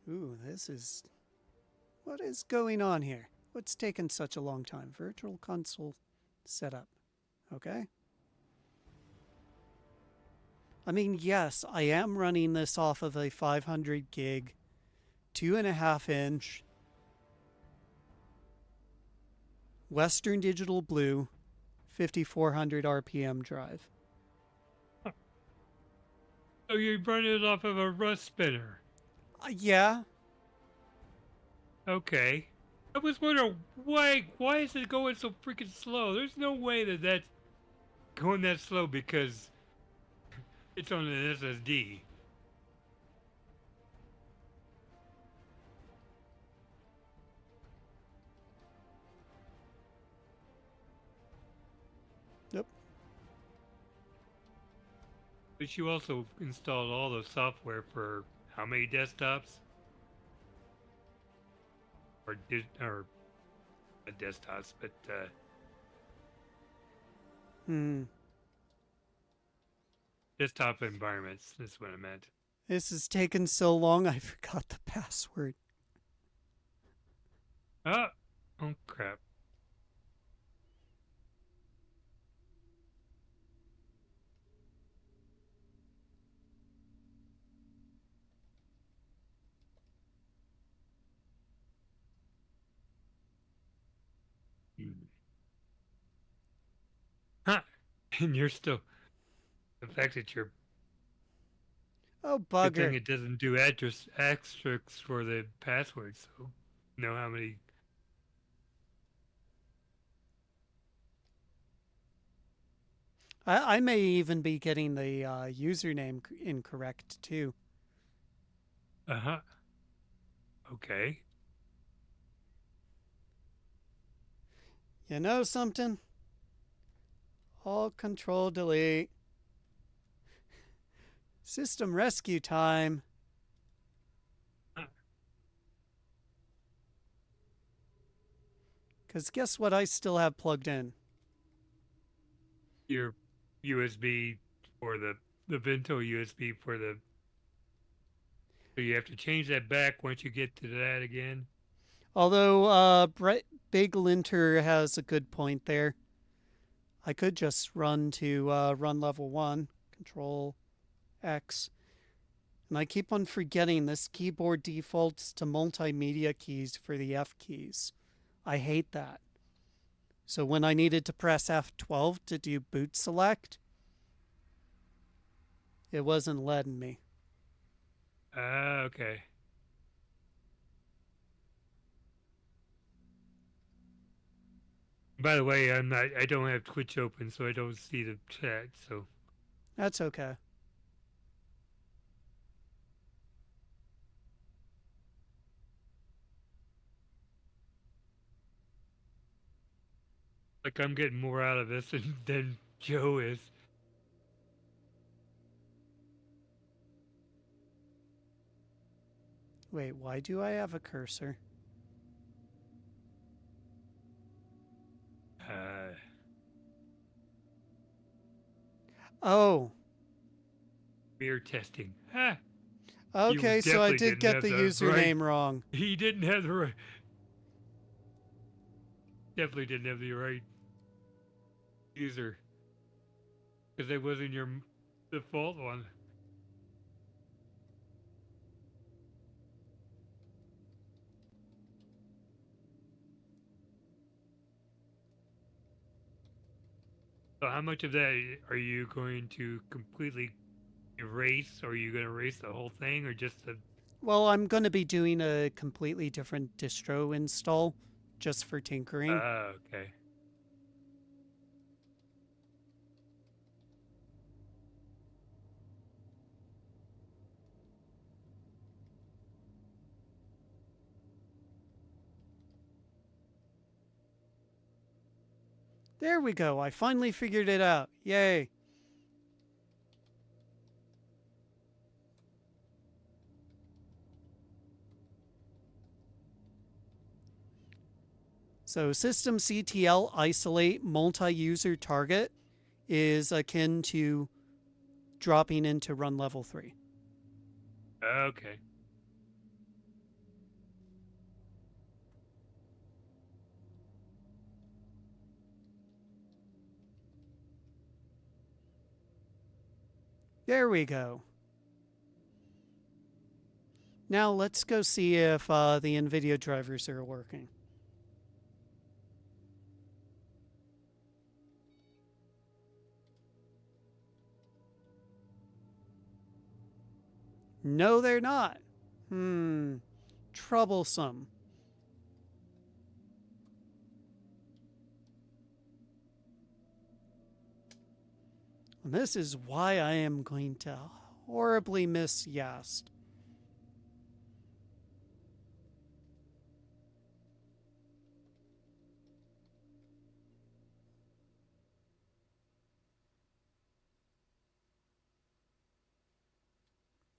Ooh, this is... What is going on here? What's taken such a long time? Virtual console setup. Okay. I mean, yes, I am running this off of a 500 gig, 2.5 inch Western Digital Blue 5400 RPM drive. So you run it off of a rust spinner. Yeah. Okay. I was wondering why is it going so freaking slow? There's no way that that's going that slow because it's on an SSD. Yep. But you also installed all the software for how many desktops? Or not desktops, but desktop environments. That's what I meant. This has taken so long, I forgot the password. Oh crap. Huh. And you're still the fact that you're Oh, good thing bugger. it doesn't do address asterisks for the password, so you know how many. I may even be getting the username incorrect, too. Uh-huh. Okay. You know something? Alt Control Delete. System rescue time. Because guess what I still have plugged in? Your USB or the Vento USB for the. So you have to change that back once you get to that again. Although Big Linter has a good point there. I could just run to run level 1, Control X. And I keep on forgetting this keyboard defaults to multimedia keys for the F keys. I hate that. So when I needed to press F12 to do boot select, it wasn't letting me. Okay. By the way, I don't have Twitch open, so I don't see the chat. So That's okay. like I'm getting more out of this than Joe is. Wait, why do I have a cursor? Uh, Oh, Beer testing. Ha! You okay, so I definitely did didn't get have the the right. username wrong. He didn't have the right. Definitely didn't have the right user because it wasn't your default one. So how much of that are you going to completely erase, or are you going to erase the whole thing, or just the? Well, I'm going to be doing a completely different distro install just for tinkering. Okay. There we go. I finally figured it out. Yay. So systemctl isolate multi-user target is akin to dropping into run level 3. Okay. There we go. Now let's go see if the Nvidia drivers are working. No, they're not. Troublesome. And this is why I am going to horribly miss Yast.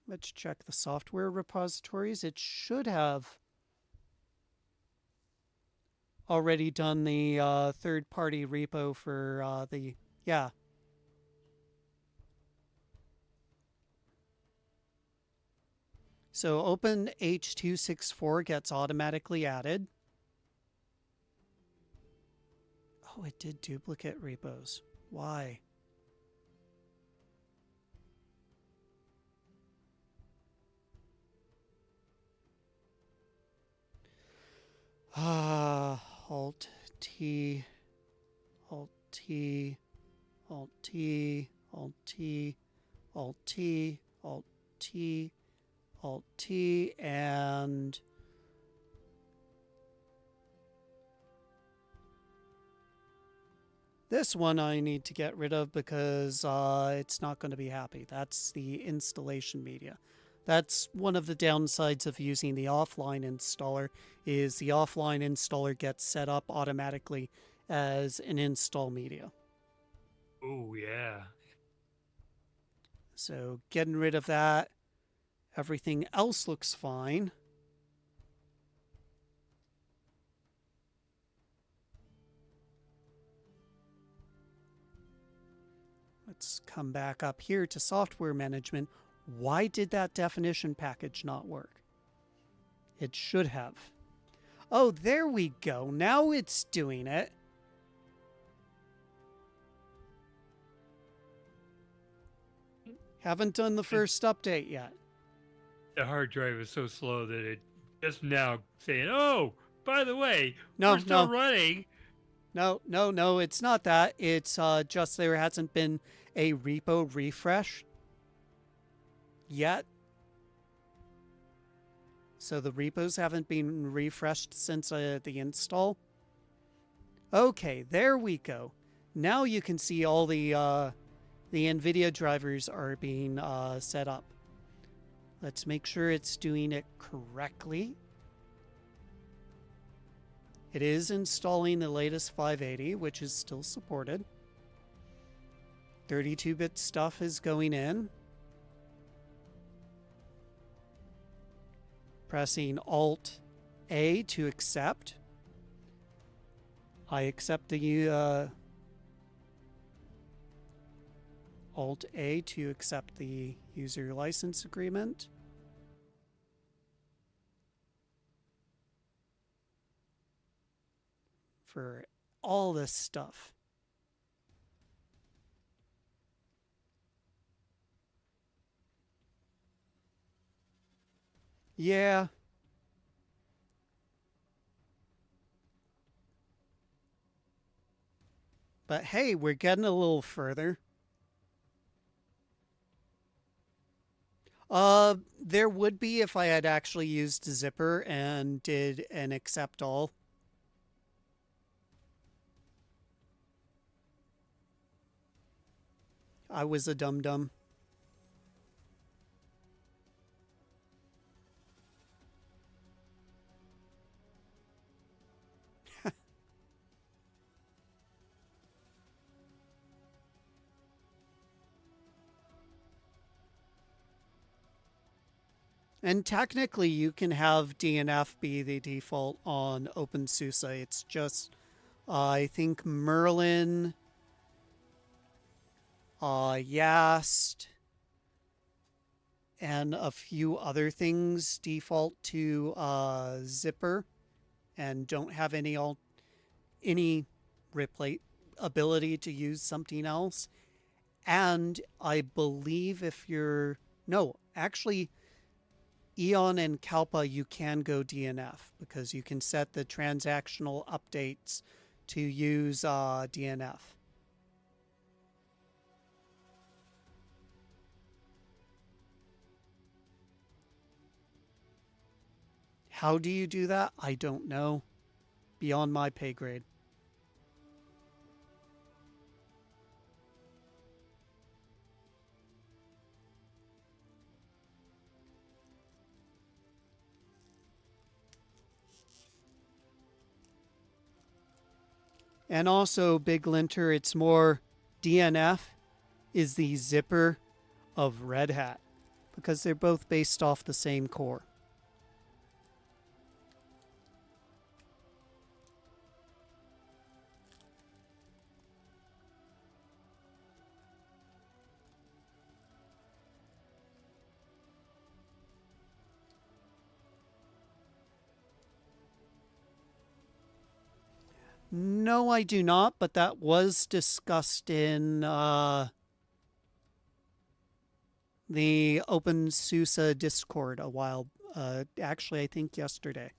Let's check the software repositories. It should have already done the third-party repo for yeah. So OpenH264 gets automatically added. Oh, it did duplicate repos. Why? Alt T, Alt T, Alt T, Alt T, Alt T, Alt T, Alt T, and this one I need to get rid of because it's not going to be happy. That's the installation media. That's one of the downsides of using the offline installer is the offline installer gets set up automatically as an install media. Oh, yeah. So getting rid of that. Everything else looks fine. Let's come back up here to software management. Why did that definition package not work? It should have. Oh, there we go. Now it's doing it. Haven't done the first update yet. The hard drive is so slow that it just now saying, "Oh, by the way, No, we're still no. running." No, it's not that. It's just there hasn't been a repo refresh yet. So the repos haven't been refreshed since the install. Okay, there we go. Now you can see all the Nvidia drivers are being set up. Let's make sure it's doing it correctly. It is installing the latest 580, which is still supported. 32-bit stuff is going in. Pressing Alt-A to accept. I accept the Alt-A to accept the user license agreement. For all this stuff. Yeah. But hey, we're getting a little further. There would be if I had actually used Zipper and did an accept all. I was a dum-dum. And technically, you can have DNF be the default on OpenSUSE. It's just, I think Merlin, Yast, and a few other things default to Zipper and don't have any replay ability to use something else. And I believe if you're no, actually Eon and Kalpa you can go DNF because you can set the transactional updates to use DNF. How do you do that? I don't know. Beyond my pay grade. And also, Big Linter, it's more DNF is the zipper of Red Hat because they're both based off the same core. No, I do not, but that was discussed in the OpenSUSE Discord a while, actually, I think yesterday.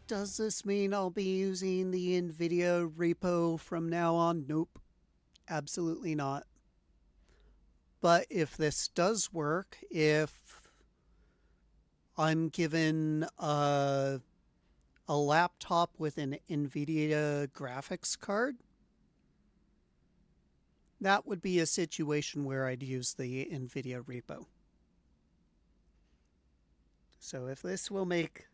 Does this mean I'll be using the Nvidia repo from now on? Nope, absolutely not. But if this does work, if I'm given a laptop with an Nvidia graphics card, that would be a situation where I'd use the Nvidia repo. So if this will make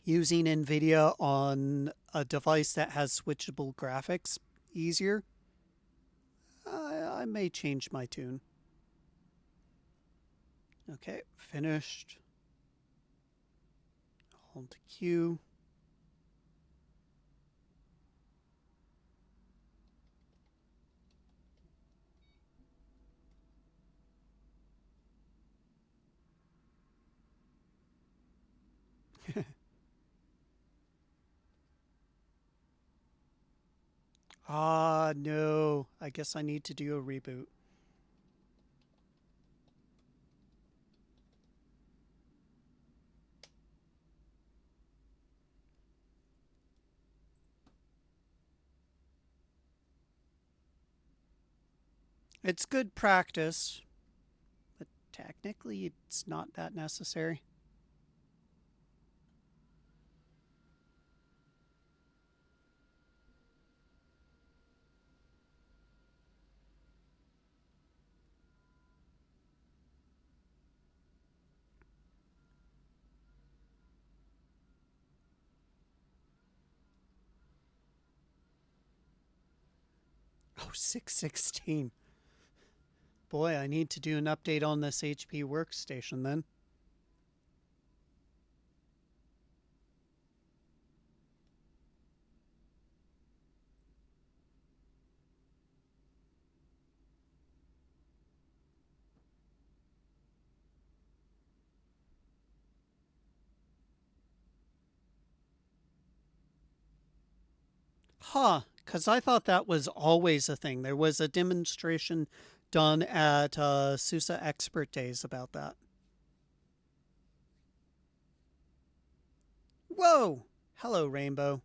using Nvidia on a device that has switchable graphics easier, I may change my tune. Okay, finished. Hold Q. No. I guess I need to do a reboot. It's good practice, but technically it's not that necessary. Oh, 616. Boy, I need to do an update on this HP workstation then. Huh, because I thought that was always a thing. There was a demonstration done at SUSE Expert Days about that. Whoa! Hello, Rainbow.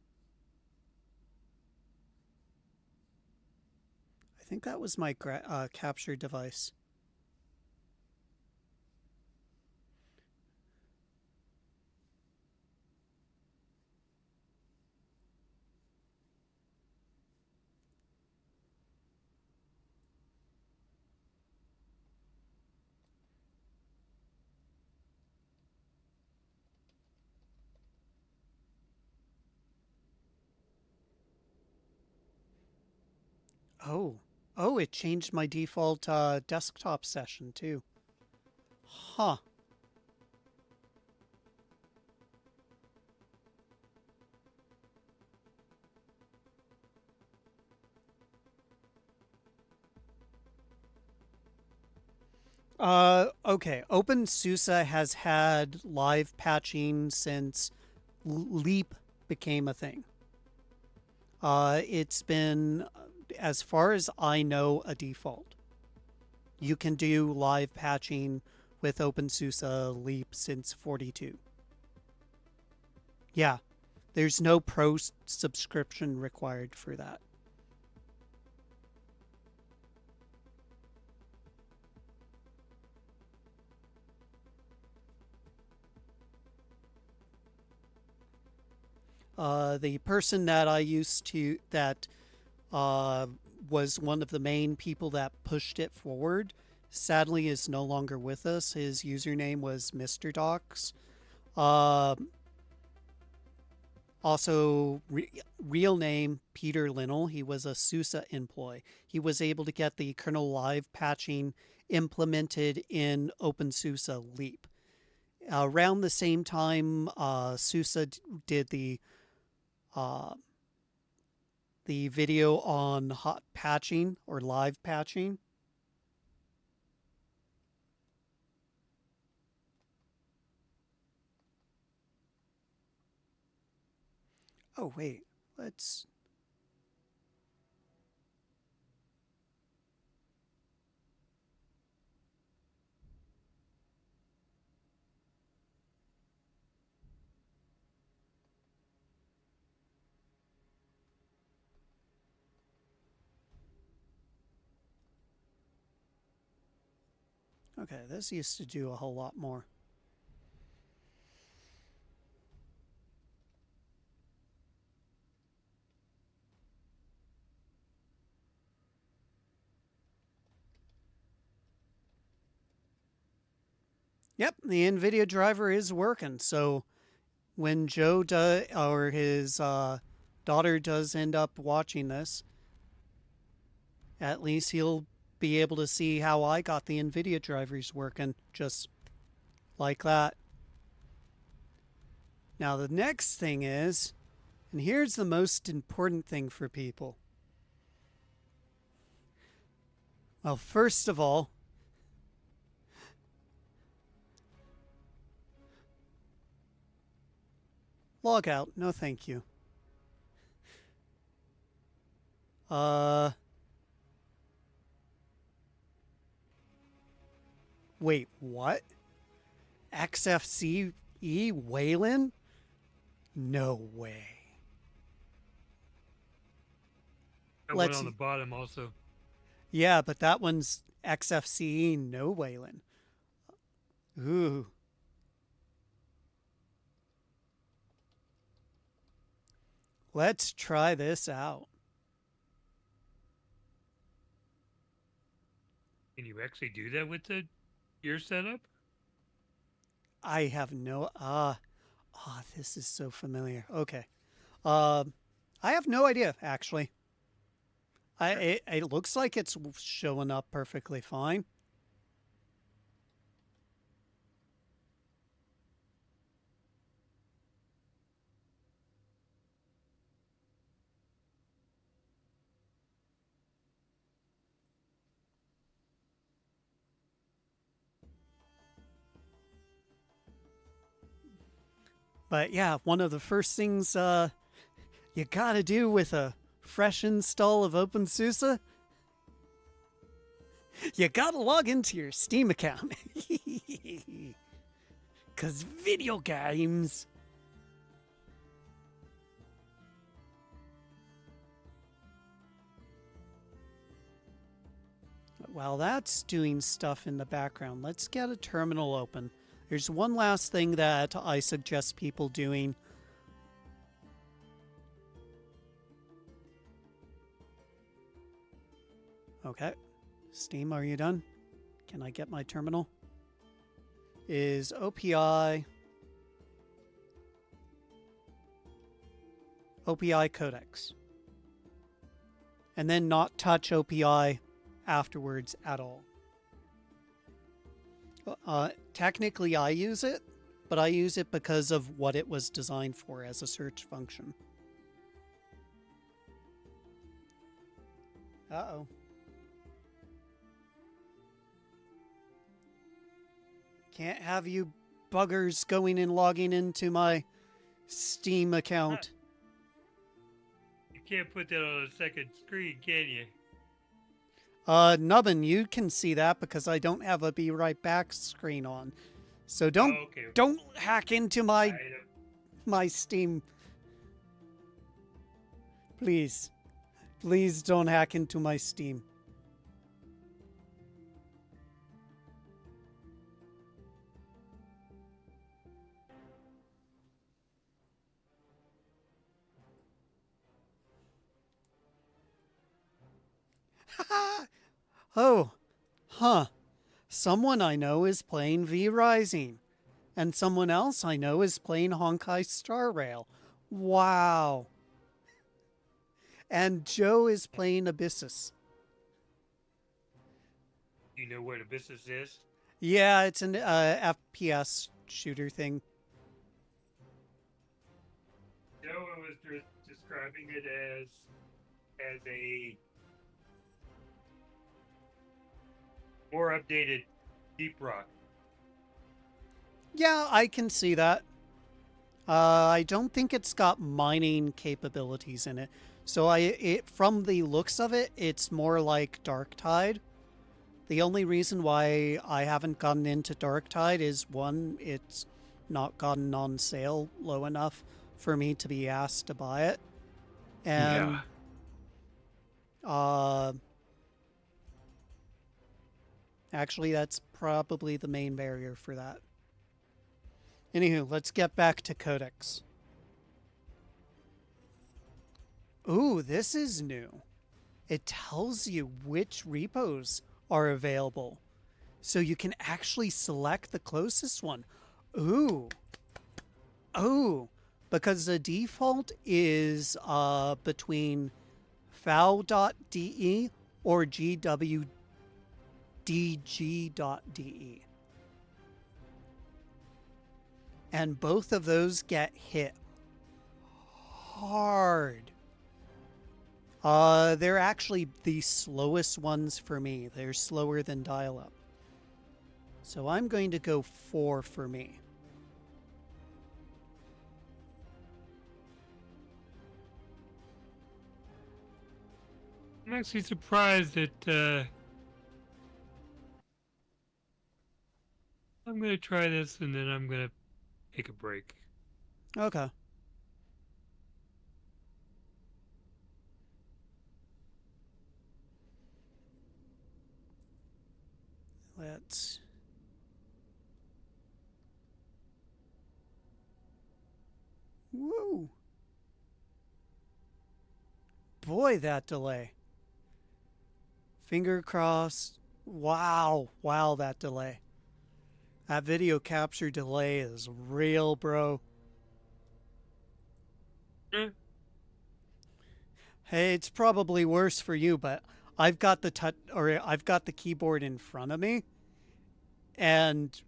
I think that was my capture device. Oh. Oh, it changed my default desktop session too. Huh. Okay. OpenSUSE has had live patching since Leap became a thing. It's been, as far as I know, a default. You can do live patching with OpenSUSE Leap since 42. Yeah, there's no pro subscription required for that. The person that I used to, that uh, was one of the main people that pushed it forward, sadly is no longer with us. His username was Mr. Docs. Uh, Also, real name Peter Linnell. He was a SUSE employee. He was able to get the kernel live patching implemented in OpenSUSE Leap. Around the same time, SUSE did uh, the video on hot patching or live patching. Oh wait, let's. Okay, this used to do a whole lot more. Yep, the Nvidia driver is working. So when Joe does, or his daughter does end up watching this, at least he'll be able to see how I got the Nvidia drivers working, just like that. Now the next thing is, and here's the most important thing for people. Well, first of all, log out. No, thank you. Uh, wait, what? XFCE Wayland? No way. That one Let's. on the bottom also. Yeah, but that one's XFCE no Wayland. Ooh. Let's try this out. Can you actually do that with your setup? I have no this is so familiar. Okay. I have no idea actually. It looks like it's showing up perfectly fine. But yeah, one of the first things you got to do with a fresh install of OpenSUSE, you gotta log into your Steam account. 'Cause video games. While that's doing stuff in the background, let's get a terminal open. There's one last thing that I suggest people doing. Okay. Steam, are you done? Can I get my terminal? Is OPI codecs. And then not touch OPI afterwards at all. Technically I use it, but I use it because of what it was designed for as a search function. Uh-oh. Can't have you buggers going and logging into my Steam account. You can't put that on a second screen, can you? Nubbn, you can see that because I don't have a be right back screen on. So don't Okay. don't hack into my Steam. Please. Please don't hack into my Steam. Oh, huh. Someone I know is playing V Rising, and someone else I know is playing Honkai Star Rail. Wow. And Joe is playing Abyssus. You know what Abyssus is? Yeah, it's an FPS shooter thing. Joe was describing it as a more updated Deep Rock. Yeah, I can see that. I don't think it's got mining capabilities in it. So from the looks of it, it's more like Darktide. The only reason why I haven't gotten into Darktide is, one, it's not gotten on sale low enough for me to be asked to buy it. And actually, that's probably the main barrier for that. Anywho, let's get back to codecs. Ooh, this is new. It tells you which repos are available, so you can actually select the closest one. Ooh. Oh, because the default is between fow.de or gwdg.de. And both of those get hit hard. They're actually the slowest ones for me. They're slower than dial-up. So I'm going to go 4 for me. I'm actually surprised that I'm going to try this and then I'm going to take a break. Okay. Let's... Woo! Boy, that delay. Finger crossed. Wow. Wow, that delay. That video capture delay is real, bro. Hey, it's probably worse for you, but I've got the keyboard in front of me, and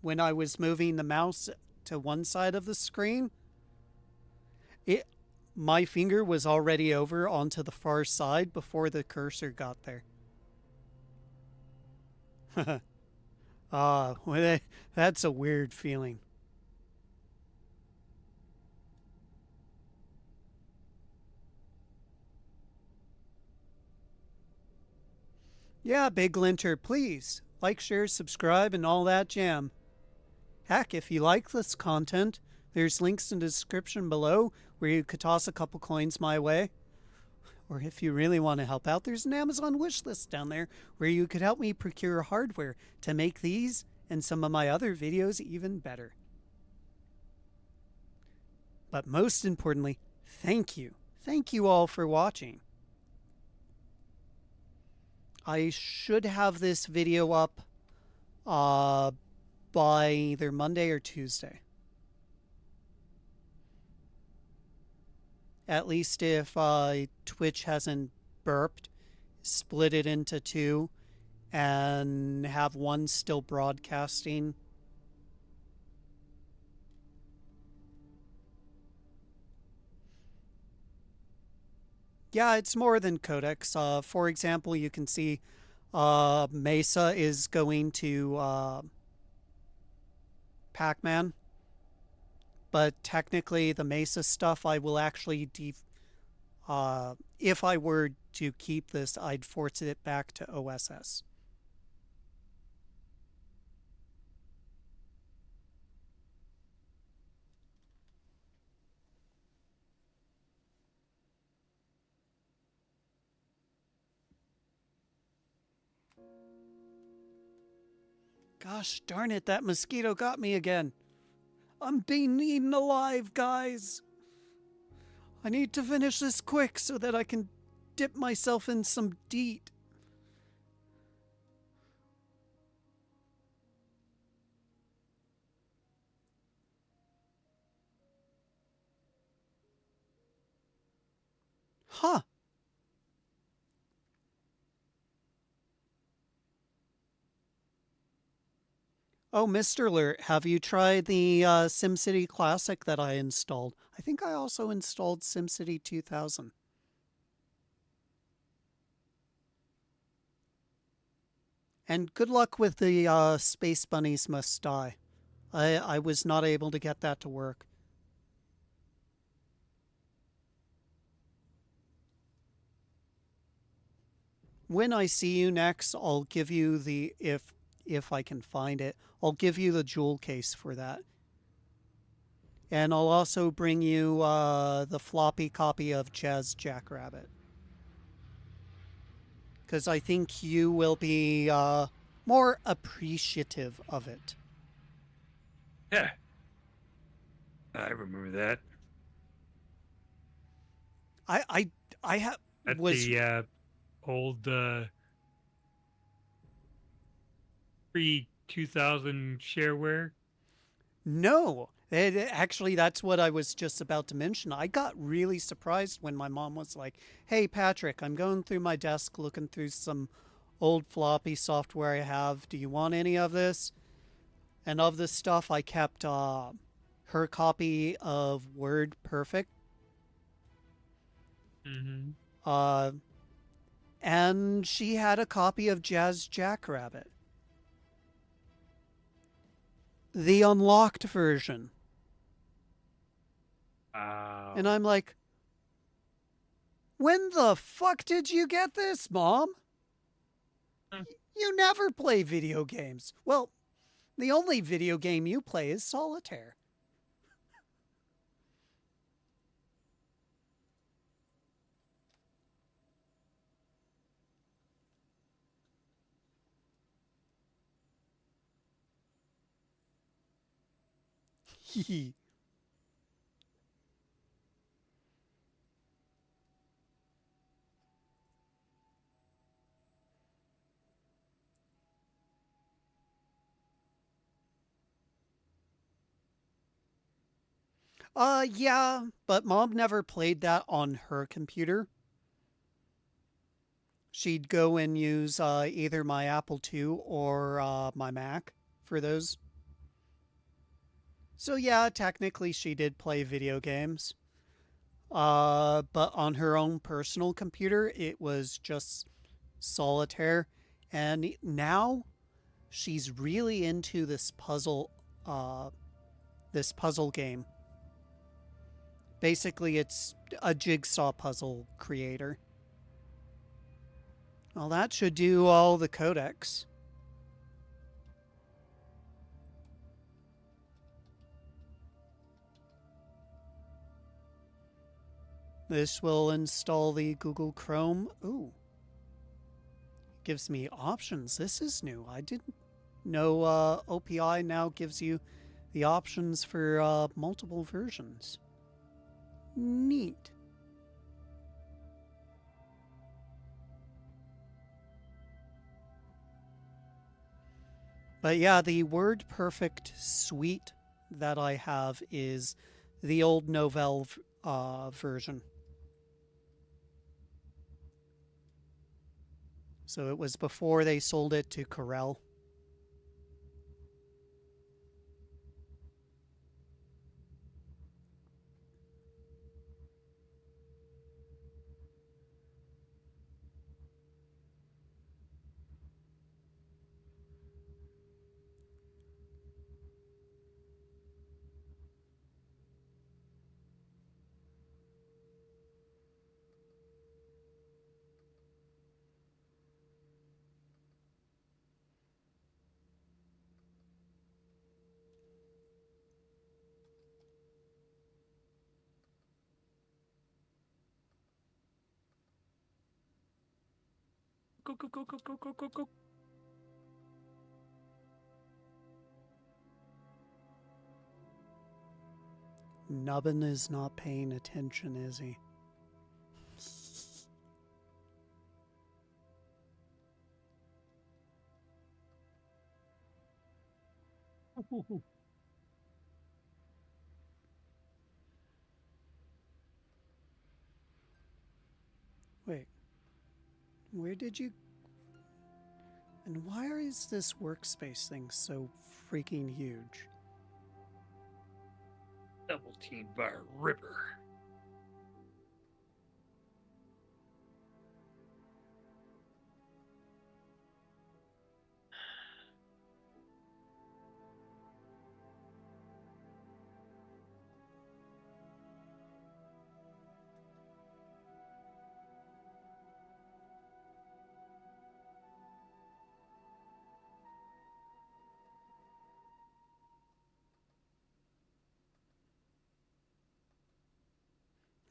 when I was moving the mouse to one side of the screen, my finger was already over onto the far side before the cursor got there. Well, that's a weird feeling. Yeah, Big Linter, please like, share, subscribe, and all that jam. Heck, if you like this content, there's links in the description below where you could toss a couple coins my way. Or if you really want to help out, there's an Amazon wish list down there where you could help me procure hardware to make these and some of my other videos even better. But most importantly, thank you. Thank you all for watching. I should have this video up by either Monday or Tuesday. At least if Twitch hasn't burped, split it into two, and have one still broadcasting. Yeah, it's more than codecs. For example, you can see Mesa is going to Pac-Man. But technically, the Mesa stuff, I will actually, if I were to keep this, I'd force it back to OSS. Gosh darn it, that mosquito got me again. I'm being eaten alive, guys. I need to finish this quick so that I can dip myself in some DEET. Huh. Oh, Mr. Alert, have you tried the SimCity Classic that I installed? I think I also installed SimCity 2000. And good luck with the Space Bunnies Must Die. I was not able to get that to work. When I see you next, I'll give you the, if I can find it, I'll give you the jewel case for that. And I'll also bring you the floppy copy of Jazz Jackrabbit. Because I think you will be more appreciative of it. Yeah. I remember that. I have At was the old pre-2000 shareware. no. Actually, that's what I was just about to mention. I got really surprised when my mom was like, "Hey, Patrick, I'm going through my desk looking through some old floppy software I have. Do you want any of this?" And of this stuff, I kept her copy of Word Perfect. Mm-hmm. And she had a copy of Jazz Jackrabbit, the unlocked version. Wow. And I'm like, when the fuck did you get this, Mom? You never play video games. Well, the only video game you play is Solitaire. Yeah, but Mom never played that on her computer. She'd go and use either my Apple II or my Mac for those. So yeah, technically she did play video games. But on her own personal computer, it was just Solitaire. And now she's really into this puzzle game. Basically, it's a jigsaw puzzle creator. Well, that should do all the codecs. This will install the Google Chrome. Ooh. Gives me options. This is new. I didn't know OPI now gives you the options for multiple versions. Neat. But yeah, the WordPerfect suite that I have is the old Novell version. So it was before they sold it to Corel. Go, go, go, go, go, go, go, go. Nubbn is not paying attention, is he? Wait. Where did you... And why is this workspace thing so freaking huge? Double teamed by a ripper.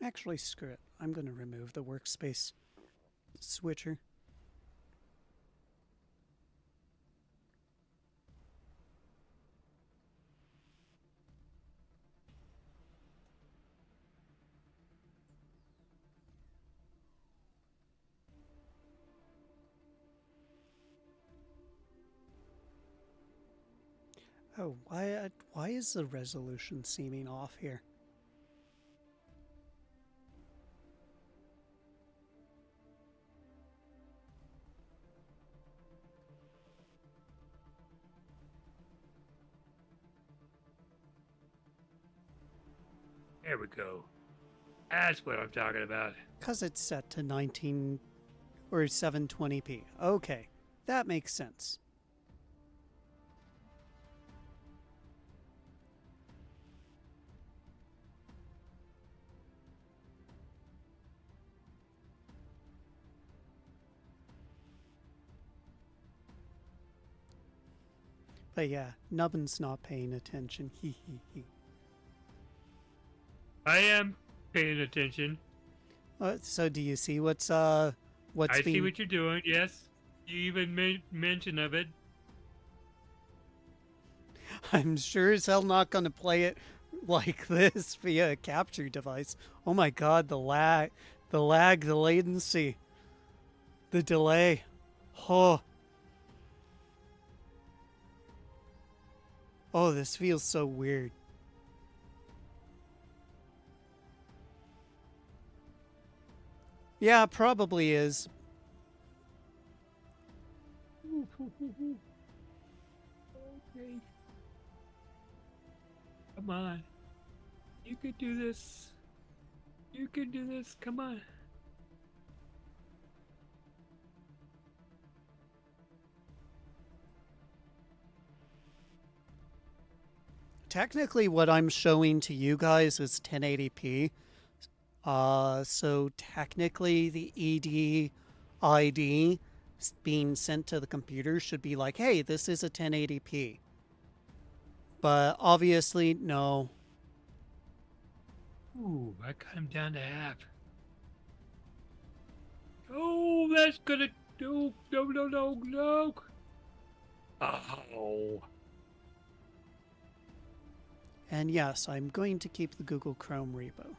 Actually, screw it. I'm going to remove the workspace switcher. Oh, why is the resolution seeming off here? There we go. That's what I'm talking about. Because it's set to 19 or 720p. Okay, that makes sense. But yeah, Nubbin's not paying attention. He. I am paying attention. So do you see what's being... I see what you're doing. Yes, you even mention of it. I'm sure as hell not going to play it like this via a capture device. Oh my god, the lag, the latency, the delay. Oh. Oh, this feels so weird. Yeah, probably is. Okay. Come on. You can do this. You can do this. Come on. Technically, what I'm showing to you guys is 1080p. So technically, the ED ID being sent to the computer should be like, hey, this is a 1080p. But obviously, no. Ooh, I cut him down to half. Oh, that's gonna do. No, no, no, no. Oh. And yes, I'm going to keep the Google Chrome repo.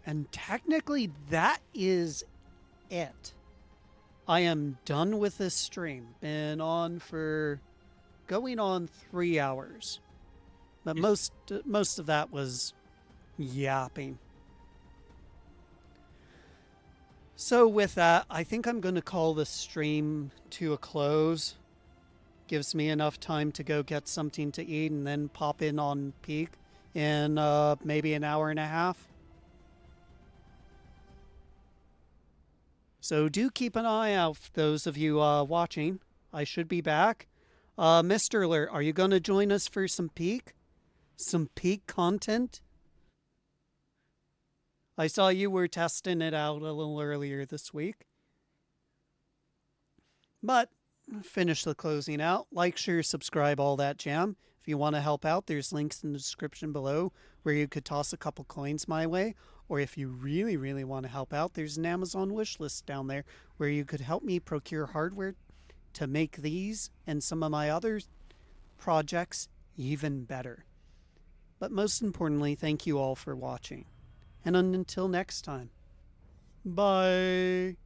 And technically, that is it. I am done with this stream. Been on for going on 3 hours. But most of that was yapping. So with that, I think I'm going to call the stream to a close. Gives me enough time to go get something to eat and then pop in on Peak in maybe an hour and a half. So do keep an eye out, those of you watching. I should be back. Mr. Alert, are you going to join us for some Peak? Some Peak content? I saw you were testing it out a little earlier this week. But finish the closing out. Like, share, subscribe, all that jam. If you want to help out, there's links in the description below where you could toss a couple coins my way. Or if you really, really want to help out, there's an Amazon wish list down there where you could help me procure hardware to make these and some of my other projects even better. But most importantly, thank you all for watching. And until next time, bye.